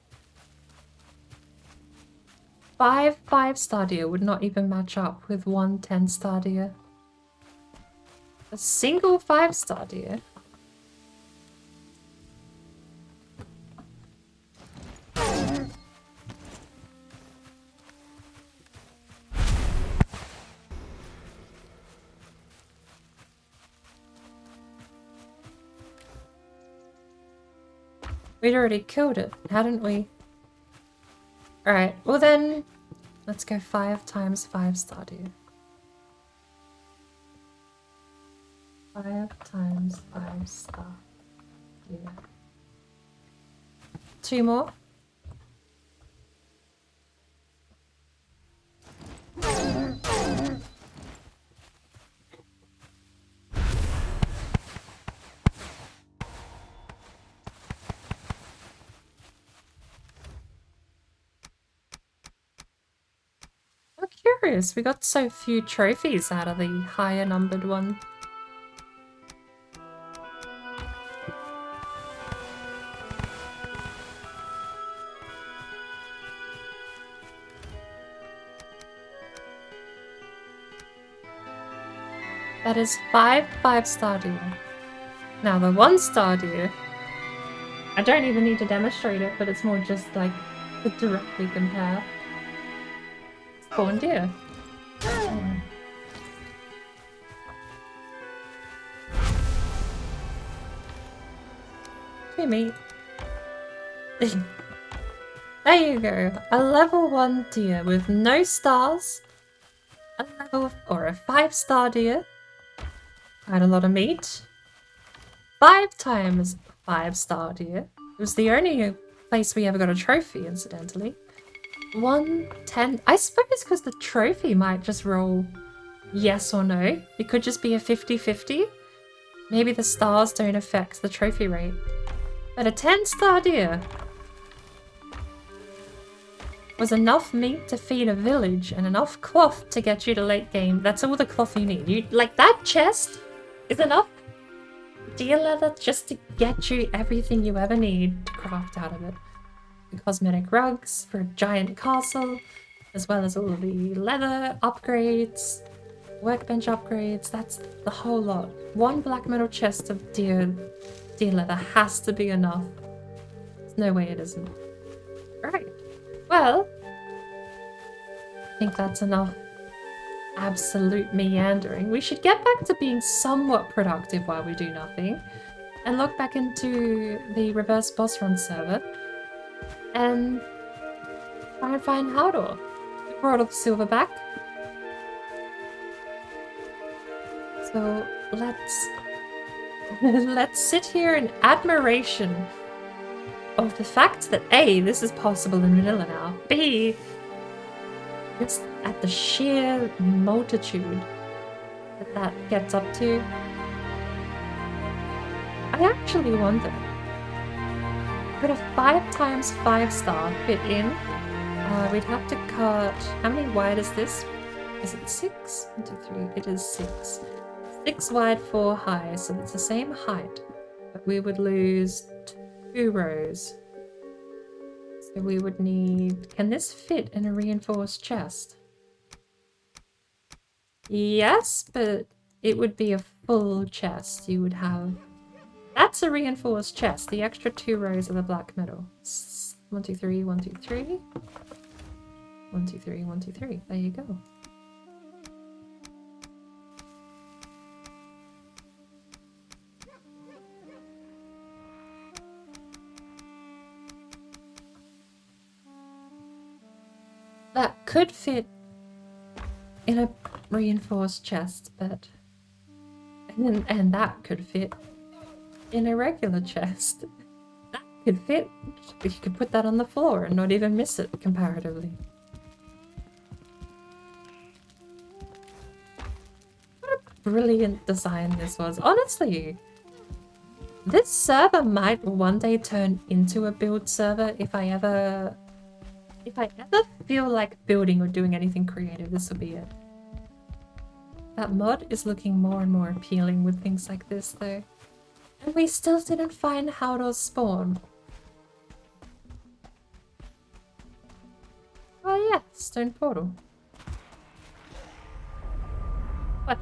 5 5-star deer would not even match up with 1 10-star deer. A single 5-star deer? We'd already killed it, hadn't we? Alright, well then, let's go 5 times 5-star deer. 5 times 5-star deer. 2 more. How hilarious. We got so few trophies out of the higher numbered one. That is 5 5-star deer. Now the 1-star deer, I don't even need to demonstrate it, but it's more just like to directly compare. Spawn deer. Me. There you go. A level 1 deer with no stars. A level or a 5-star deer. Quite a lot of meat. 5 times 5-star deer. It was the only place we ever got a trophy, incidentally. 110. I suppose because the trophy might just roll yes or no. It could just be a 50-50. Maybe the stars don't affect the trophy rate. But a 10-star deer was enough meat to feed a village and enough cloth to get you to late game. That's all the cloth you need. Like, that chest is enough deer leather just to get you everything you ever need to craft out of it. The cosmetic rugs for a giant castle, as well as all the leather upgrades, workbench upgrades. That's the whole lot. 1 black metal chest of deer leather has to be enough. There's no way it isn't. Right. Well, I think that's enough absolute meandering. We should get back to being somewhat productive while we do nothing, and log back into the reverse boss run server and try and find Haldor. We brought up Silverback. So let's sit here in admiration of the fact that A, this is possible in vanilla now, B, just at the sheer multitude that gets up to. I actually wonder, could a 5 times 5-star fit in? We'd have to cut, how many wide is this? Is it 6? 1, 2, 3, it is 6. 6 wide, 4 high, so it's the same height, but we would lose 2 rows. So we would need... Can this fit in a reinforced chest? Yes, but it would be a full chest. You would have... That's a reinforced chest. The extra 2 rows of the black metal. 1, 2, 3, 1, 2, 3. 1, 2, 3, 1, 2, 3. There you go. That could fit in a reinforced chest, but... And that could fit in a regular chest. That could fit. You could put that on the floor and not even miss it, comparatively. What a brilliant design this was. Honestly, this server might one day turn into a build server if I ever feel like building or doing anything creative. This will be it. That mod is looking more and more appealing with things like this, though. And we still didn't find Haldor's spawn. Oh yeah, stone portal. What?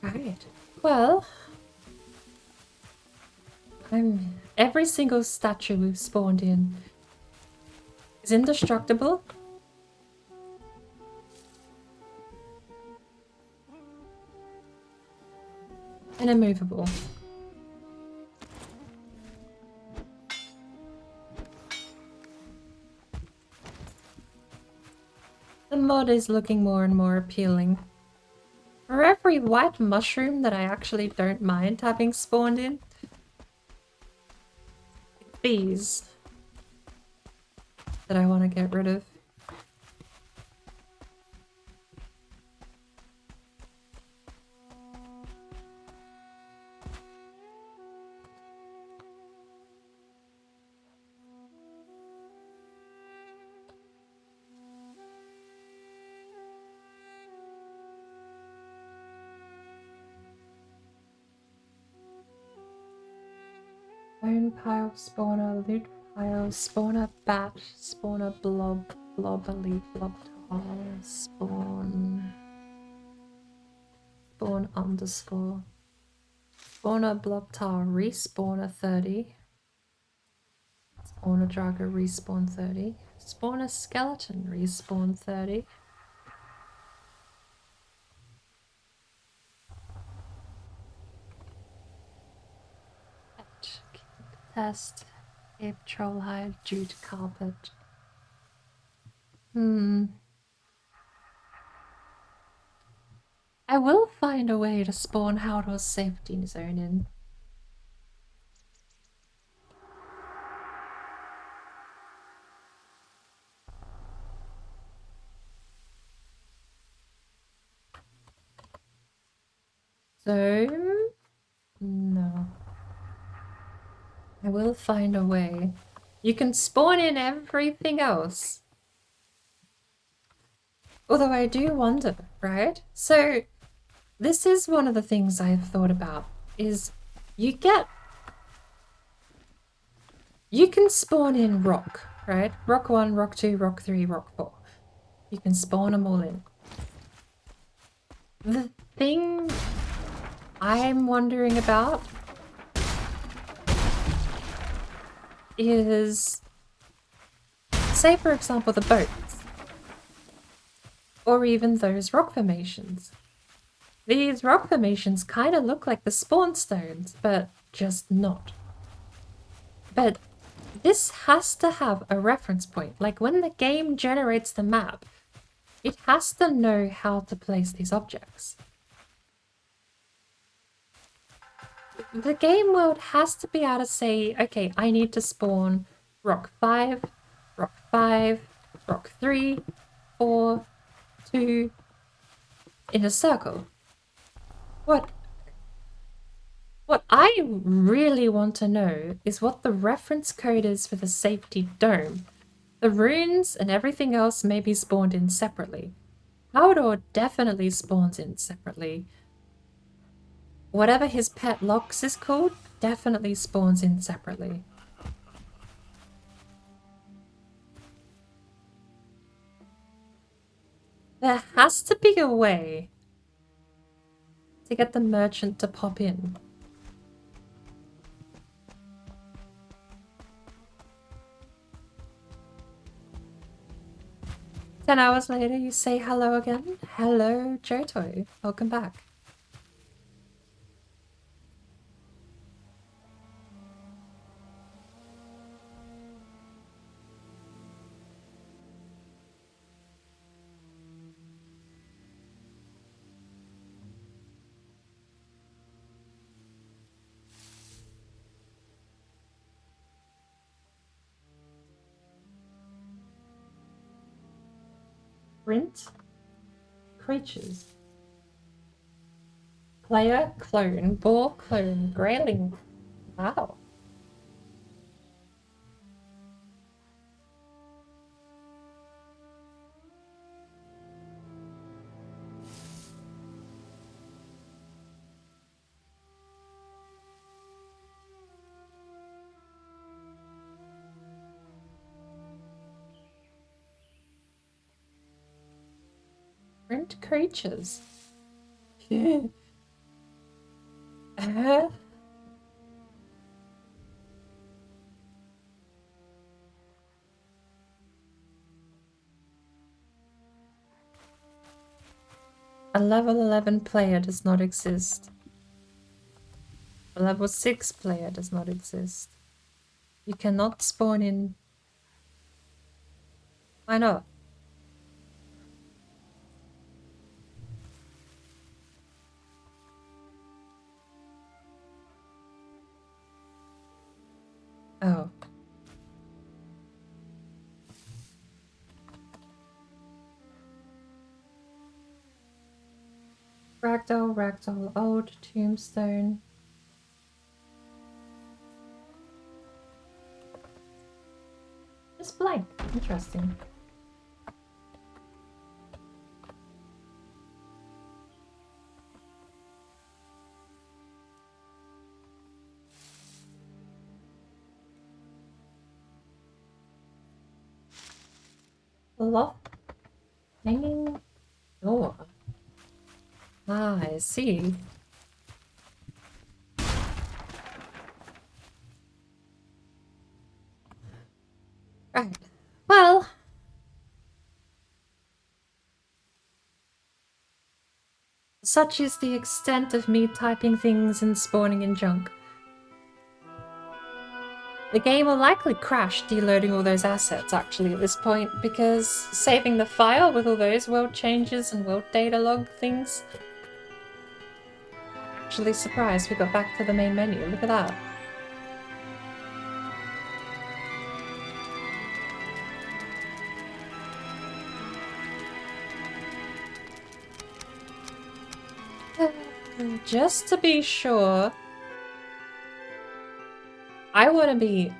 Right. Well, every single statue we've spawned in is indestructible. And immovable. The mod is looking more and more appealing. For every white mushroom that I actually don't mind having spawned in, these that I want to get rid of. Bone pile, spawner, loot pile, spawner bat, spawner blob, blobberly, blob tile, spawn underscore, spawner blob tile, respawner 30, spawner drago, respawn 30, spawner skeleton, respawn 30. Test, ape troll hide, jute carpet. I will find a way to spawn Haldor's safety zone in. So, no. I will find a way. You can spawn in everything else. Although I do wonder, right? So, this is one of the things I've thought about, is you can spawn in rock, right? Rock 1, rock 2, rock 3, rock 4. You can spawn them all in. The thing I'm wondering about is, say for example, the boats, or even those rock formations. These rock formations kind of look like the spawn stones, but just not. But this has to have a reference point. Like when the game generates the map, it has to know how to place these objects. The game world has to be able to say, okay, I need to spawn rock 5, rock 5, rock 3, 4, 2, in a circle. What I really want to know is what the reference code is for the safety dome. The runes and everything else may be spawned in separately. Haldor definitely spawns in separately. Whatever his pet locks is called definitely spawns in separately. There has to be a way to get the merchant to pop in. Ten hours later, you say hello again. Hello, Joto. Welcome back. Print creatures. Player, clone, boar, clone, grayling. Wow. Print creatures. uh, a level 11 player does not exist. A level 6 player does not exist. You cannot spawn in. Why not? Oh. Ragdoll, ragdoll, old tombstone. Just blank. Interesting. Lock. Hanging door. Ah, I see. Right. Well, such is the extent of me typing things and spawning in junk. The game will likely crash deloading all those assets actually at this point, because saving the file with all those world changes and world data log things. Actually surprised we got back to the main menu, look at that. Just to be sure, I want to be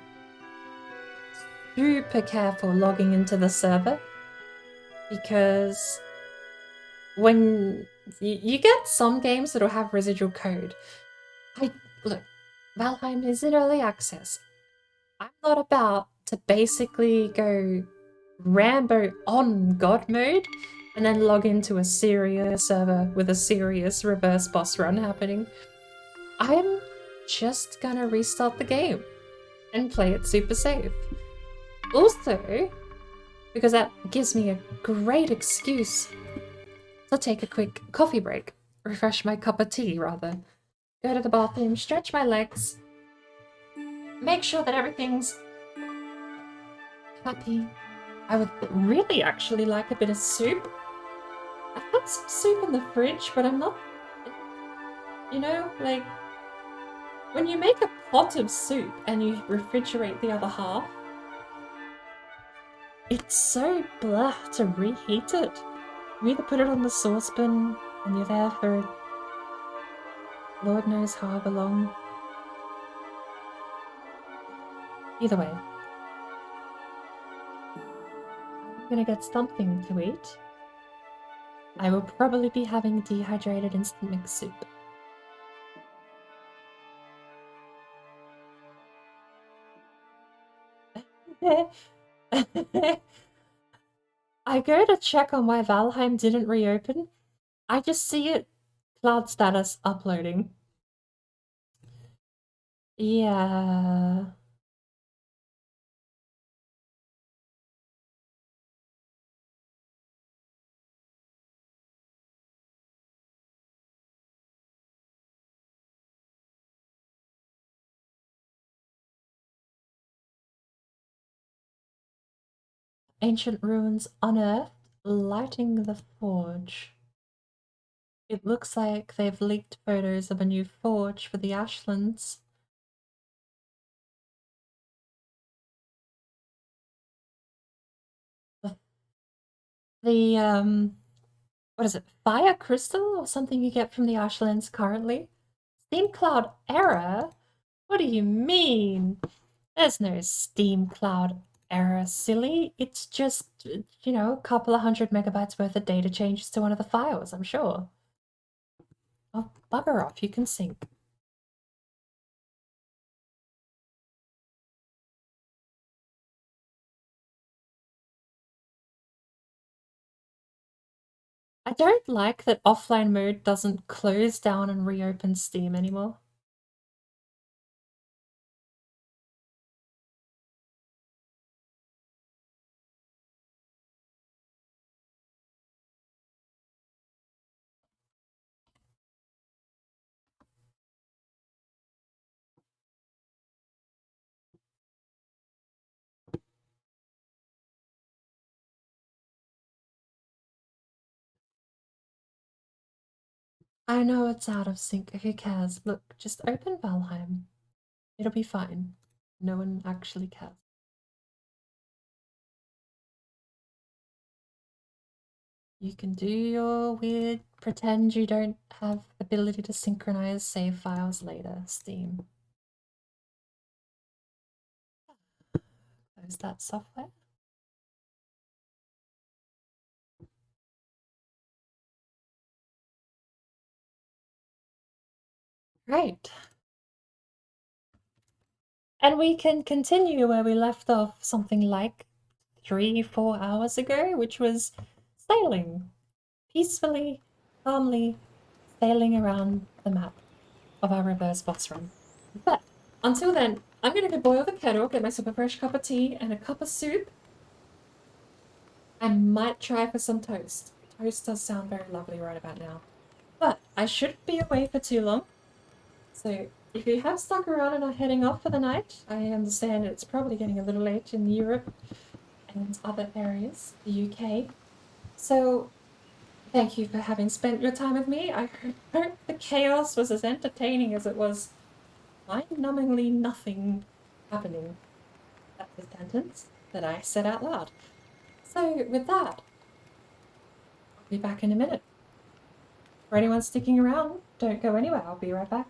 super careful logging into the server, because when you get some games that'll have residual code. Look, Valheim is in early access. I'm not about to basically go Rambo on God mode and then log into a serious server with a serious reverse boss run happening. I'm just gonna restart the game and play it super safe. Also, because that gives me a great excuse to take a quick coffee break, refresh my cup of tea rather, go to the bathroom, stretch my legs, make sure that everything's happy. I would really actually like a bit of soup. I've got some soup in the fridge, but I'm not, you know, like, when you make a pot of soup and you refrigerate the other half, it's so blah to reheat it. You either put it on the saucepan and you're there for Lord knows however long. Either way, I'm gonna get something to eat. I will probably be having dehydrated instant mix soup. I go to check on why Valheim didn't reopen. I just see it cloud status uploading. Yeah. Ancient ruins unearthed, lighting the forge. It looks like they've leaked photos of a new forge for the Ashlands. The what is it? Fire crystal or something you get from the Ashlands currently? Steam cloud error? What do you mean? There's no Steam cloud error, silly. It's just, you know, a couple of 100 megabytes worth of data changes to one of the files, I'm sure. Oh, bugger off, you can sync. I don't like that offline mode doesn't close down and reopen Steam anymore. I know it's out of sync, who cares? Look, just open Valheim. It'll be fine. No one actually cares. You can do your weird pretend you don't have ability to synchronize save files later, Steam. Close that software. Right. And we can continue where we left off something like 3-4 hours ago, which was sailing. Peacefully, calmly sailing around the map of our reverse boss run. But until then, I'm gonna go boil the kettle, get myself a fresh cup of tea and a cup of soup. I might try for some toast. Toast does sound very lovely right about now. But I shouldn't be away for too long. So if you have stuck around and are heading off for the night, I understand it's probably getting a little late in Europe and other areas, the UK. So thank you for having spent your time with me. I hope the chaos was as entertaining as it was mind-numbingly nothing happening at the sentence that I said out loud. So with that, I'll be back in a minute. For anyone sticking around, don't go anywhere. I'll be right back.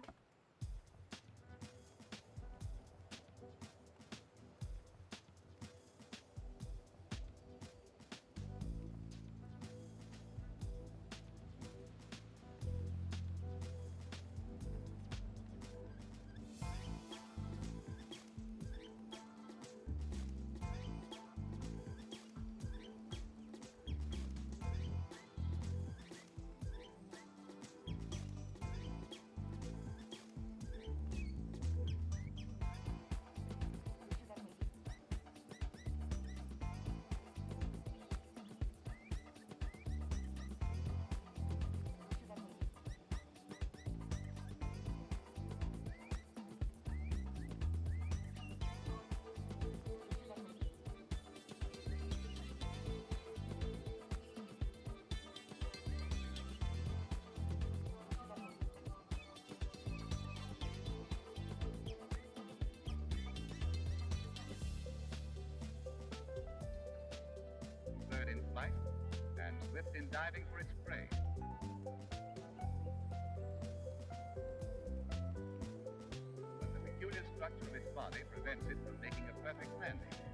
Bird in flight and swift in diving for its prey. But the peculiar structure of its body prevents it from making a perfect landing.